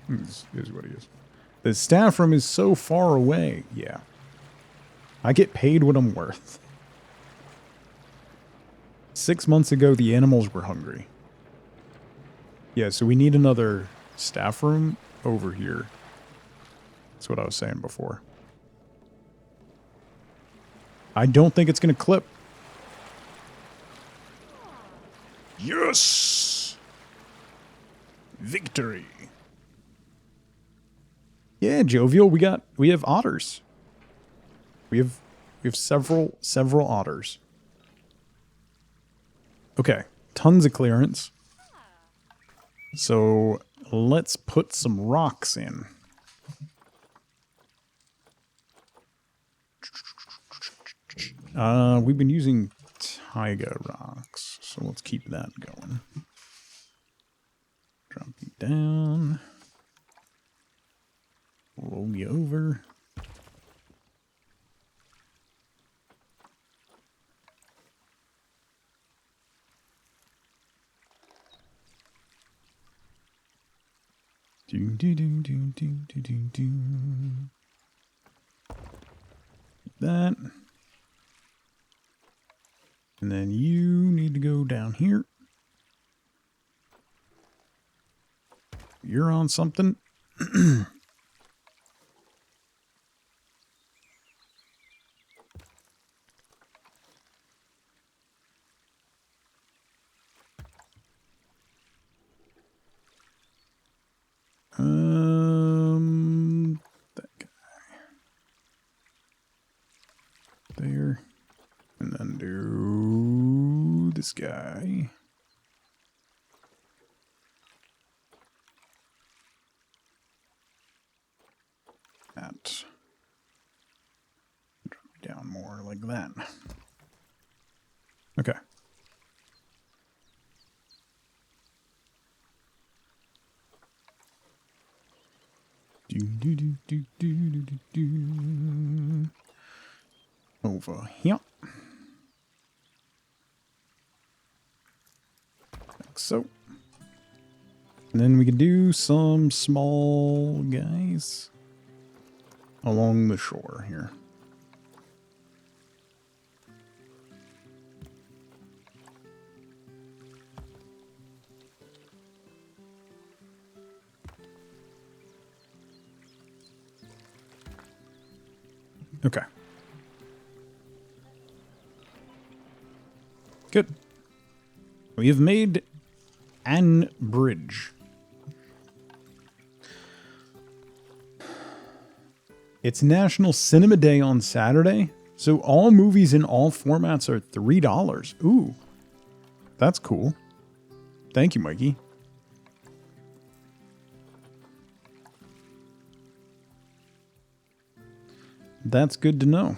Is what he is. The staff room is so far away. Yeah. I get paid what I'm worth. 6 months ago, the animals were hungry. Yeah, so we need another staff room over here. That's what I was saying before. I don't think it's going to clip. Yes! Victory. Yeah, jovial. We have otters. We have several otters. Okay, tons of clearance. So let's put some rocks in. We've been using tiger rocks, so let's keep that going. Drop you down. Roll you over. Do do do do do do do do. That. And then you need to go down here. You're on something. That guy. There. And then do this guy. That. Drop down more like that. Okay. Do do do do do do do do. Over here. Like so. And then we can do some small guys along the shore here. Okay. Good. We have made an bridge. It's National Cinema Day on Saturday, so all movies in all formats are $3. Ooh, that's cool. Thank you, Mikey. That's good to know.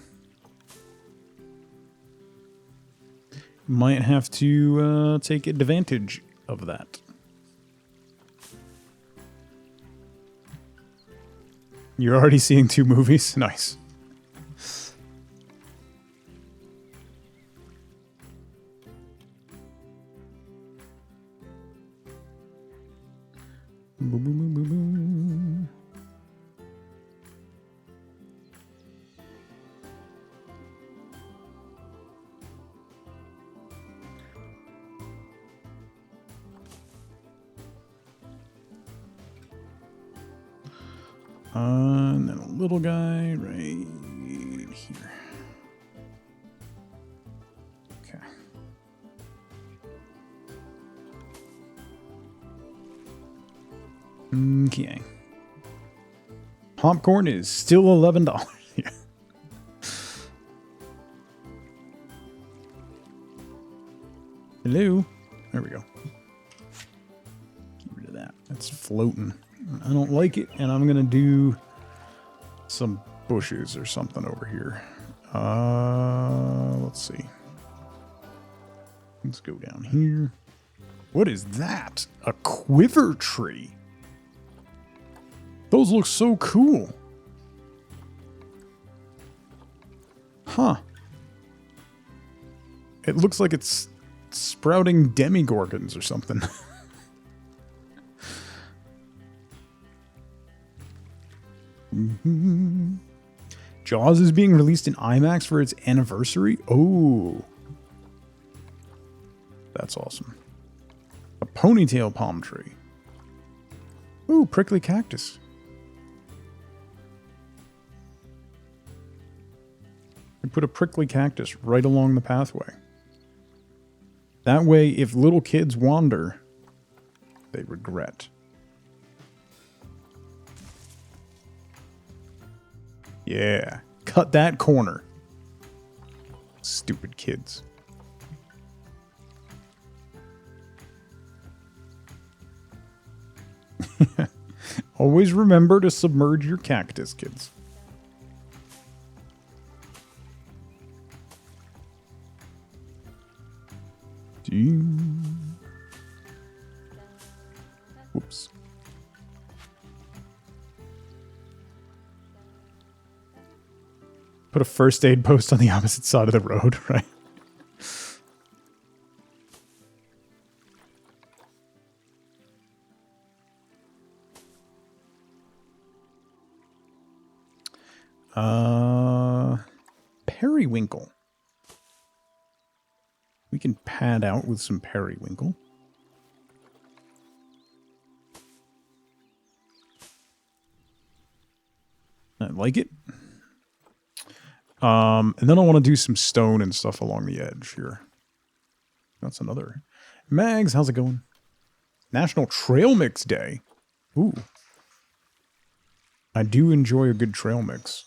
Might have to take advantage of that. You're already seeing 2 movies? Nice. Boom, boom, boom, boom, boom. And then a little guy right here. Okay. Okay. Popcorn is still $11. Yeah. Hello. There we go. Get rid of that. That's floating. I don't like it, and I'm gonna do some bushes or something over here. Let's see. Let's go down here. What is that? A quiver tree. Those look so cool. Huh. It looks like it's sprouting demigorgons or something. Jaws is being released in IMAX for its anniversary. Oh, that's awesome. A ponytail palm tree. Ooh, prickly cactus. We put a prickly cactus right along the pathway. That way, if little kids wander, they regret. Yeah, cut that corner. Stupid kids. Always remember to submerge your cactus, kids. Whoops. Put a first aid post on the opposite side of the road, right? Periwinkle. We can pad out with some periwinkle. I like it. And then I want to do some stone and stuff along the edge here. That's another. Mags, how's it going? National Trail Mix Day. Ooh. I do enjoy a good trail mix.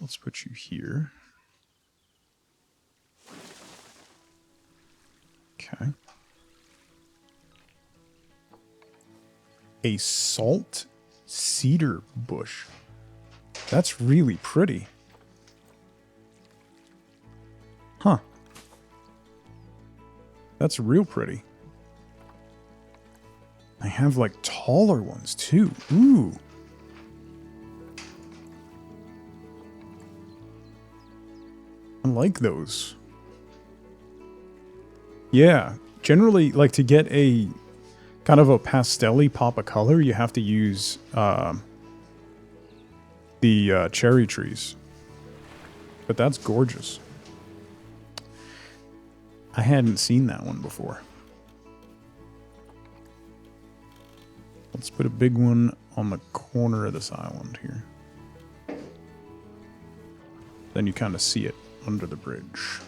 Let's put you here. Okay. A salt cedar bush. That's really pretty. Huh. That's real pretty. I have like taller ones too. Ooh. I like those. Yeah. Generally, like to get a kind of a pastel-y pop of color, you have to use the cherry trees. But that's gorgeous. I hadn't seen that one before. Let's put a big one on the corner of this island here. Then you kind of see it under the bridge.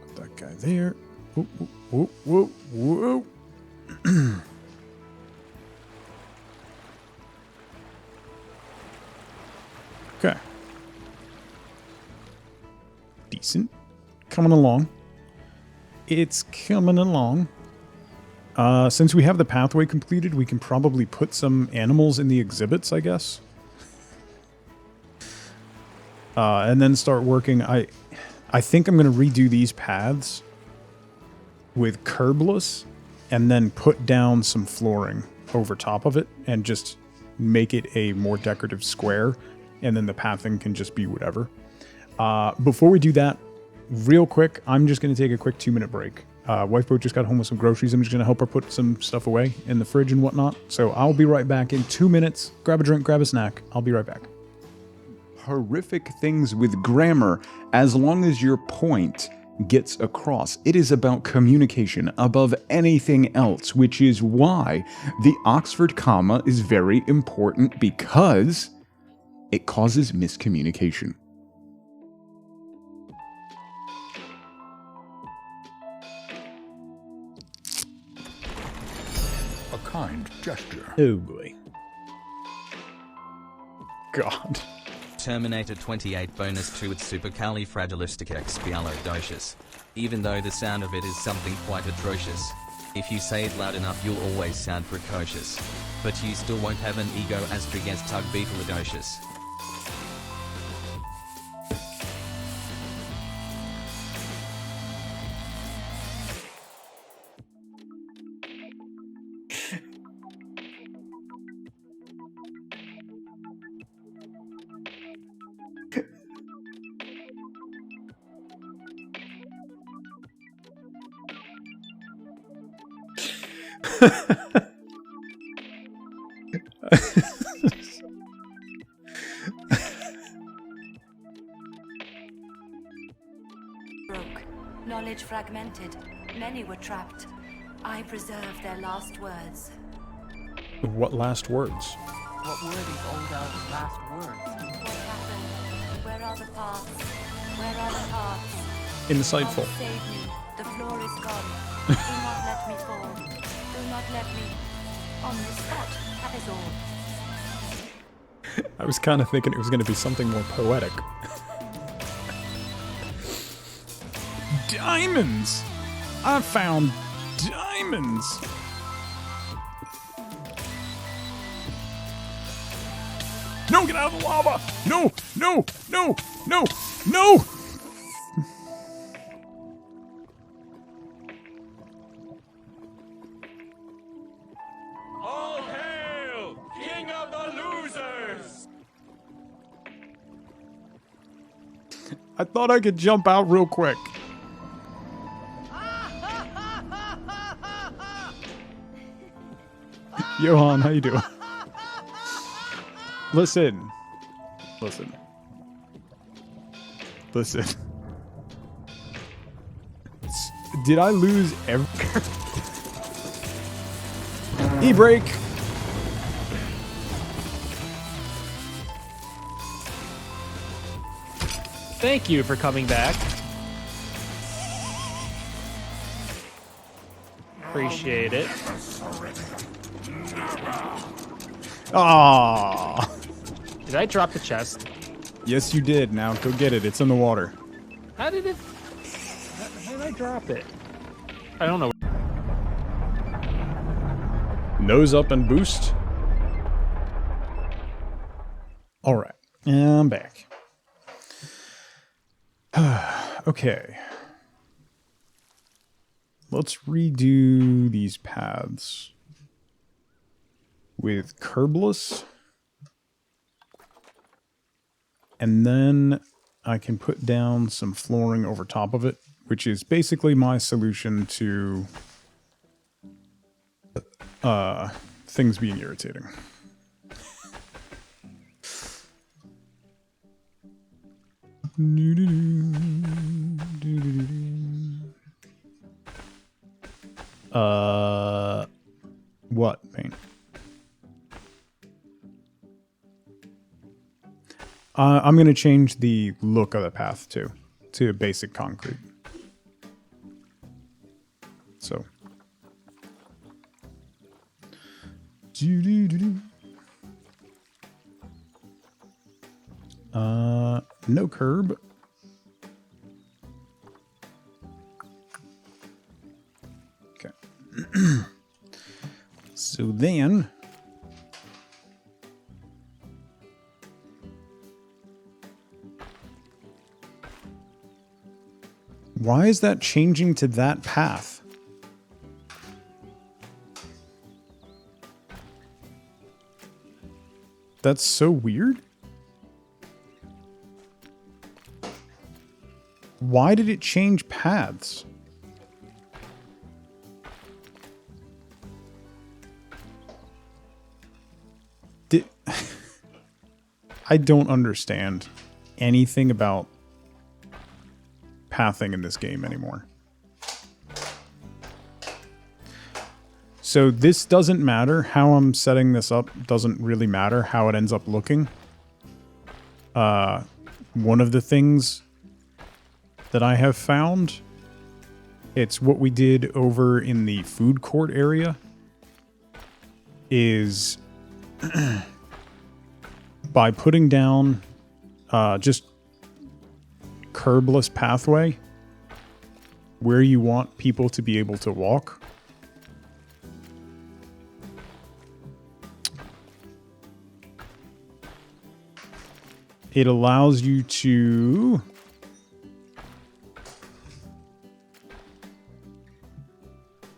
Put that guy there. Whoa, whoa, whoa, whoa. Okay. Decent. Coming along. It's coming along. Since we have the pathway completed, we can probably put some animals in the exhibits, I guess. And then start working. I think I'm going to redo these paths with curbless and then put down some flooring over top of it and just make it a more decorative square. And then the pathing can just be whatever. Before we do that, real quick, I'm just going to take a quick 2-minute break. Wifeboat just got home with some groceries. I'm just going to help her put some stuff away in the fridge and whatnot. So I'll be right back in 2 minutes. Grab a drink, grab a snack. I'll be right back. Horrific things with grammar, as long as your point gets across. It is about communication above anything else, which is why the Oxford comma is very important, because it causes miscommunication. A kind gesture. Oh boy. God. Terminator 28 bonus 2 with supercalifragilisticexpialidocious. Even though the sound of it is something quite atrocious. If you say it loud enough you'll always sound precocious. But you still won't have an ego as big as tugbeetalidocious. Broke, knowledge fragmented, many were trapped. I preserve their last words. What last words? What were these old elves' last words? What happened? Where are the paths? Where are the paths? Insightful. Come save me. The floor is gone. Do not let me fall. Do not let me. On the spot, that is all. I was kind of thinking it was going to be something more poetic. Diamonds! I found diamonds! No, get out of the lava! No, no, no, no, no! All hail, King of the Losers! I thought I could jump out real quick. Johan, how you doing? Listen. Listen. Listen. Did I lose every... E-brake! Thank you for coming back. Appreciate it. Ah! Did I drop the chest? Yes, you did. Now go get it. It's in the water. How did it... How did I drop it? I don't know. Nose up and boost. All right. And I'm back. Okay. Let's redo these paths with curbless. And then I can put down some flooring over top of it, which is basically my solution to things being irritating. What paint? I'm going to change the look of the path too, to basic concrete. So. No curb. Okay. So then, why is that changing to that path? That's so weird. Why did it change paths? I don't understand anything about pathing in this game anymore. So this doesn't matter. How I'm setting this up doesn't really matter how it ends up looking. One of the things that I have found, it's what we did over in the food court area, is by putting down just curbless pathway where you want people to be able to walk. It allows you to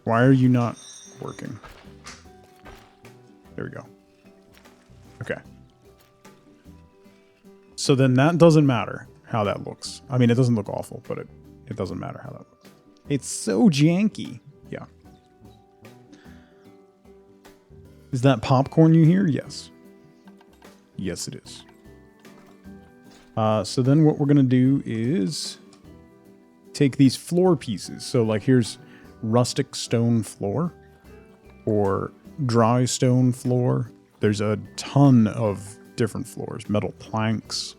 why are you not working? There we go. Okay. So then that doesn't matter how that looks. I mean, it doesn't look awful, but it doesn't matter how that looks. It's so janky. Yeah. Is that popcorn you hear? Yes. Yes, it is. So then what we're going to do is take these floor pieces. So like here's rustic stone floor or dry stone floor. There's a ton of different floors, metal planks,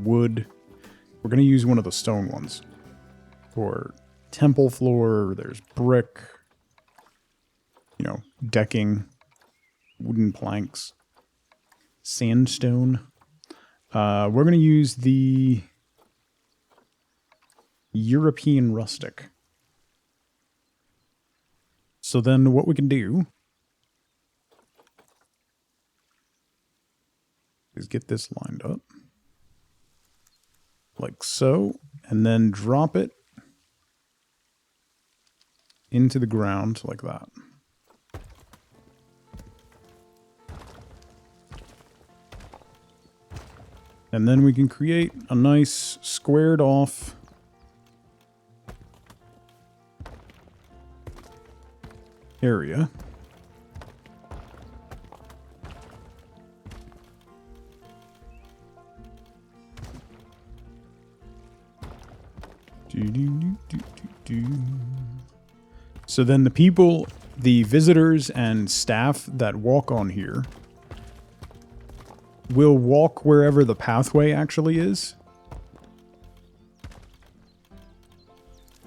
wood. We're going to use one of the stone ones. For temple floor, there's brick, decking, wooden planks, sandstone. We're going to use the European rustic. So then what we can do is get this lined up like so, and then drop it into the ground like that. And then we can create a nice squared off area. So then the people, the visitors and staff that walk on here will walk wherever the pathway actually is.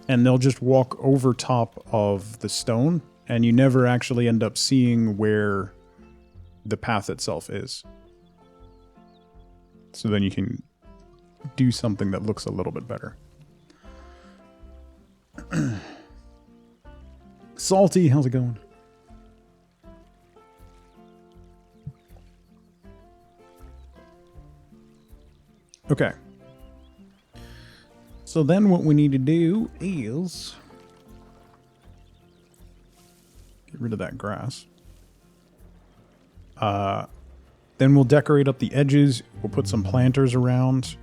And they'll just walk over top of the stone, and you never actually end up seeing where the path itself is. So then you can do something that looks a little bit better. Salty, how's it going? Okay. So then what we need to do is get rid of that grass. Then we'll decorate up the edges. We'll put some planters around.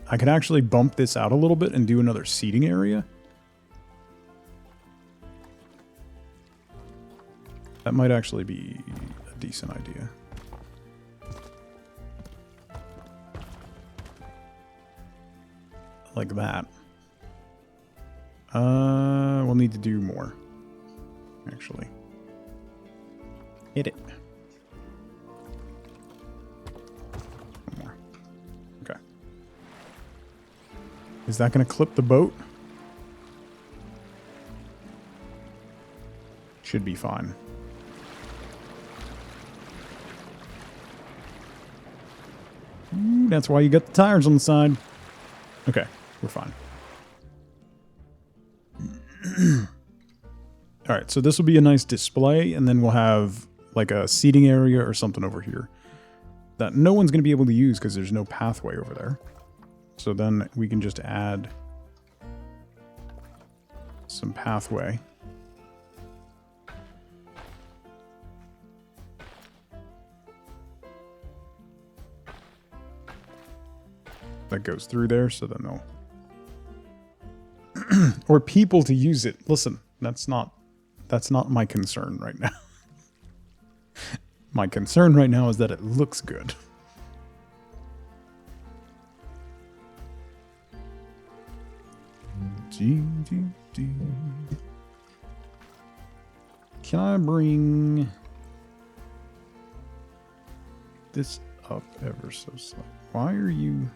I could actually bump this out a little bit and do another seating area. That might actually be a decent idea. like that. We'll need to do more, actually. Hit it. One more. Okay. Is that going to clip the boat? Should be fine. Ooh, that's why you got the tires on the side. Okay, we're fine. Alright, so this will be a nice display, and then we'll have like a seating area or something over here that no one's going to be able to use because there's no pathway over there. So then we can just add some pathway. That goes through there, so then they'll... or people to use it. Listen, that's not my concern right now. My concern right now is that it looks good. Can I bring this up ever so slightly? Why are you...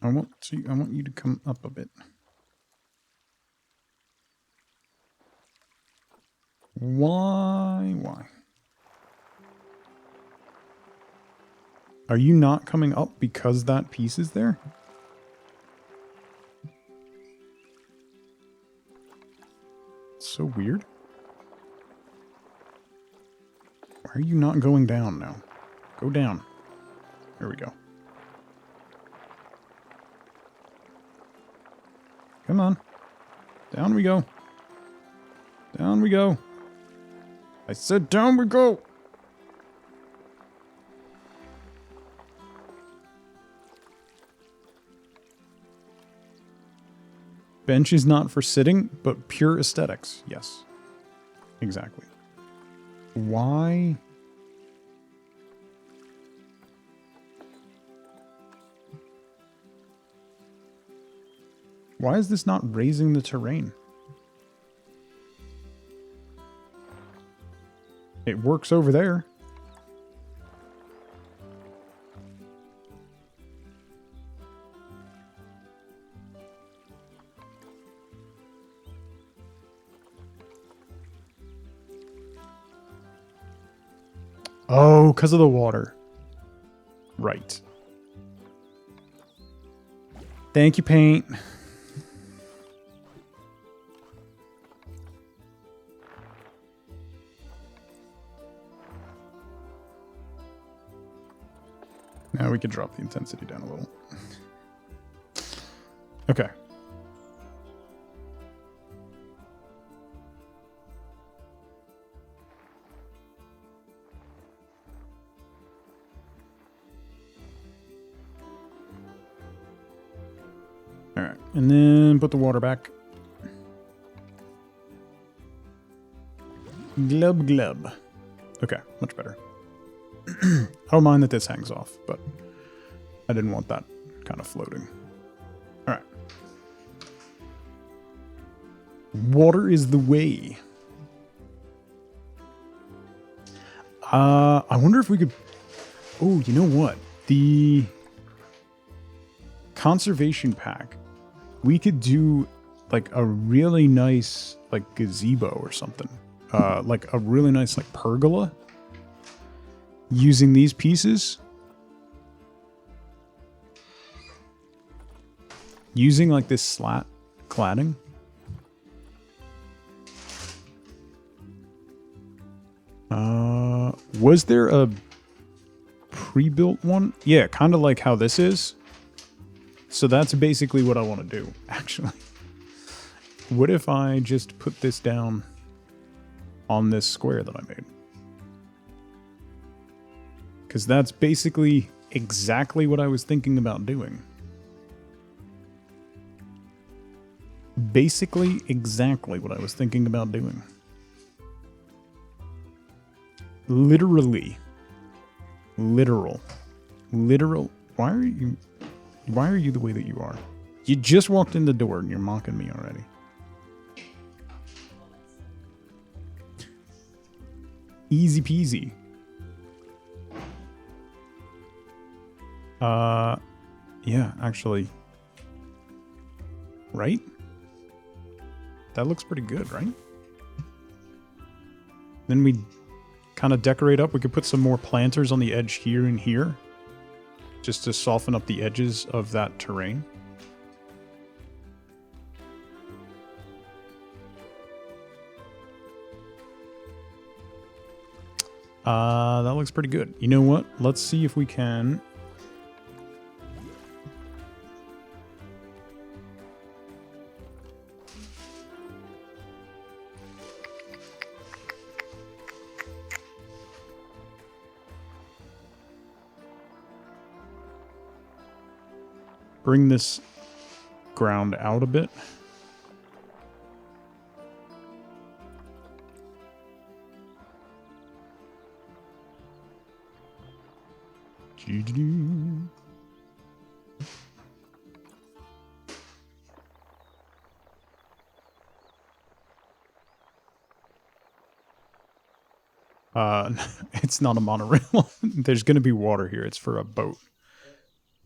I want you to come up a bit. Why? Are you not coming up because that piece is there? It's so weird. Why are you not going down now? Go down. There we go. Come on. Down we go. Down we go. I said down we go. Bench is not for sitting, but pure aesthetics. Yes. Exactly. Why? Why is this not raising the terrain? It works over there. Oh, because of the water. Right. Thank you, paint. Now we could drop the intensity down a little. Okay. All right, and then put the water back. Glub glub. Okay, much better. I don't mind that this hangs off, but I didn't want that kind of floating. All right. Water is the way. I wonder if we could... Oh, you know what? The conservation pack. We could do like a really nice like gazebo or something. Like a really nice like pergola. Using these pieces. Using like this slat cladding. Was there a pre-built one? Yeah, kind of like how this is. So that's basically what I want to do, actually. What if I just put this down on this square that I made? Because that's basically exactly what I was thinking about doing. basically exactly what I was thinking about doing. Literally. Literal. Why are you the way that you are? You just walked in the door and you're mocking me already. Easy peasy. Yeah, actually. Right? That looks pretty good, right? Then we kind of decorate up. We could put some more planters on the edge here and here, just to soften up the edges of that terrain. That looks pretty good. You know what? Let's see if we can... bring this ground out a bit. It's not a monorail. There's going to be water here. It's for a boat.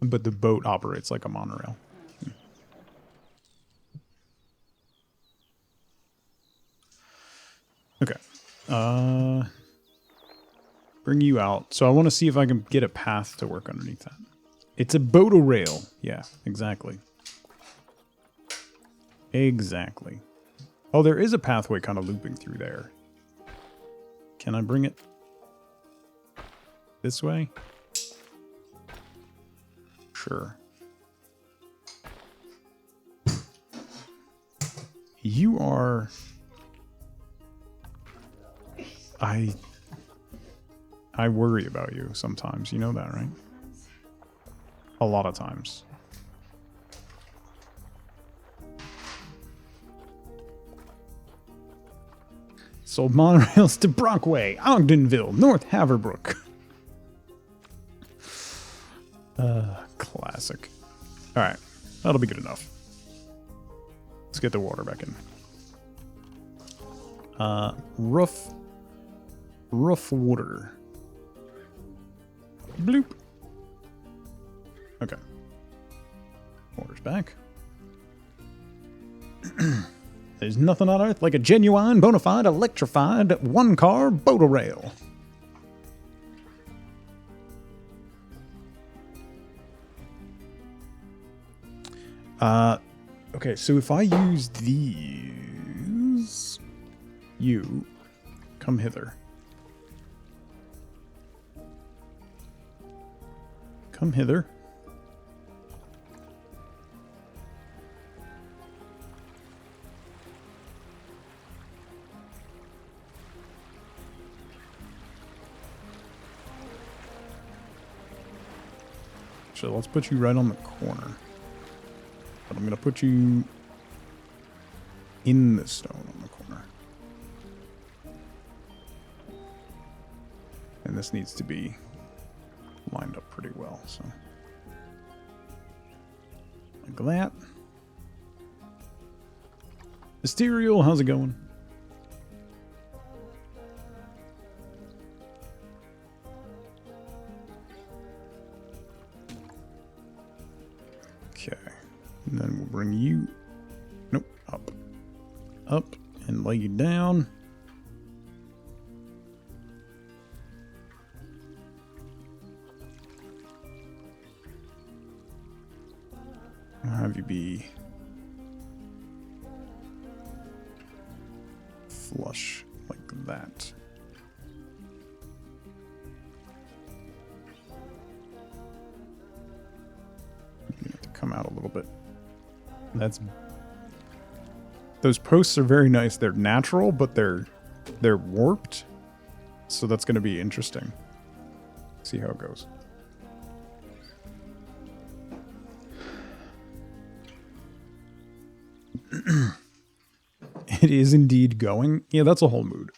But the boat operates like a monorail. Okay. Bring you out. So I want to see if I can get a path to work underneath that. It's a boat rail. Yeah, exactly. Exactly. Oh, there is a pathway kind of looping through there. Can I bring it this way? Sure. You are... I worry about you sometimes. You know that, right? A lot of times. Sold monorails to Brockway, Ogdenville, North Haverbrook. Classic. Alright, that'll be good enough. Let's get the water back in. Roof water. Bloop. Okay. Water's back. There's nothing on earth like a genuine, bona fide, electrified, one-car boat-a-rail. Okay, so if I use these... You, come hither. Come hither. So let's put you right on the corner. But I'm going to put you in the stone on the corner. And this needs to be lined up pretty well, so. Like that. Mysterial, how's it going? Okay. And then we'll bring you... Nope, up. Up and lay you down. I'll have you be flush like that. You have to come out a little bit. Those posts are very nice. They're natural, but they're warped. So that's going to be interesting. See how it goes. It is indeed going. Yeah, that's a whole mood.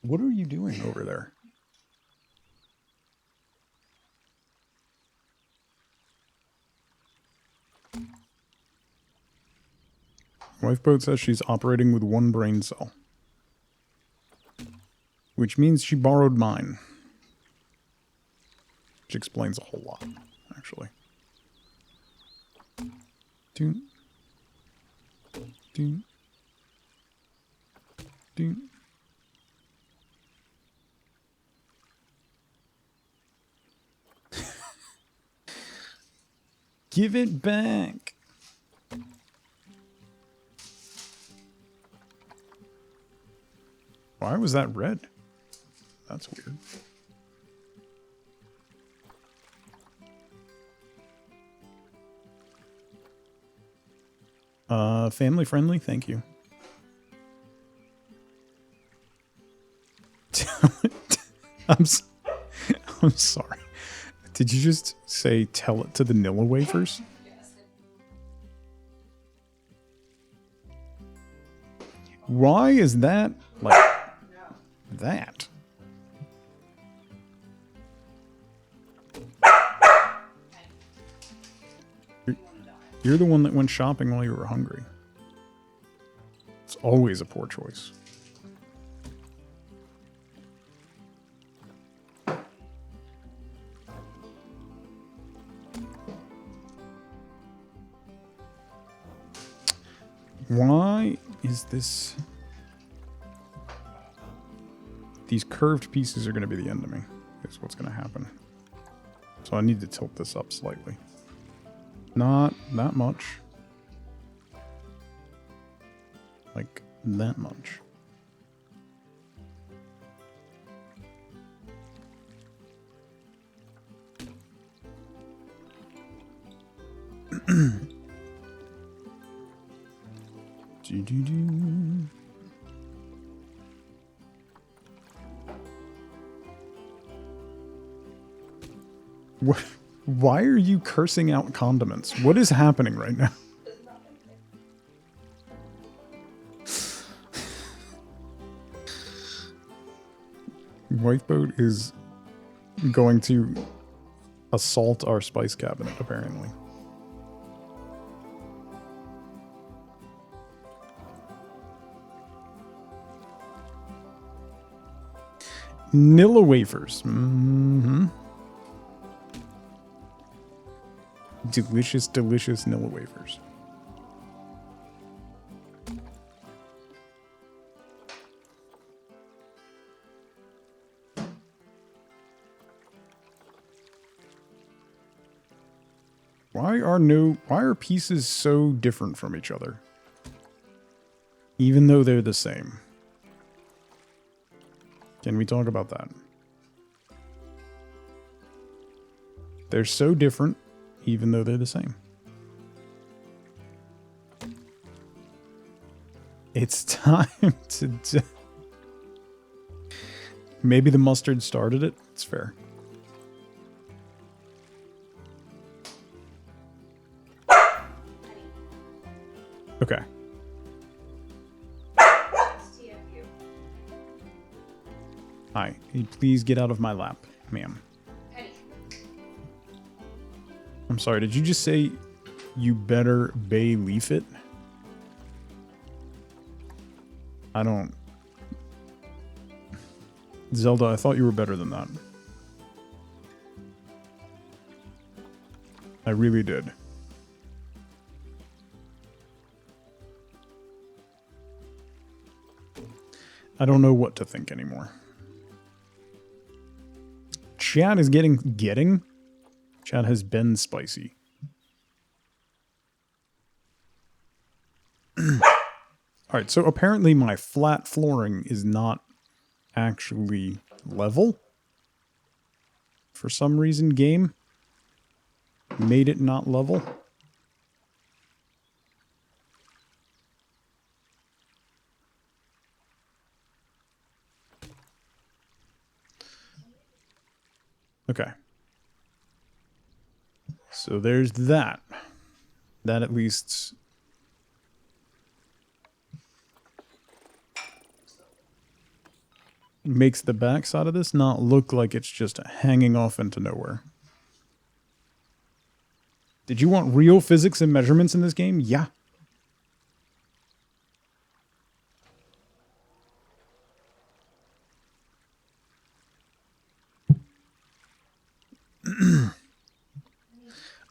What are you doing over there? Lifeboat says she's operating with one brain cell. Which means she borrowed mine. Which explains a whole lot, actually. Doon. Doon. Doon. Give it back. Why was that red? That's weird. Family friendly, thank you. I'm sorry. Did you just say tell it to the Nilla wafers? Why is that like that? You're the one that went shopping while you were hungry. It's always a poor choice. Why is this... These curved pieces are going to be the end of me. Is what's going to happen. So I need to tilt this up slightly. Not that much. Like that much. Do-do-do. What? Why are you cursing out condiments? What is happening right now? Wifeboat is going to assault our spice cabinet, apparently. Nilla wafers. Mm-hmm. Delicious, delicious Nilla wafers. Why are pieces so different from each other? Even though they're the same. Can we talk about that? They're so different, even though they're the same. It's time to... Maybe the mustard started it? It's fair. Okay. Hi. Can you please get out of my lap, ma'am? I'm sorry, did you just say you better bay leaf it? I don't... Zelda, I thought you were better than that. I really did. I don't know what to think anymore. Chat is getting? Chat has been spicy. Alright, so apparently my flat flooring is not actually level. For some reason, game made it not level. Okay. So there's that. That at least makes the backside of this not look like it's just hanging off into nowhere. Did you want real physics and measurements in this game? Yeah.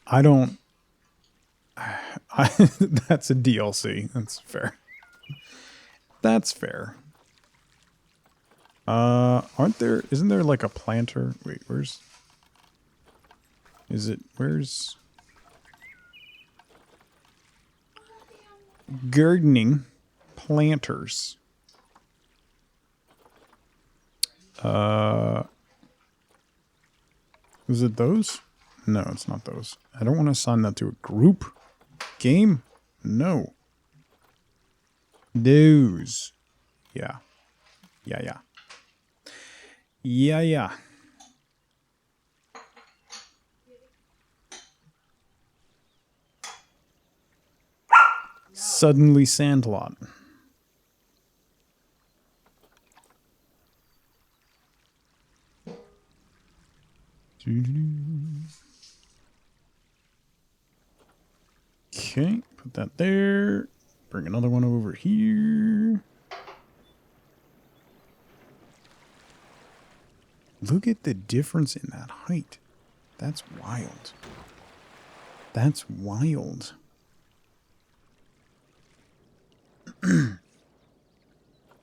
I don't... that's a DLC. That's fair. That's fair. Isn't there like a planter? Wait, where's... Is it... Where's... Gardening planters. Is it those? No, it's not those. I don't want to assign that to a group. Game? No. Those. Yeah. Yeah. Suddenly Sandlot. Okay, put that there. Bring another one over here. Look at the difference in that height. That's wild. That's wild. Ooh,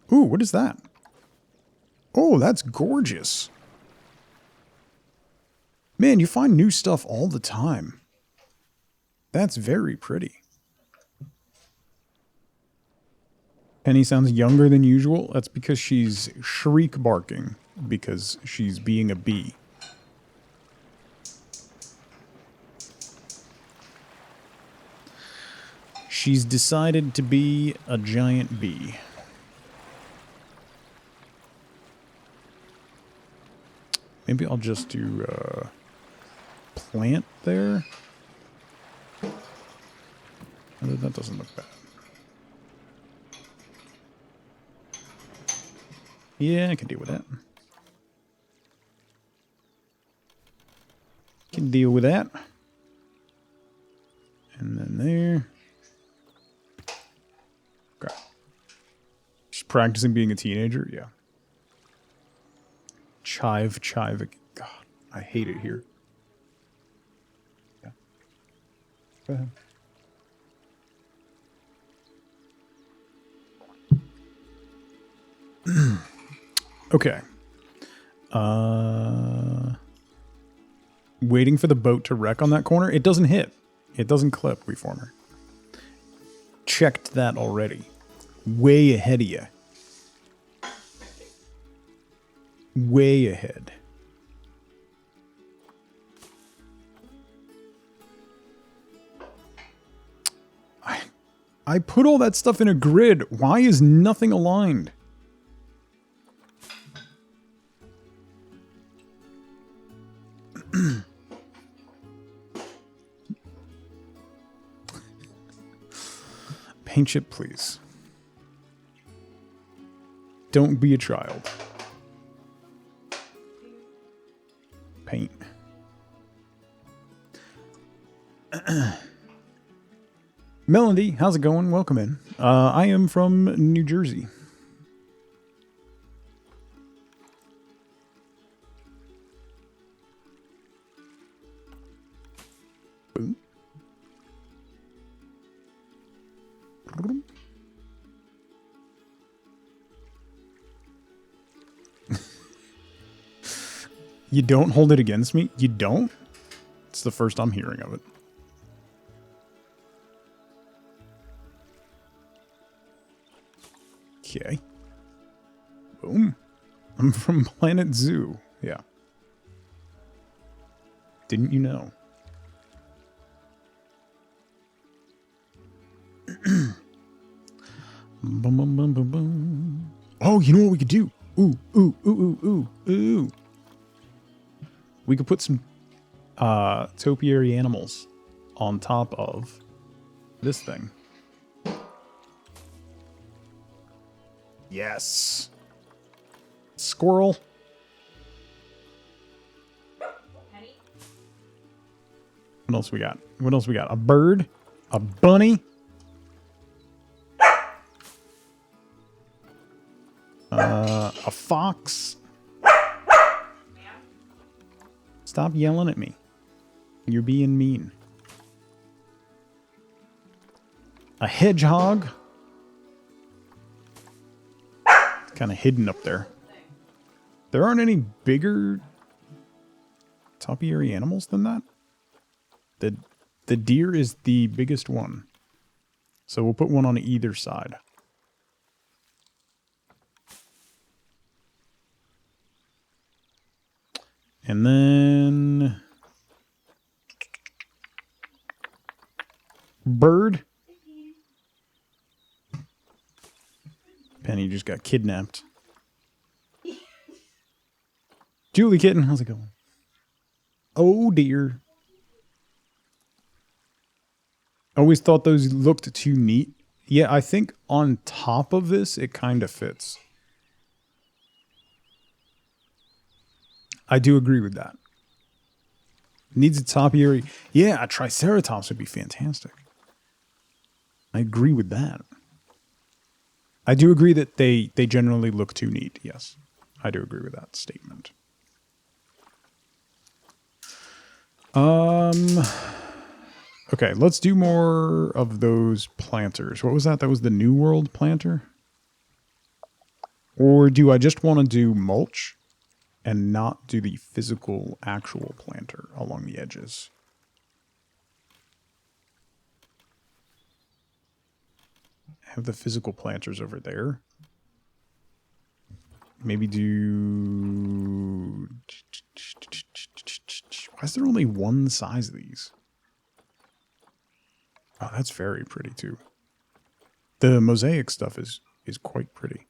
what is that? Oh, that's gorgeous. Man, you find new stuff all the time. That's very pretty. Penny sounds younger than usual. That's because she's shriek barking because she's being a bee. She's decided to be a giant bee. Maybe I'll just do plant there. That doesn't look bad. Yeah, I can deal with that. Can deal with that. And then there. Okay. She's practicing being a teenager? Yeah. Chive. God, I hate it here. Yeah. Go ahead. Okay. Waiting for the boat to wreck on that corner. It doesn't hit. It doesn't clip, Reformer. Checked that already. Way ahead of you. Way ahead. I put all that stuff in a grid. Why is nothing aligned? Paint chip, please. Don't be a child. Paint. Melody, how's it going? Welcome in. I am from New Jersey. Boom. You don't hold it against me? You don't? It's the first I'm hearing of it. Okay. Boom. I'm from Planet Zoo. Yeah. Didn't you know? Boom, boom, boom, boom, boom. Oh, you know what we could do? Ooh. We could put some topiary animals on top of this thing. Yes. Squirrel. What else we got? What else we got? A bird? A bunny? A fox? Stop yelling at me. You're being mean. A hedgehog? It's kind of hidden up there. There aren't any bigger topiary animals than that? The deer is the biggest one. So we'll put one on either side. And then... bird. Penny just got kidnapped. Julie Kitten, how's it going? Oh dear. Always thought those looked too neat. Yeah, I think on top of this, it kind of fits. I do agree with that. Needs a topiary. Yeah, a Triceratops would be fantastic. I agree with that. I do agree that they generally look too neat. Yes, I do agree with that statement. Okay, let's do more of those planters. What was that? That was the New World planter? Or do I just want to do mulch and not do the physical actual planter along the edges? Have the physical planters over there. Maybe do... Why is there only one size of these? Oh, that's very pretty too. The mosaic stuff is quite pretty.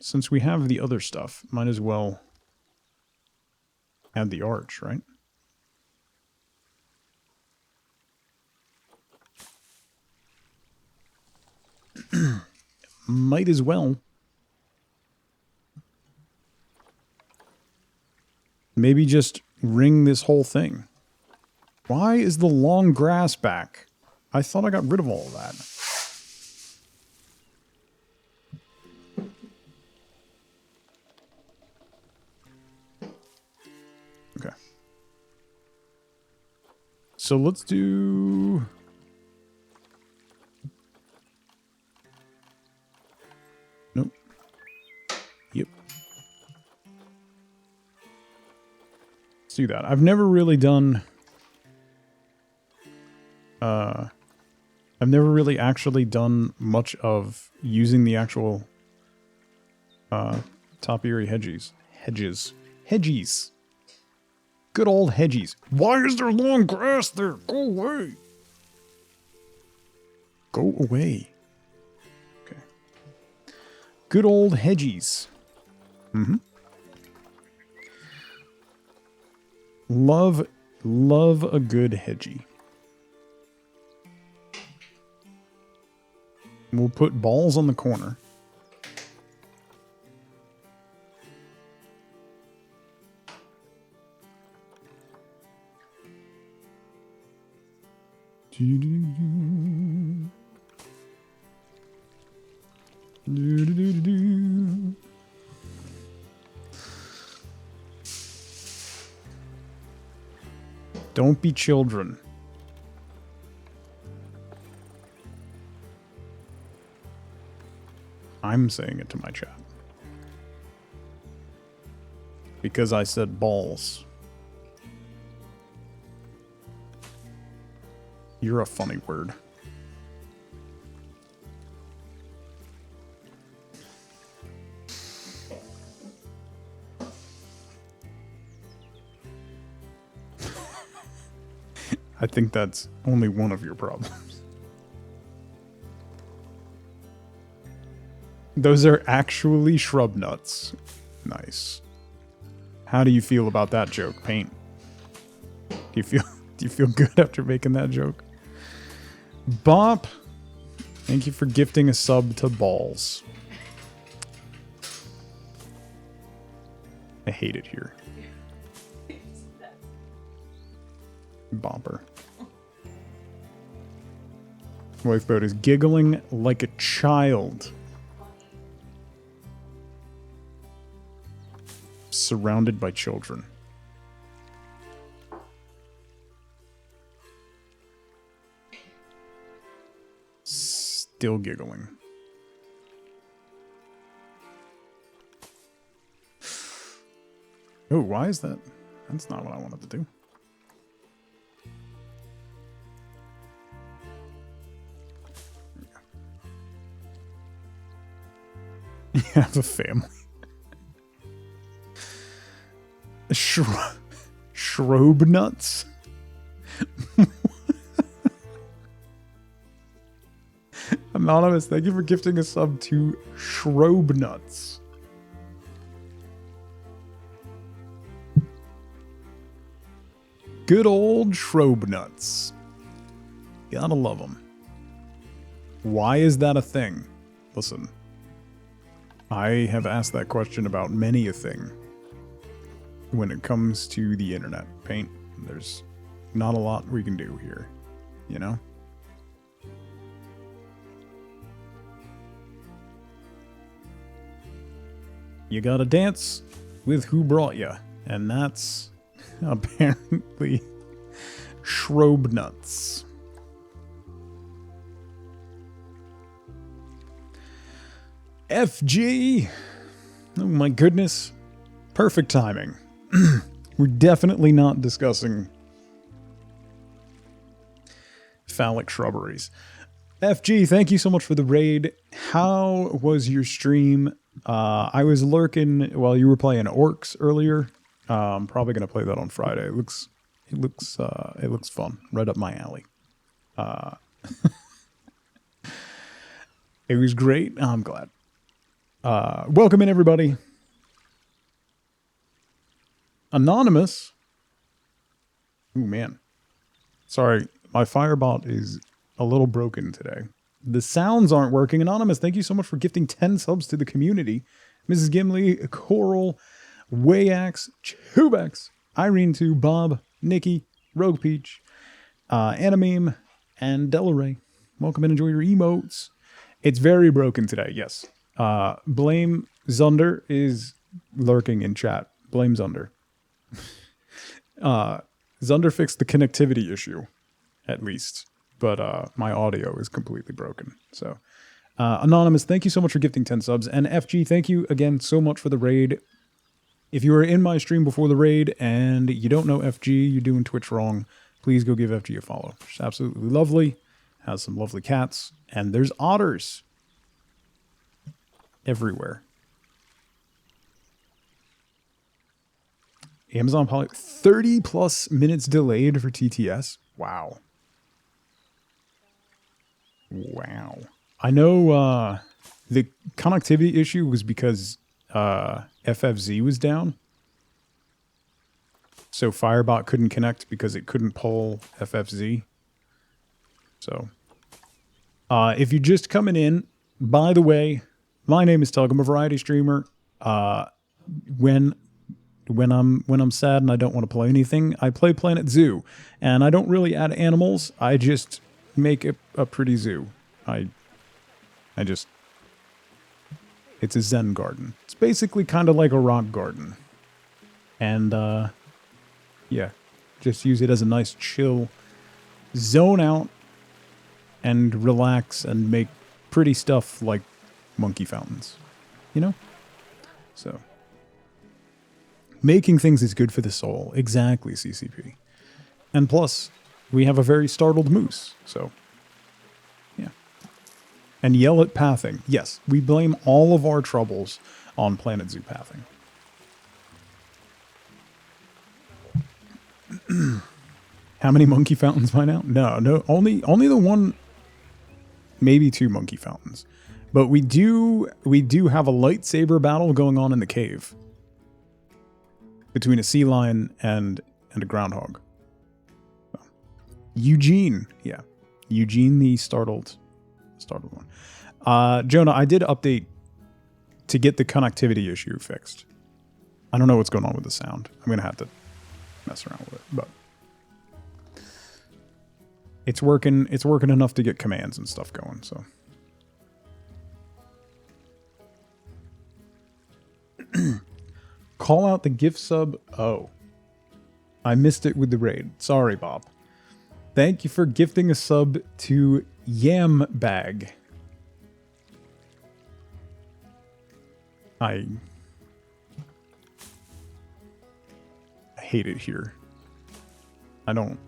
Since we have the other stuff, might as well add the arch, right? Might as well. Maybe just ring this whole thing. Why is the long grass back? I thought I got rid of all of that. Okay. So let's do... Nope. Yep. Let's do that. I've never really done... I've never really actually done much of using the actual topiary hedges. Hedgies. Good old hedgies. Why is there long grass there? Go away. Go away. Okay. Good old hedgies. Mm-hmm. Love a good hedgie. We'll put balls on the corner. Don't be children. I'm saying it to my chat. Because I said balls. You're a funny word. I think that's only one of your problems. Those are actually shrub nuts. Nice. How do you feel about that joke, Paint? Do you feel good after making that joke? Bop, thank you for gifting a sub to Balls. I hate it here. Bomber. Lifeboat is giggling like a child. Surrounded by children. Still giggling. Oh, why is that? That's not what I wanted to do. You have a family. Shrobe nuts? Anonymous, thank you for gifting a sub to Shrobe Nuts. Good old Shrobe Nuts. Gotta love them. Why is that a thing? Listen, I have asked that question about many a thing. When it comes to the internet, Paint, there's not a lot we can do here, you know? You gotta dance with who brought you, and that's apparently Shrobe Nuts. FG! Oh my goodness. Perfect timing. We're definitely not discussing phallic shrubberies. FG, thank you so much for the raid. How was your stream? I was lurking while you were playing Orcs earlier. I'm probably gonna play that on Friday. It looks fun, right up my alley. It was great. I'm glad. Welcome in, everybody. Anonymous. Ooh, man. Sorry, my Firebot is a little broken today. The sounds aren't working. Anonymous, thank you so much for gifting 10 subs to the community. Mrs. Gimli, Coral, Wayax, Chubex, Irene 2, Bob, Nikki, Rogue Peach, Animeme, and Delaray. Welcome and enjoy your emotes. It's very broken today, yes. Blame Zunder is lurking in chat. Blame Zunder. Zunder fixed the connectivity issue, at least. But my audio is completely broken. So, Anonymous, thank you so much for gifting 10 subs. And FG, thank you again so much for the raid. If you were in my stream before the raid and you don't know FG, you're doing Twitch wrong. Please go give FG a follow. She's absolutely lovely. Has some lovely cats. And there's otters everywhere. Amazon Poly 30 plus minutes delayed for TTS. Wow. Wow. I know the connectivity issue was because FFZ was down. So Firebot couldn't connect because it couldn't pull FFZ. So if you're just coming in, by the way, my name is Tug. I'm a variety streamer. When I'm sad and I don't want to play anything, I play Planet Zoo. And I don't really add animals. I just make a pretty zoo. It's a Zen garden. It's basically kind of like a rock garden. And, yeah, just use it as a nice chill zone out and relax and make pretty stuff like monkey fountains, you know? So, making things is good for the soul. Exactly, CCP. And plus, we have a very startled moose, so, yeah. And yell at pathing. Yes, we blame all of our troubles on Planet Zoo pathing. How many monkey fountains by now? No, only the one, maybe two monkey fountains. But we do have a lightsaber battle going on in the cave. between a sea lion and a groundhog. Eugene, yeah. Eugene the startled one. Jonah, I did update to get the connectivity issue fixed. I don't know what's going on with the sound. I'm going to have to mess around with it, but it's working enough to get commands and stuff going, so. Call out the gift sub. Oh. I missed it with the raid. Sorry, Bob. Thank you for gifting a sub to Yam Bag. I hate it here. I don't.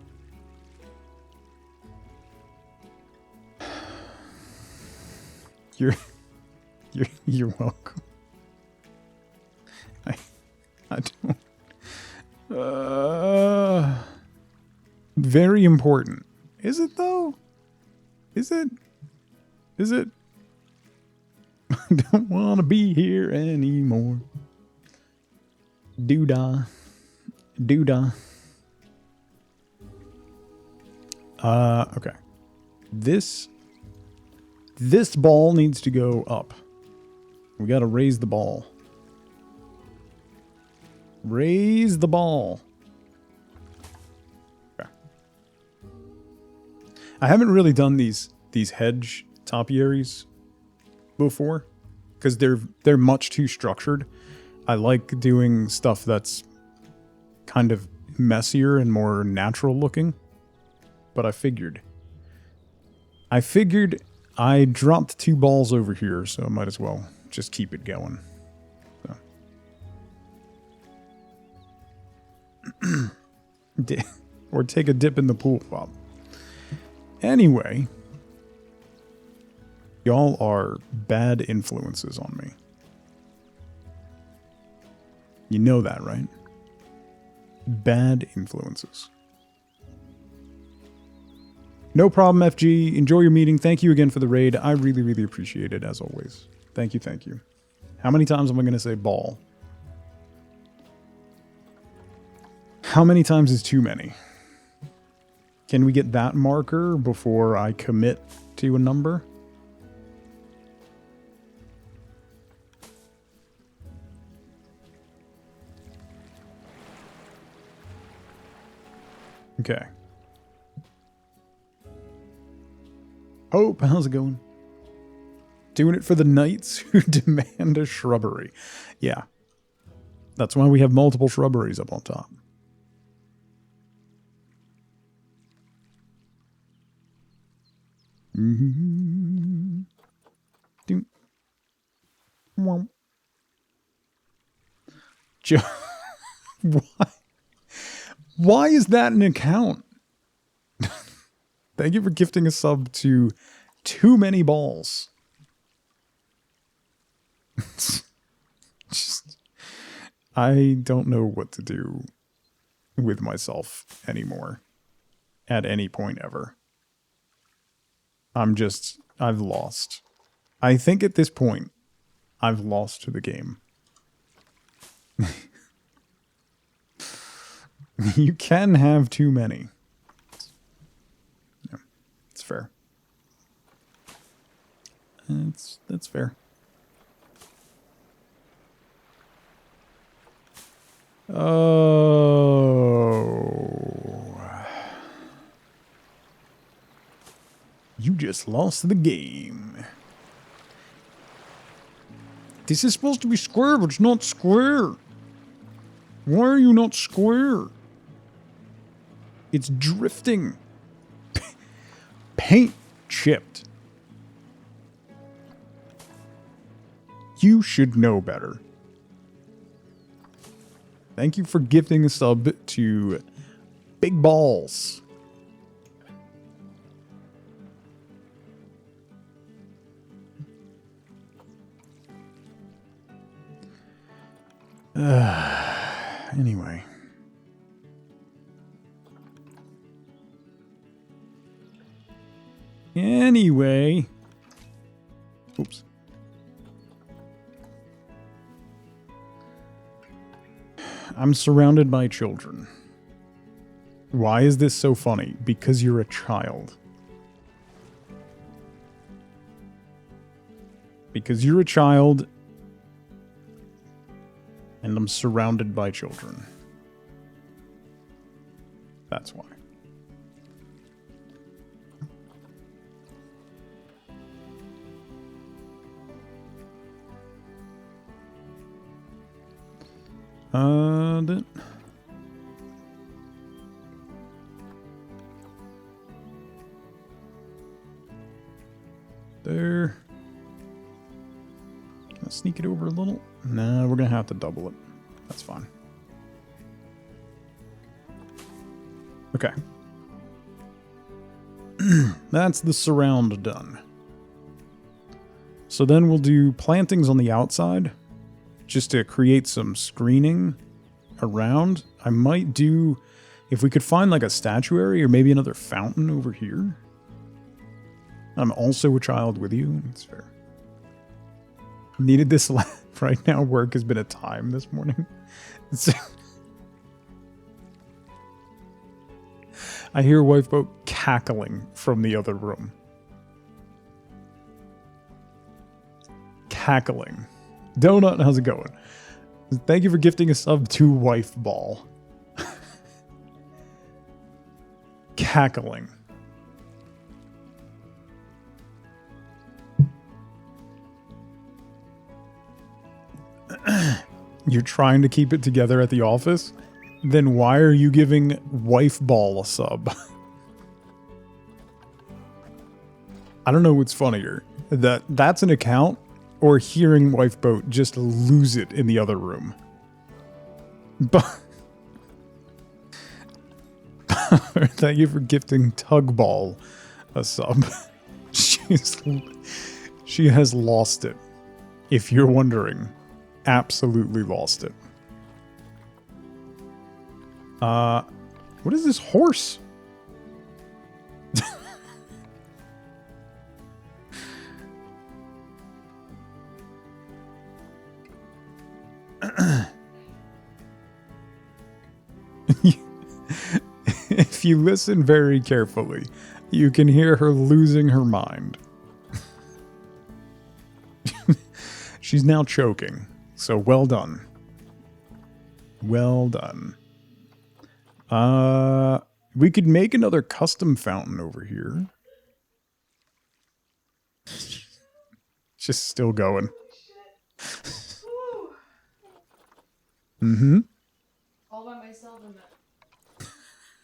You're welcome. I don't. Very important. Is it though? Is it? I don't want to be here anymore. Doodah. Okay. This ball needs to go up. We gotta raise the ball. Raise the ball. Okay. I haven't really done these hedge topiaries before because they're much too structured. I like doing stuff that's kind of messier and more natural looking. But I figured I dropped 2 balls over here, so I might as well just keep it going. So. Or take a dip in the pool, Bob. Anyway, y'all are bad influences on me. You know that, right? Bad influences. No problem, FG. Enjoy your meeting. Thank you again for the raid. I really, really appreciate it, as always. Thank you, thank you. How many times am I going to say ball? How many times is too many? Can we get that marker before I commit to a number? Okay. Hope, how's it going? Doing it for the knights who demand a shrubbery. Yeah. That's why we have multiple shrubberies up on top. Mm-hmm. Why is that an account? Thank you for gifting a sub to Too Many Balls. I don't know what to do with myself anymore. At any point ever. I've lost. I think at this point, I've lost to the game. You can have too many. Yeah, it's fair. That's fair. Oh. You just lost the game. This is supposed to be square, but it's not square. Why are you not square? It's drifting. Paint chipped. You should know better. Thank you for gifting a sub to Big Balls. Anyway. Oops. I'm surrounded by children. Why is this so funny? Because you're a child. Because you're a child, and I'm surrounded by children. That's why. There. Let's sneak it over a little. Nah, we're gonna have to double it. That's fine. Okay. That's the surround done. So then we'll do plantings on the outside, just to create some screening around. I might do, if we could find like a statuary or maybe another fountain over here. I'm also a child with you. That's fair. Needed this right now. Work has been a time this morning. I hear Wifeboat cackling from the other room. Cackling. Donut, how's it going? Thank you for gifting a sub to Wife Ball. Cackling. You're trying to keep it together at the office? Then why are you giving Wife Ball a sub? I don't know what's funnier. That's an account, or hearing Wifeboat just lose it in the other room. But thank you for gifting Tugball a sub. She has lost it. If you're wondering, absolutely lost it. What is this horse? If you listen very carefully, you can hear her losing her mind. She's now choking, so well done. Well done. We could make another custom fountain over here. Just still going. Mm-hmm. All by myself in that.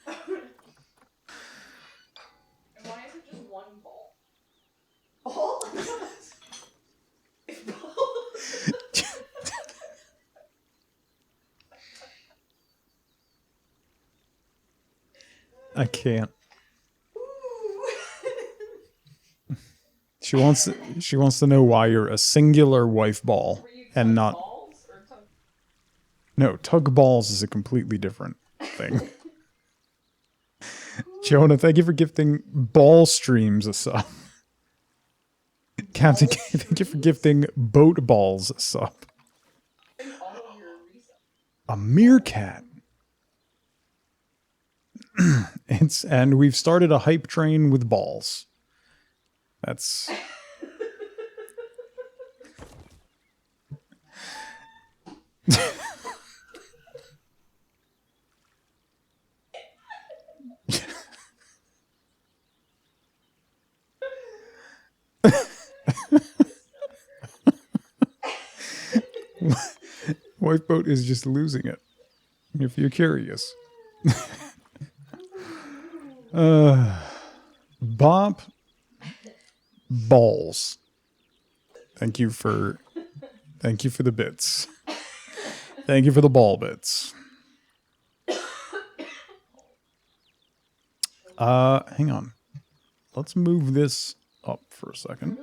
And why is it just one ball? Ball? I can't. She wants to know why you're a singular wife ball and not. Balls or tug? No, tug balls is a completely different thing. Jonah, thank you for gifting ball streams a sub. Captain K, thank you for gifting boat balls a sub. A meerkat. And we've started a hype train with balls. That's Wifeboat is just losing it, if you're curious. Bop balls. Thank you for the bits. Thank you for the ball bits. Hang on. Let's move this up for a second.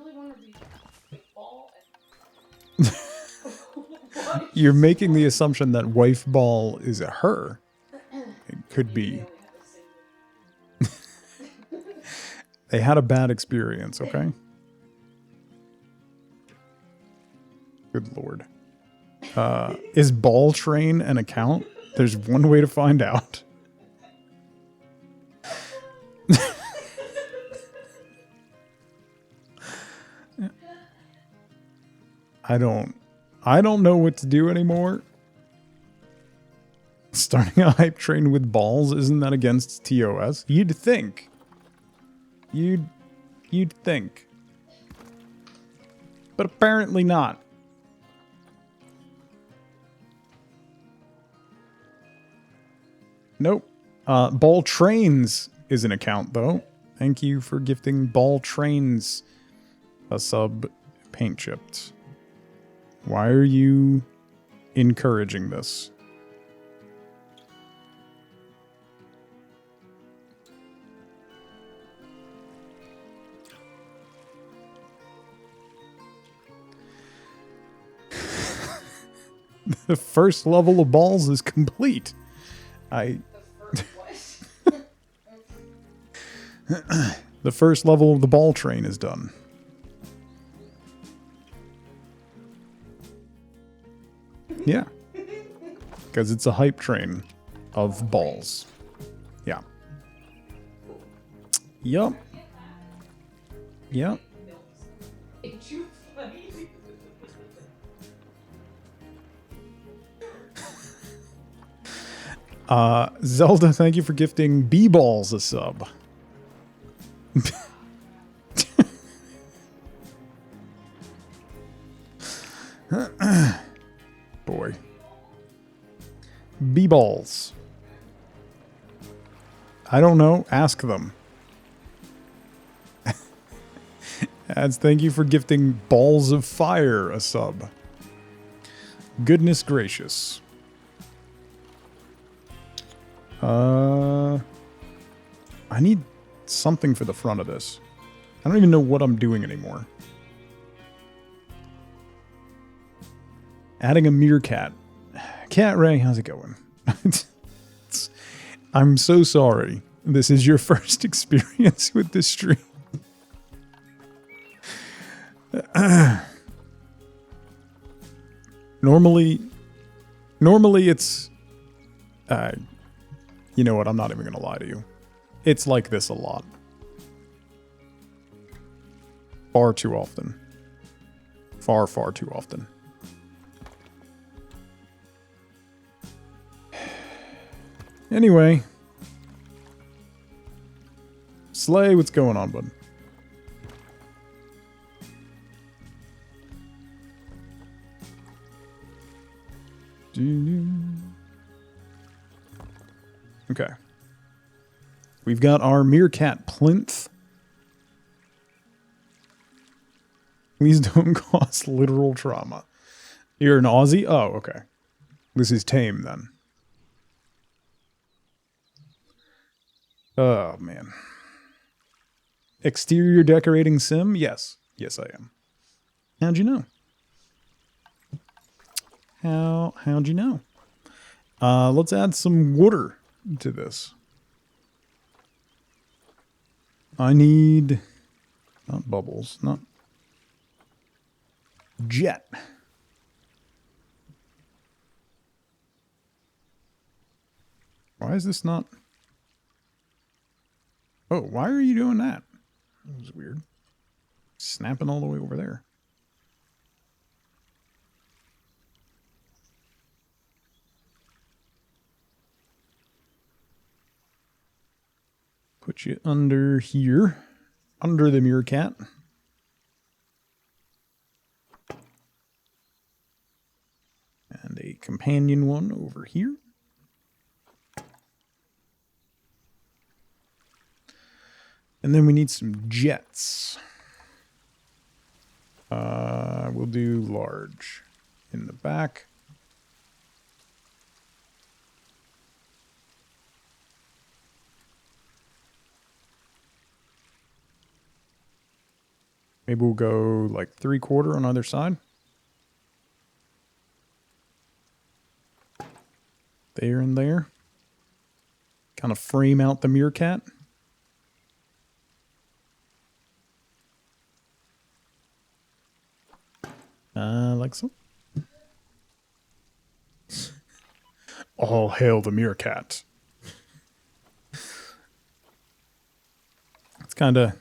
You're making the assumption that wife ball is a her. It could be. They had a bad experience, okay? Good lord. Is Ball Train an account? There's one way to find out. I don't know what to do anymore. Starting a hype train with balls, isn't that against TOS? You'd think. You'd think. But apparently not. Nope. Ball Trains is an account, though. Thank you for gifting Ball Trains a sub paint chipped. Why are you encouraging this? The first level of balls is complete. The first level of the ball train is done. Yeah. Because it's a hype train of balls. Yeah. Yup. Yep. Zelda, thank you for gifting B-Balls a sub. Boy. B-Balls. I don't know. Ask them. Ads, thank you for gifting Balls of Fire a sub. Goodness gracious. I need something for the front of this. I don't even know what I'm doing anymore. Adding a meerkat. Cat Ray, how's it going? I'm so sorry. This is your first experience with this stream. Normally it's... you know what, I'm not even going to lie to you. It's like this a lot. Far too often. Far, far too often. Anyway. Slay, what's going on, bud? Okay. We've got our meerkat plinth. Please don't cause literal trauma. You're an Aussie? Oh, okay. This is tame then. Oh, man. Exterior decorating sim? Yes. Yes, I am. How'd you know? How'd you know? Let's add some water to this. I need... not bubbles, not... jet. Why is this not... oh, why are you doing that? That was weird. Snapping all the way over there. Put you under here. Under the meerkat. And a companion one over here. And then we need some jets. We'll do large in the back. Maybe we'll go like 3/4 on either side. There and there. Kind of frame out the meerkat. Like so. All hail the meerkat. It's kind of,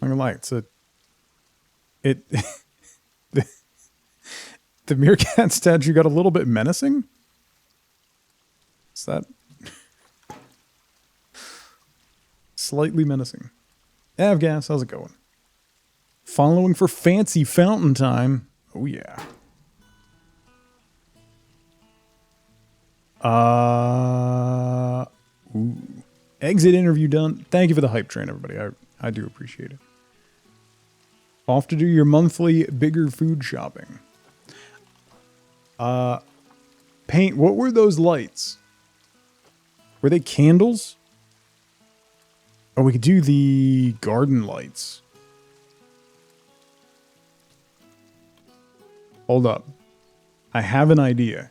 I'm gonna lie, the meerkat statue got a little bit menacing. Is that slightly menacing? Avgas, how's it going? Following for fancy fountain time. Oh yeah. Ooh. Exit interview done. Thank you for the hype train, everybody. I do appreciate it. Off to do your monthly bigger food shopping. Paint, what were those lights? Were they candles? Oh, we could do the garden lights. Hold up. I have an idea.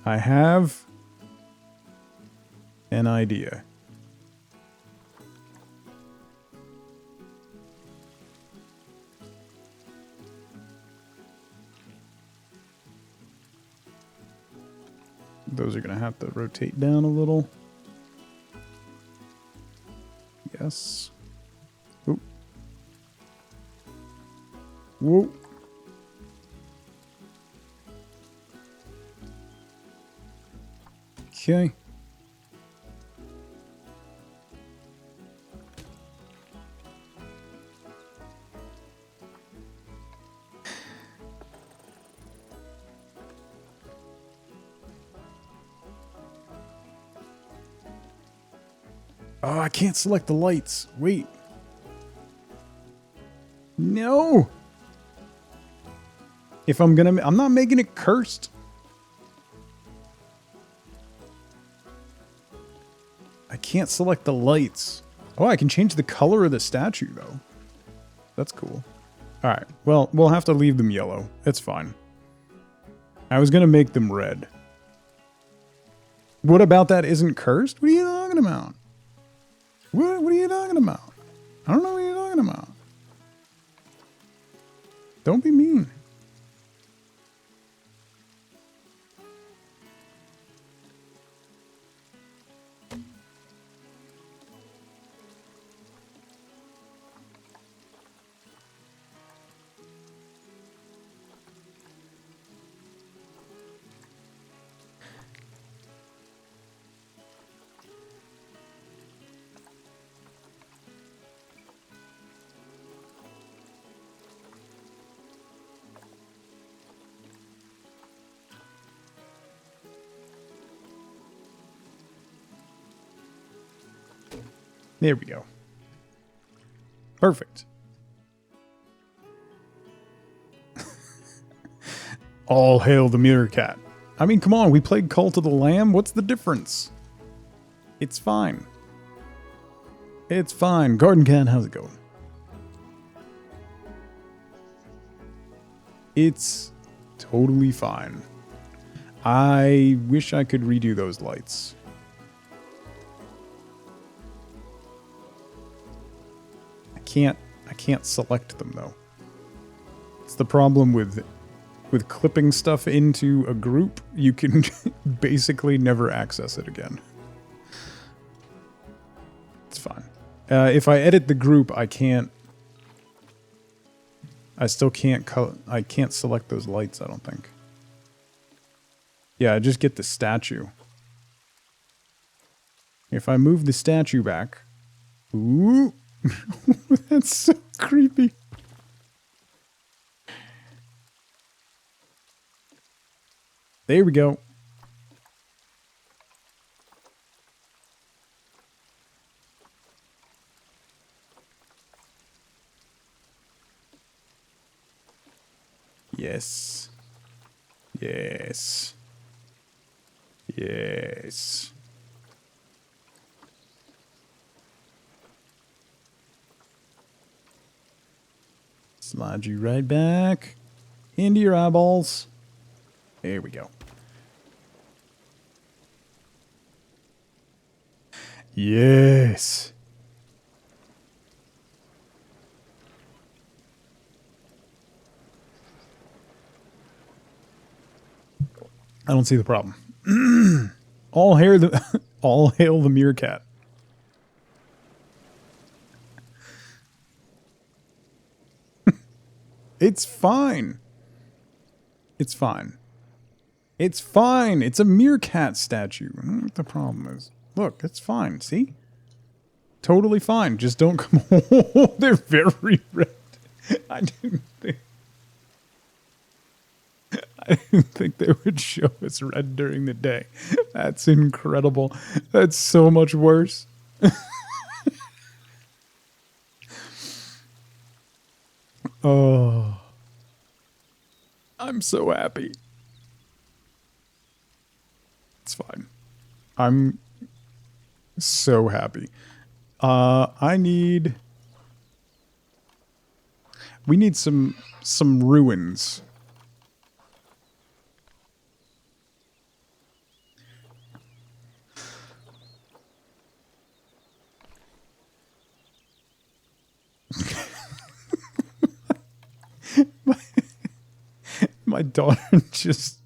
I have an idea. Those are going to have to rotate down a little. Yes. Oop. Whoa. Okay. Oh, I can't select the lights. Wait. No. If I'm not making it cursed. I can't select the lights. Oh, I can change the color of the statue, though. That's cool. All right. Well, we'll have to leave them yellow. It's fine. I was going to make them red. What about that isn't cursed? What are you talking about? What are you talking about? I don't know what you're talking about. Don't be mean. There we go. Perfect. All hail the meerkat. I mean, come on, we played Cult of the Lamb. What's the difference? It's fine. It's fine. Garden Cat, how's it going? It's totally fine. I wish I could redo those lights. I can't select them though. It's the problem with clipping stuff into a group. You can basically never access it again. It's fine. If I edit the group, I still can't I can't select those lights, I don't think. Yeah, I just get the statue. If I move the statue back. Ooh. That's so creepy. There we go. Yes. Yes. Yes. Slide you right back into your eyeballs. There we go. Yes. I don't see the problem. All hail the all hail the meerkat. It's fine. It's fine. It's fine. It's a meerkat statue. I don't know what the problem is. Look, it's fine. See? Totally fine. Just don't come. Oh, they're very red. I didn't think they would show us red during the day. That's incredible. That's so much worse. Oh. I'm so happy. It's fine. I'm so happy. We need some ruins. My daughter just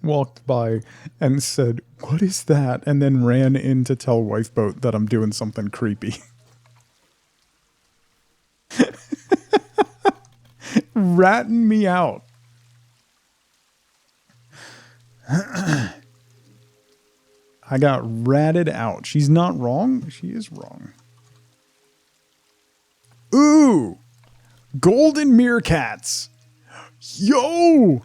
walked by and said, "What is that?" and then ran in to tell Wifeboat that I'm doing something creepy. Ratting me out. I got ratted out. She's not wrong. She is wrong. Ooh! Golden meerkats! Yo!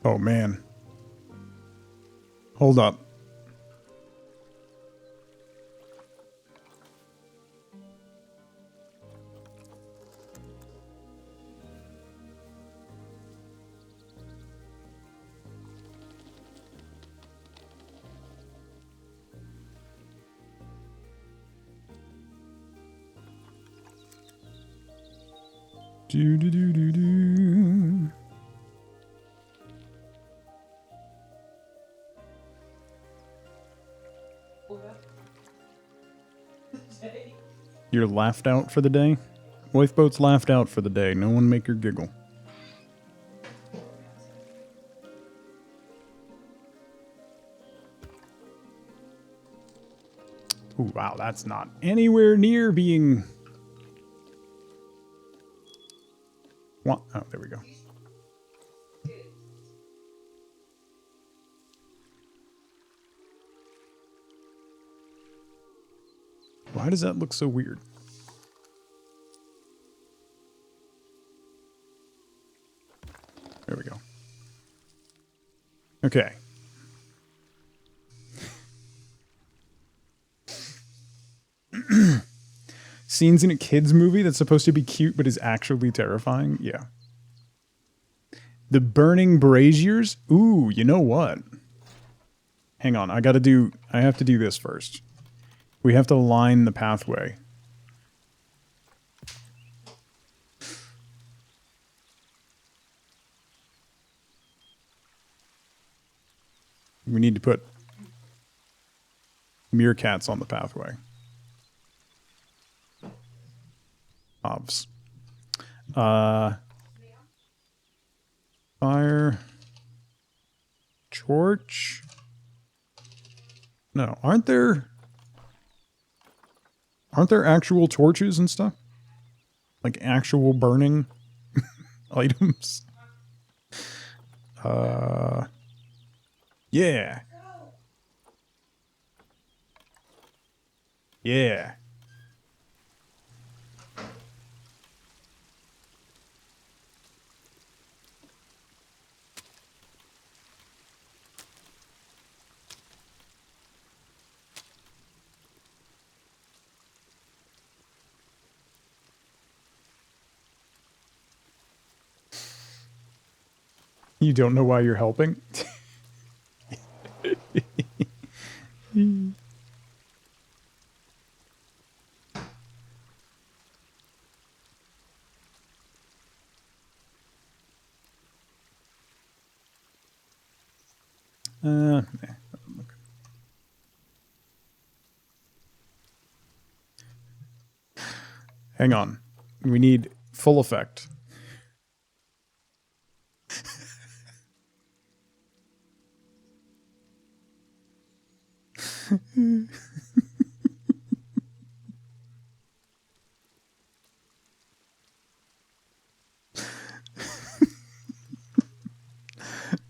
Oh, man. Hold up. Do do do do do. You're laughed out for the day? Wifeboat's laughed out for the day. No one make her giggle. Ooh, wow, that's not anywhere near being... What? Oh, there we go. Why does that look so weird? There we go. Okay. Scenes in a kid's movie that's supposed to be cute but is actually terrifying? Yeah. The burning braziers? Ooh, you know what? Hang on, I have to do this first. We have to line the pathway. We need to put meerkats on the pathway. Obs. Fire. Torch. No, aren't there actual torches and stuff? Like actual burning items? Yeah. Yeah. You don't know why you're helping? Nah. Hang on. We need full effect.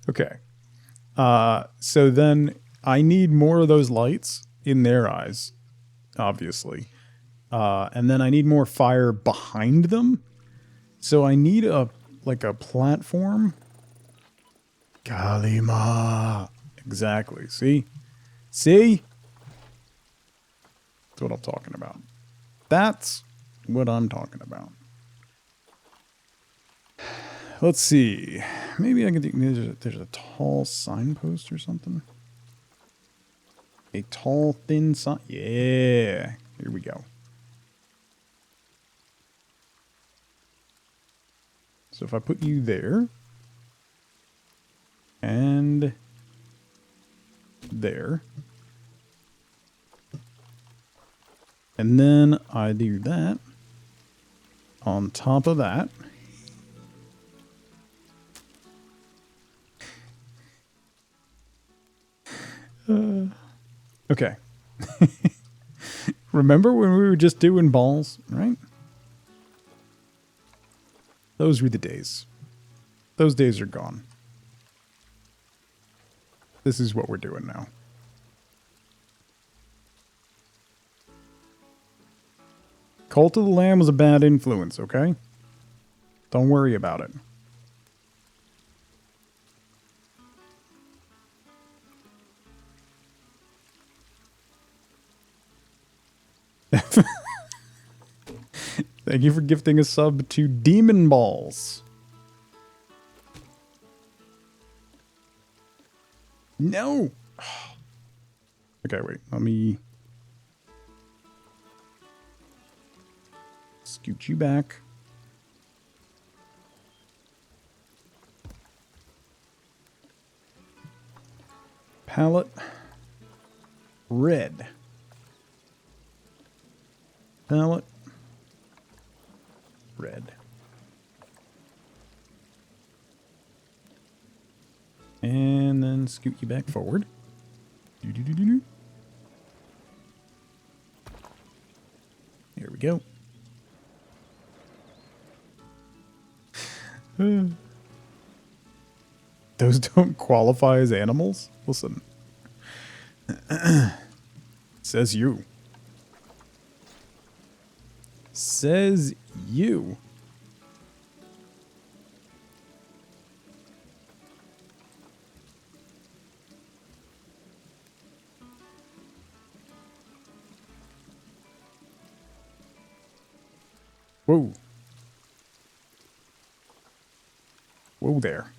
Okay. So then I need more of those lights in their eyes, obviously. And then I need more fire behind them. So I need a platform. Kalima. Exactly. See? See? That's what I'm talking about. That's what I'm talking about. Let's see. Maybe I can do... There's a tall signpost or something. A tall, thin sign. Yeah. Here we go. So if I put you there. And there. And then I do that. On top of that. Okay. Remember when we were just doing balls, right? Those were the days. Those days are gone. This is what we're doing now. Cult of the Lamb was a bad influence, okay? Don't worry about it. Thank you for gifting a sub to Demon Balls. No! Okay, wait. Let me... scoot you back. Palette. Red. Palette. Red. And then scoot you back forward. Doo-doo-doo-doo-doo. Here we go. Those don't qualify as animals? Listen. Says you. Says you. Whoa. Whoa there.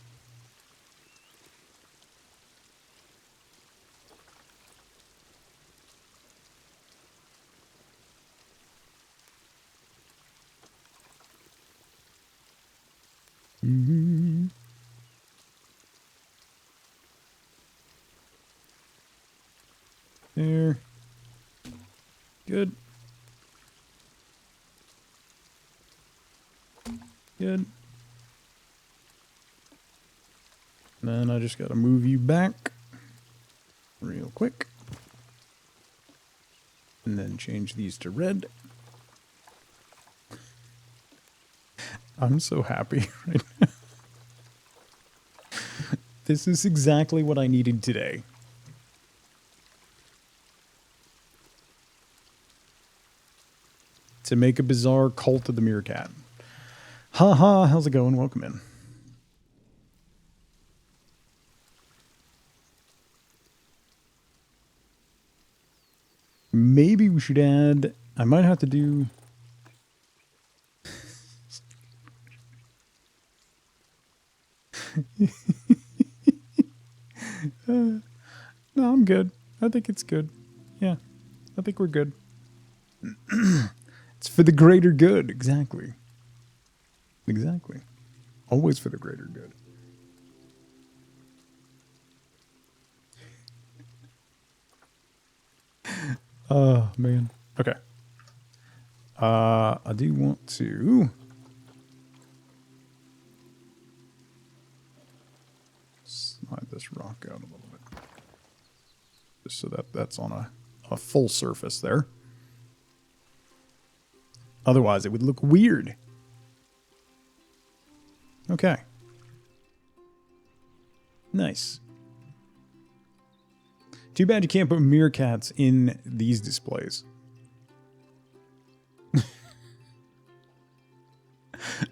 Mm-hmm. There. Good. Good. Then I just gotta move you back real quick. And then change these to red. I'm so happy right now. This is exactly what I needed today. To make a bizarre cult of the meerkat. Haha, how's it going? Welcome in. Maybe we should add... I might have to do... No, I'm good. I think it's good. Yeah, I think we're good. It's for the greater good. Exactly. Exactly. Always for the greater good. Oh, man. Okay. I do want to slide this rock out a little bit. Just so that that's on a full surface there. Otherwise, it would look weird. Okay. Nice. Too bad you can't put meerkats in these displays.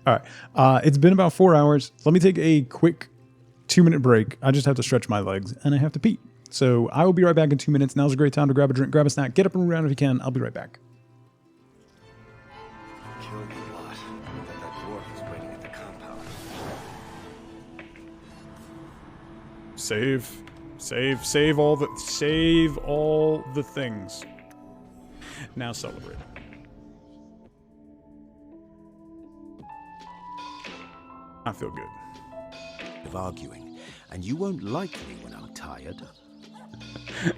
All right. It's been about 4 hours. Let me take a quick 2-minute break. I just have to stretch my legs and I have to pee. So I will be right back in 2 minutes. Now's a great time to grab a drink, grab a snack, get up and move around if you can. I'll be right back. Killed a lot. That dwarf is waiting at the compound. Save all the things. Now celebrate. I feel good. Of arguing, and you won't like me when I'm tired.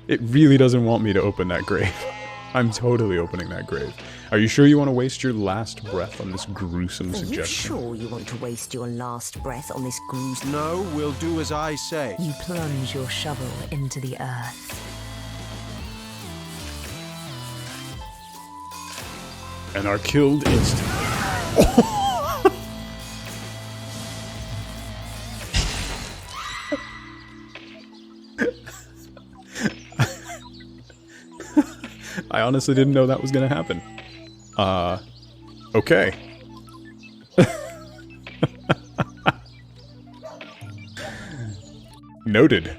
It really doesn't want me to open that grave. I'm totally opening that grave. Are you sure you want to waste your last breath on this gruesome suggestion? Are you sure you want to waste your last breath on this gruesome... No, we'll do as I say. You plunge your shovel into the earth. And are killed instantly. I honestly didn't know that was going to happen. Okay. Noted.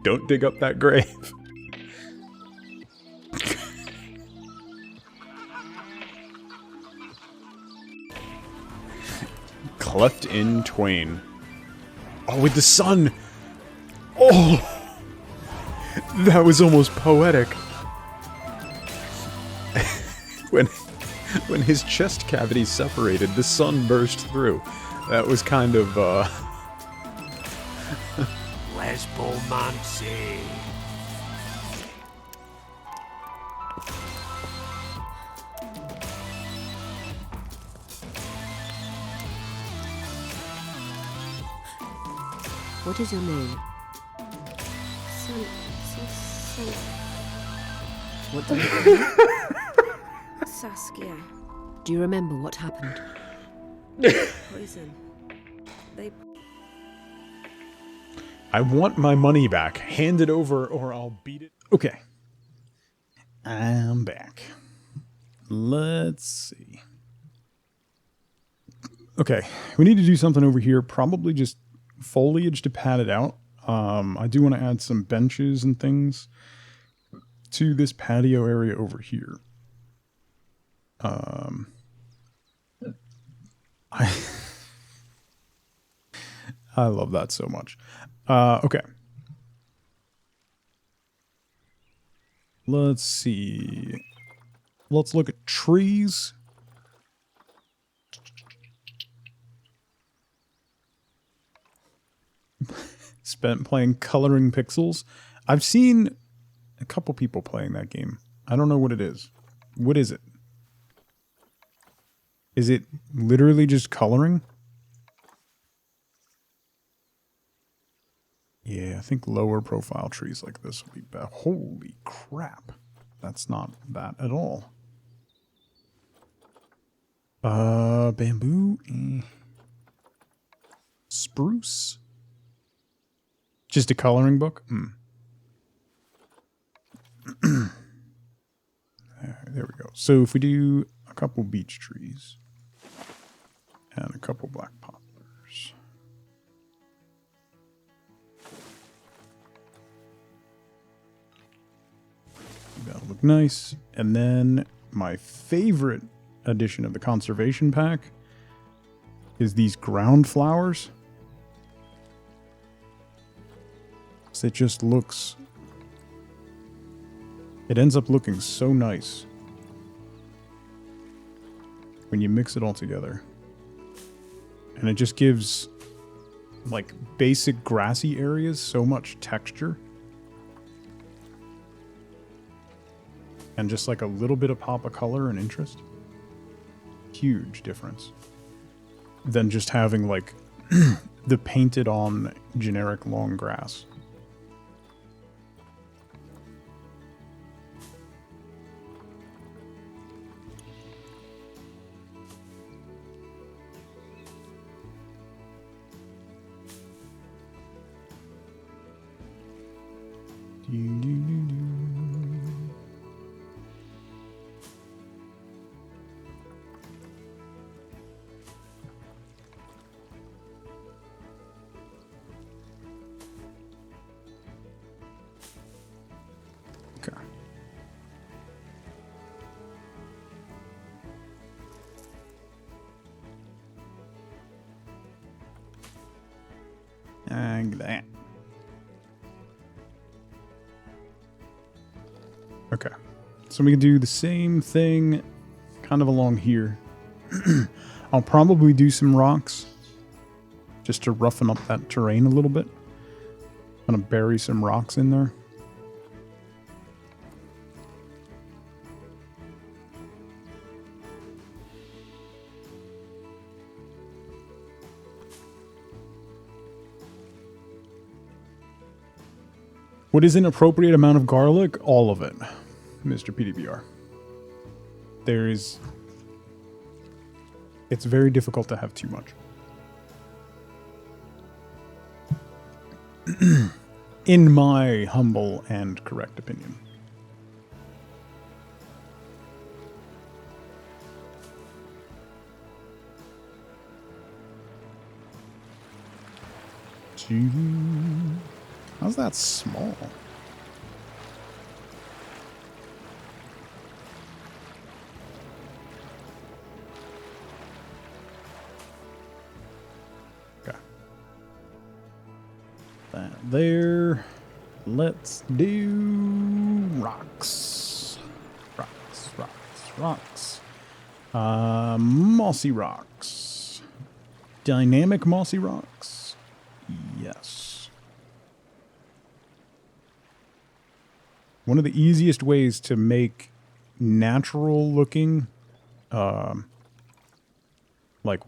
Don't dig up that grave. Cleft in twain. Oh, with the sun! Oh! That was almost poetic. When his chest cavity separated, the sun burst through. That was kind of, Lesbomancy. What is your name? What do you Saskia. Do you remember what happened? Poison. They... I want my money back. Hand it over or I'll beat it. Okay. I'm back. Let's see. Okay. We need to do something over here. Probably just foliage to pad it out. I do want to add some benches and things to this patio area over here. I love that so much. Okay. Let's see. Let's look at trees. Spent playing Coloring Pixels. I've seen a couple people playing that game. I don't know what it is. What is it? Is it literally just coloring? Yeah, I think lower profile trees like this would be better. Holy crap. That's not that at all. Bamboo. Spruce. Just a coloring book? There we go. So if we do a couple beech trees and a couple black poplars. That'll look nice. And then my favorite edition of the conservation pack is these ground flowers. So it just looks... It ends up looking so nice when you mix it all together. And it just gives, like, basic grassy areas so much texture. And just like a little bit of pop of color and interest. Huge difference. Than just having, like, the painted on generic long grass. Okay. And that. Okay. So we can do the same thing kind of along here. I'll probably do some rocks just to roughen up that terrain a little bit. I'm gonna bury some rocks in there. What is an appropriate amount of garlic? All of it, Mr. PDBR. There is... It's very difficult to have too much. In my humble and correct opinion. How's that small? Okay. That there. Let's do rocks. Rocks. Mossy rocks. Dynamic mossy rocks. Yes. One of the easiest ways to make natural looking, like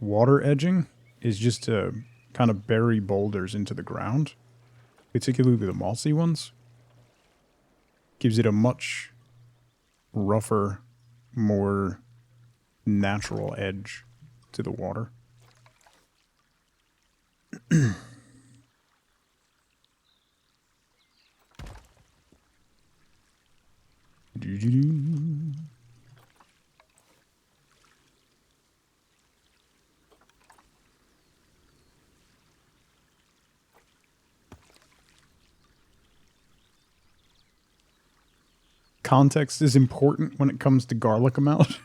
water edging is just to kind of bury boulders into the ground, particularly the mossy ones. Gives it a much rougher, more natural edge to the water. Context is important when it comes to garlic amount.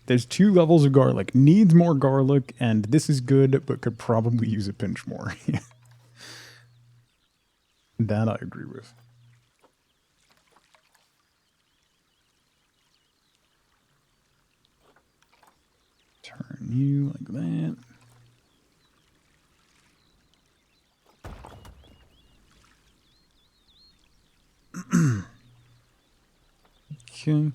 There's 2 levels of garlic. Needs more garlic, and this is good, but could probably use a pinch more. That I agree with. Turn you like that. Okay.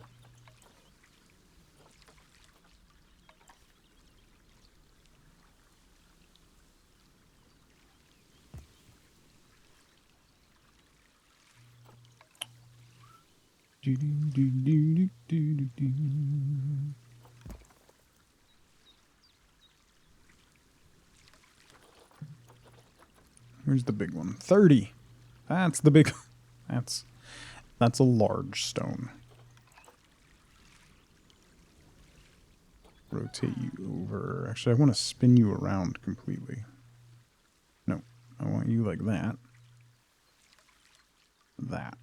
Where's the big one? 30. That's the big... That's a large stone. Rotate you over. Actually, I want to spin you around completely. No, I want you like that. That.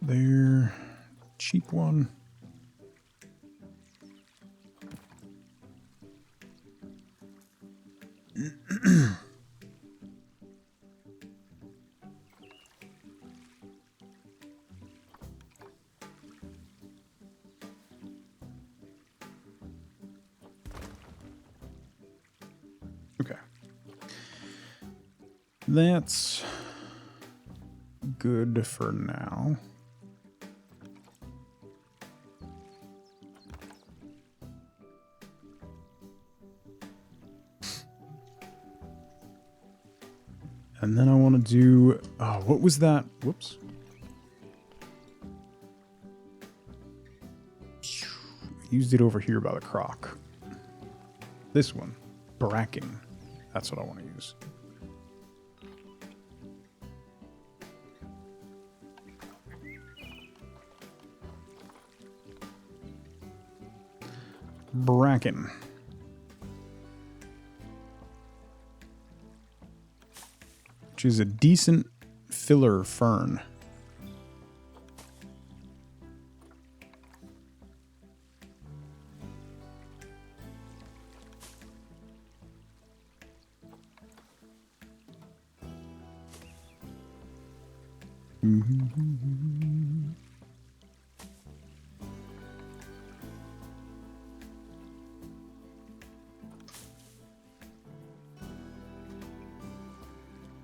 there. Cheap one. Okay. That's good for now. And then I want to do, oh, what was that? Whoops. Used it over here by the croc. This one, bracken. That's what I want to use. Bracken. Which is a decent filler fern.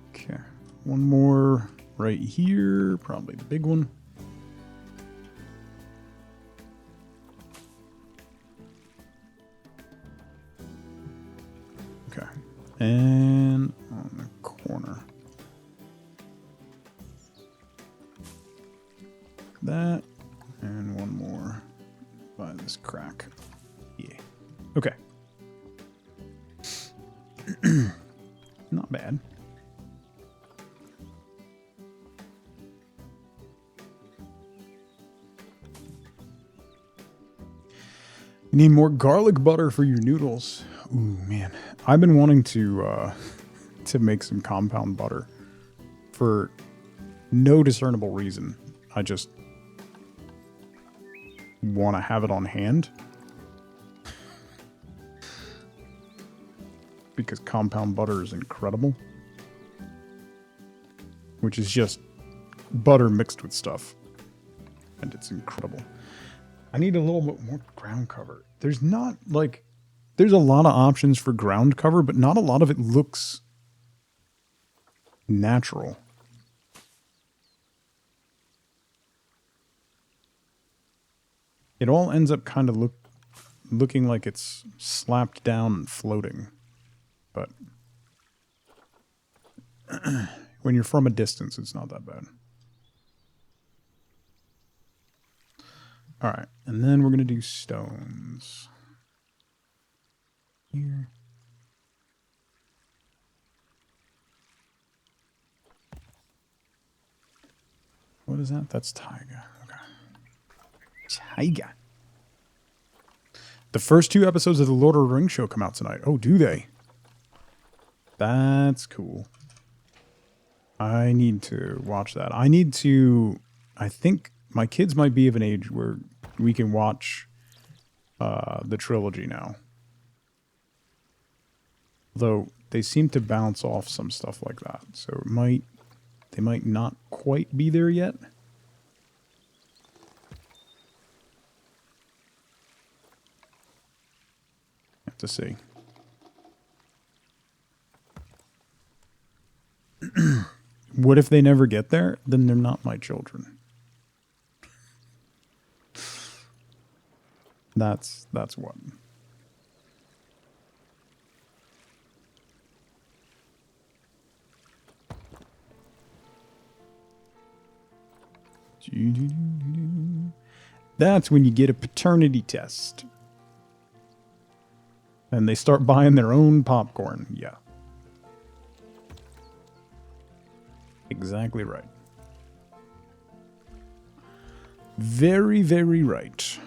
Okay, one more right here, probably the big one. Okay, and on the corner. That, and one more by this crack. Yeah. Okay. Not bad. You need more garlic butter for your noodles. Ooh, man. I've been wanting to make some compound butter for no discernible reason. I just want to have it on hand. Because compound butter is incredible. Which is just butter mixed with stuff. And it's incredible. I need a little bit more ground cover. There's not, like... There's a lot of options for ground cover, but not a lot of it looks natural. It all ends up kind of looking like it's slapped down and floating. But when you're from a distance, it's not that bad. All right, and then we're going to do stones. Here. What is that? That's taiga. Okay. Taiga. The first 2 episodes of the Lord of the Rings show come out tonight. Oh, do they? That's cool. I need to watch that. I think my kids might be of an age where we can watch the trilogy now. Though they seem to bounce off some stuff like that. So they might not quite be there yet. Have to see. What if they never get there? Then they're not my children. That's what. That's when you get a paternity test. And they start buying their own popcorn. Yeah. Exactly right. Very, very right.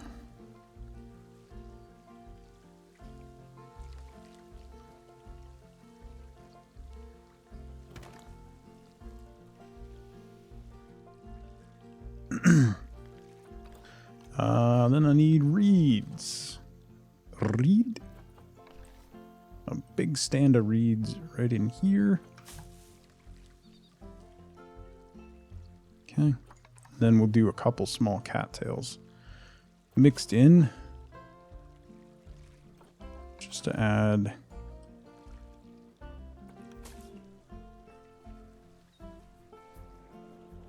Then I need reeds. Reed? A big stand of reeds right in here. Okay. Then we'll do a couple small cattails mixed in. Just to add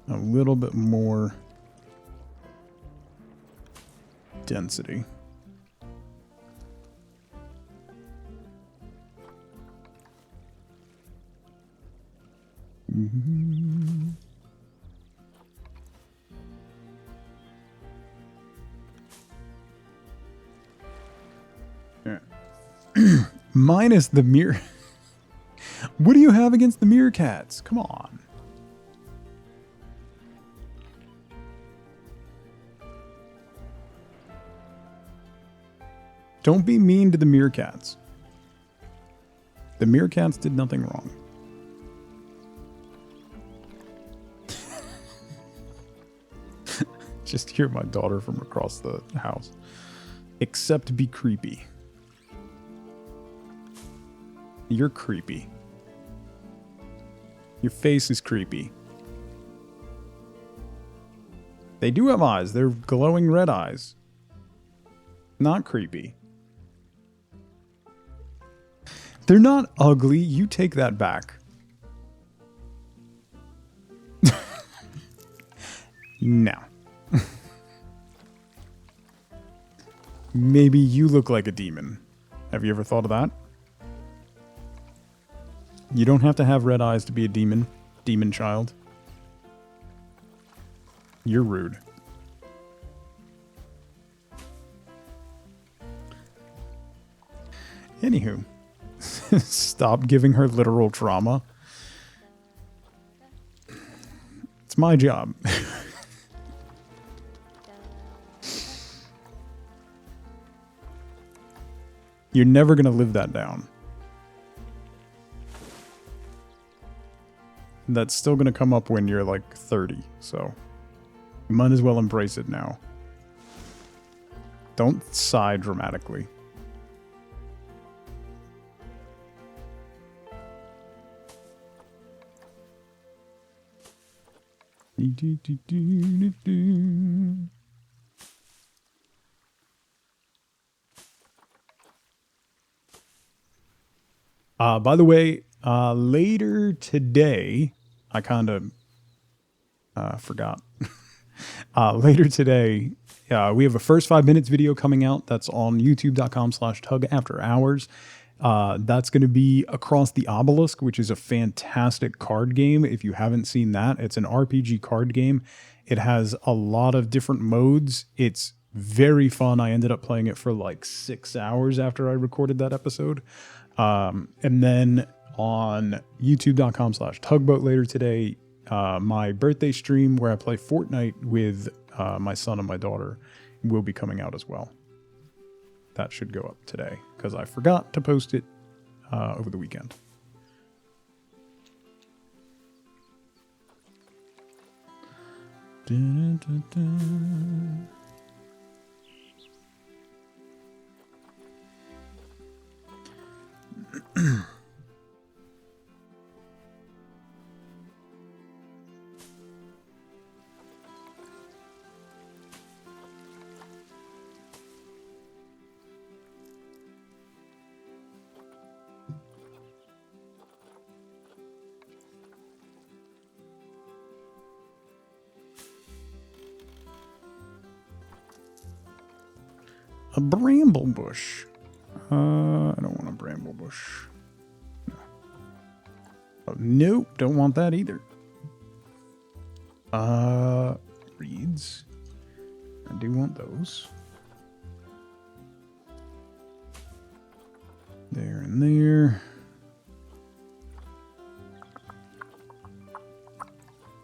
a little bit more density. Minus the mirror. What do you have against the meerkats? Come on. Don't be mean to the meerkats. The meerkats did nothing wrong. Just hear my daughter from across the house. Except be creepy. You're creepy. Your face is creepy. They do have eyes. They're glowing red eyes. Not creepy. They're not ugly. You take that back. No. Maybe you look like a demon. Have you ever thought of that? You don't have to have red eyes to be a demon. Demon child. You're rude. Anywho. Stop giving her literal trauma. It's my job. You're never going to live that down. That's still going to come up when you're like 30, so you might as well embrace it now. Don't sigh dramatically. By the way, later today, I kind of forgot. Later today, we have a first 5 minutes video coming out. That's on youtube.com/tugafterhours. That's going to be Across the Obelisk, which is a fantastic card game. If you haven't seen that, it's an RPG card game. It has a lot of different modes. It's very fun. I ended up playing it for like 6 hours after I recorded that episode. And then on youtube.com/tugboat later today, my birthday stream where I play Fortnite with my son and my daughter will be coming out as well. That should go up today because I forgot to post it over the weekend. Dun, dun, dun. A bramble bush. I don't want a bramble bush. No. Oh, nope, don't want that either. Reeds. I do want those. There and there.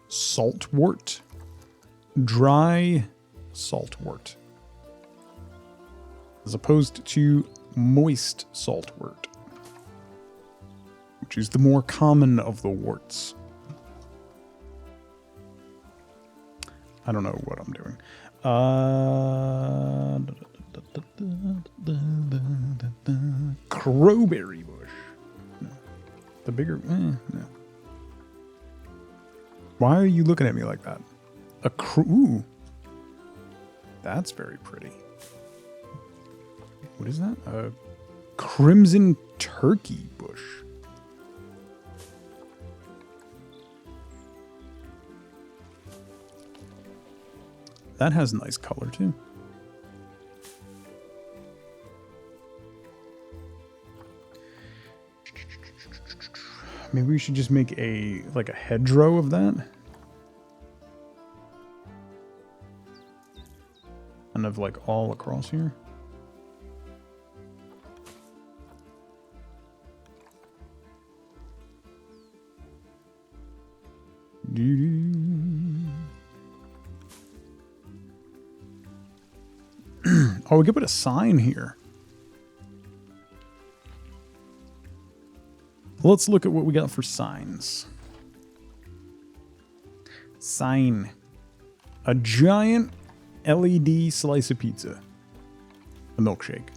Saltwort. Dry saltwort. As opposed to moist saltwort, which is the more common of the worts. I don't know what I'm doing. Crowberry bush. No. The bigger... no. Why are you looking at me like that? Ooh. That's very pretty. What is that? A crimson turkey bush. That has nice color too. Maybe we should just make a like a hedgerow of that. Kind of like all across here. Oh, we could put a sign here. Let's look at what we got for signs. Sign. A giant LED slice of pizza. A milkshake.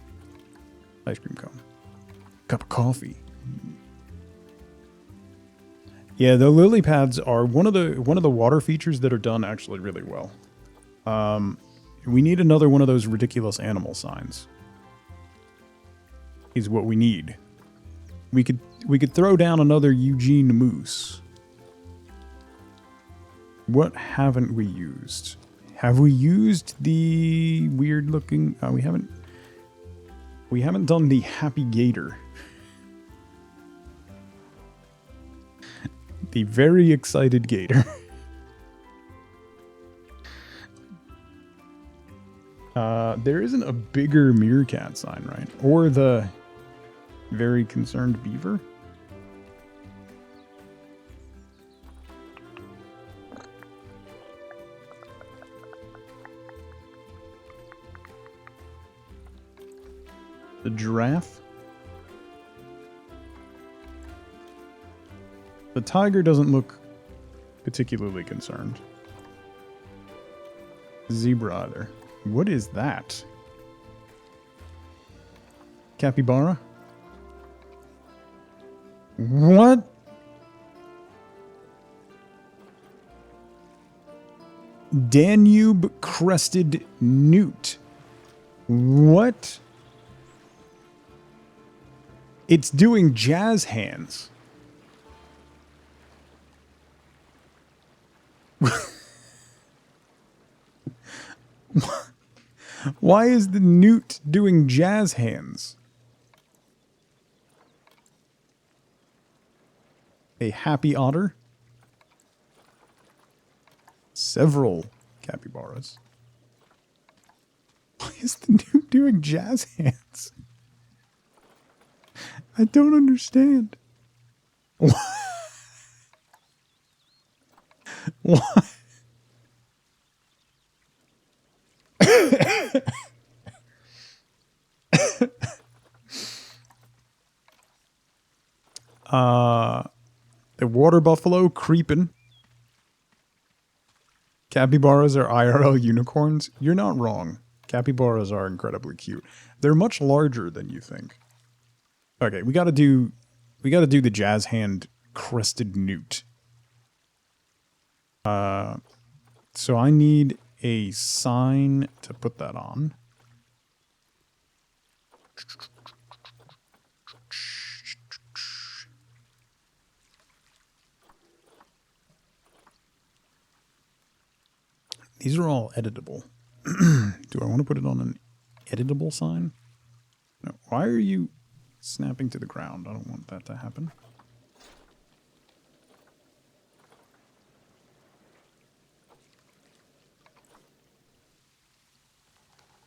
Ice cream cone. Cup of coffee. Yeah, the lily pads are one of the water features that are done actually really well. We need another one of those ridiculous animal signs. Is what we need. We could throw down another Eugene Moose. What haven't we used? Have we used the weird looking? We haven't. We haven't done the Happy Gator. The very excited gator. There isn't a bigger meerkat sign, right? Or the very concerned beaver. The giraffe. The tiger doesn't look particularly concerned. Zebra either. What is that? Capybara? What? Danube crested newt. What? It's doing jazz hands. Why is the newt doing jazz hands? A happy otter? Several capybaras. Why is the newt doing jazz hands? I don't understand. Why? The water buffalo creeping. Capybaras are IRL unicorns. You're not wrong. Capybaras are incredibly cute. They're much larger than you think. Okay, we gotta do the jazz hand crested newt. So I need a sign to put that on. These are all editable. Do I want to put it on an editable sign? No. Why are you snapping to the ground? I don't want that to happen.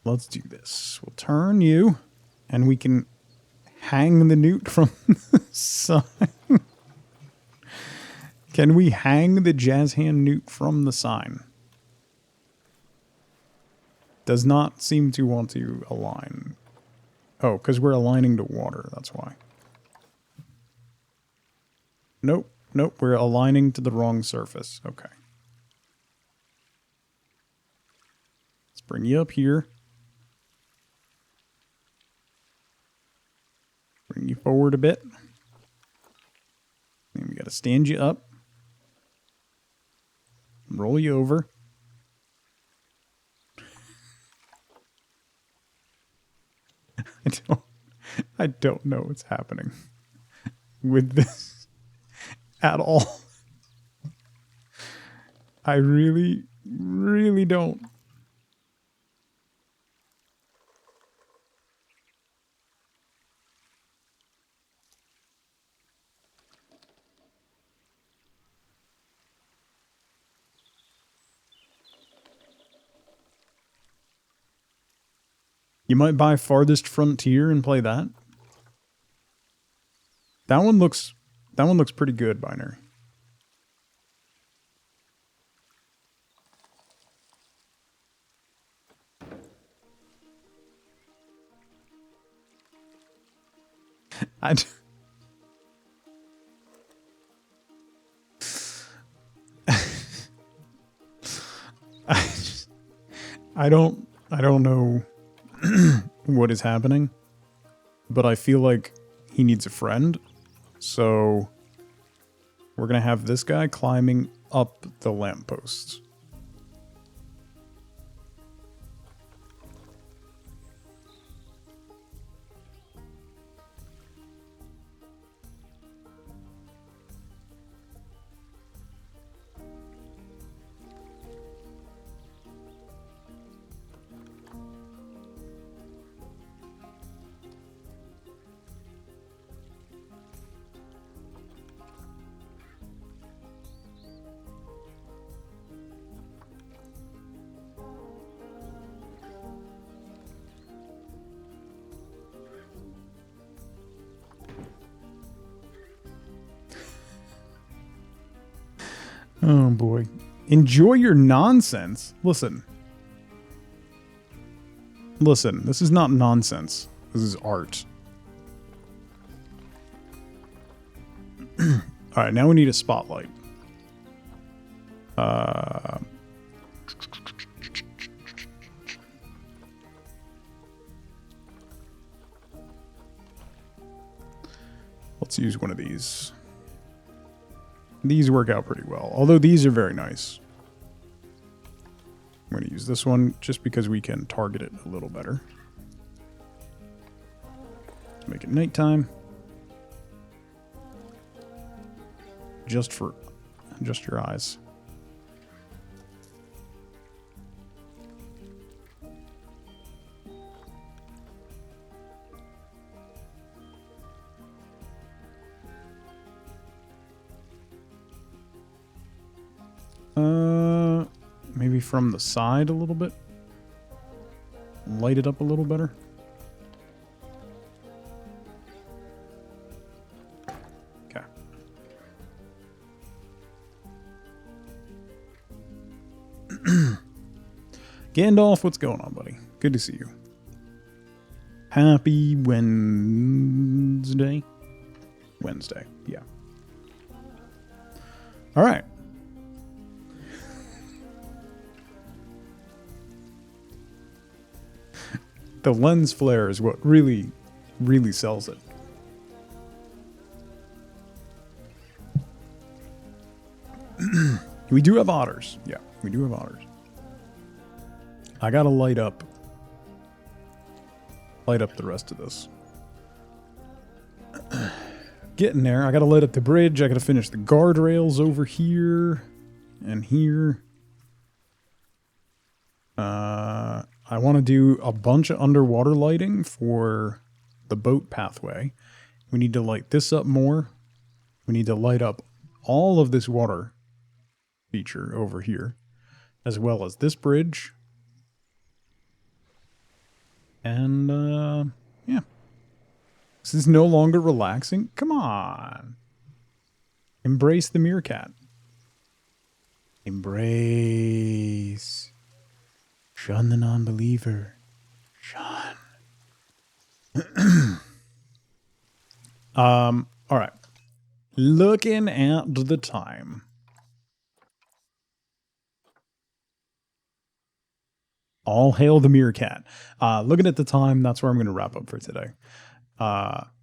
Let's do this. We'll turn you, and we can hang the newt from the sign. Can we hang the jazz hand newt from the sign? Does not seem to want to align. Oh, because we're aligning to water, that's why. Nope, nope, we're aligning to the wrong surface. Okay. bring you up here. Bring you forward a bit. And we got to stand you up. Roll you over. I don't know what's happening with this at all. I really, really don't. You might buy Farthest Frontier and play that. That one looks pretty good, Binary. I don't know what is happening, but I feel like he needs a friend. So we're going to have this guy climbing up the lampposts. Oh boy. Enjoy your nonsense. Listen. Listen, this is not nonsense. This is art. Alright, now we need a spotlight. Let's use one of these. These work out pretty well, although these are very nice. I'm going to use this one just because we can target it a little better. Let's make it nighttime. Just your eyes. Maybe from the side a little bit. Light it up a little better. Okay. Gandalf, what's going on, buddy? Good to see you. Happy Wednesday? Wednesday, yeah. All right. The lens flare is what really, really sells it. We do have otters. Yeah, we do have otters. I gotta light up the rest of this. Getting there. I gotta light up the bridge. I gotta finish the guardrails over here and here. I want to do a bunch of underwater lighting for the boat pathway. We need to light this up more. We need to light up all of this water feature over here, as well as this bridge. And, yeah. This is no longer relaxing. Come on. Embrace the meerkat. Embrace. Shun the non-believer. Shun. All right. Looking at the time. All hail the meerkat. Looking at the time, that's where I'm going to wrap up for today.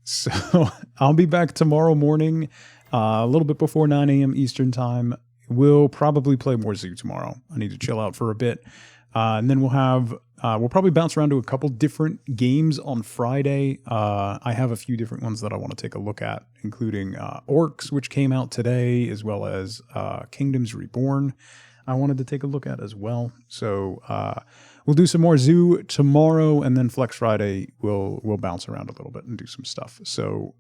So I'll be back tomorrow morning, a little bit before 9 a.m. Eastern time. We'll probably play more Zoo tomorrow. I need to chill out for a bit. And then we'll probably bounce around to a couple different games on Friday. I have a few different ones that I want to take a look at, including Orcs, which came out today, as well as Kingdoms Reborn. I wanted to take a look at as well. So we'll do some more Zoo tomorrow, and then Flex Friday we'll bounce around a little bit and do some stuff. So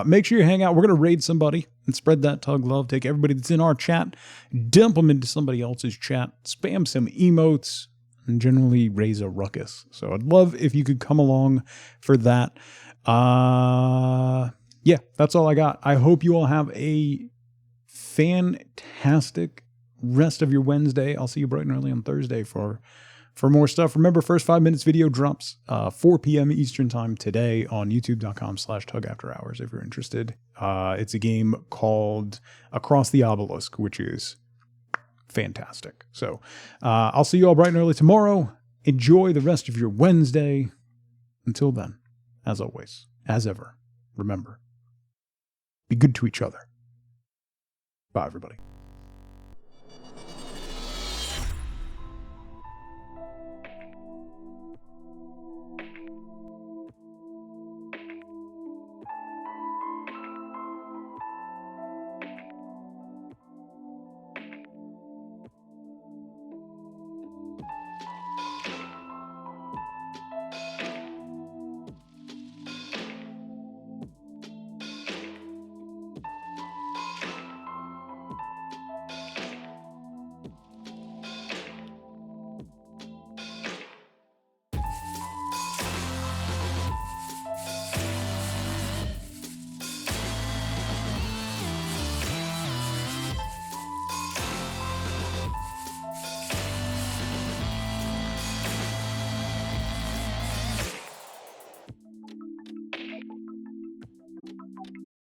make sure you hang out. We're gonna raid somebody and spread that tug love. Take everybody that's in our chat, dump them into somebody else's chat, spam some emotes, and generally raise a ruckus. So I'd love if you could come along for that. Yeah, that's all I got. I hope you all have a fantastic rest of your Wednesday. I'll see you bright and early on Thursday for more stuff. Remember, first 5 minutes video drops 4 p.m. Eastern time today on youtube.com/tugafterhours if you're interested. It's a game called Across the Obelisk, which is fantastic. So I'll see you all bright and early tomorrow. Enjoy the rest of your Wednesday. Until then, as always, as ever, remember, be good to each other. Bye, everybody.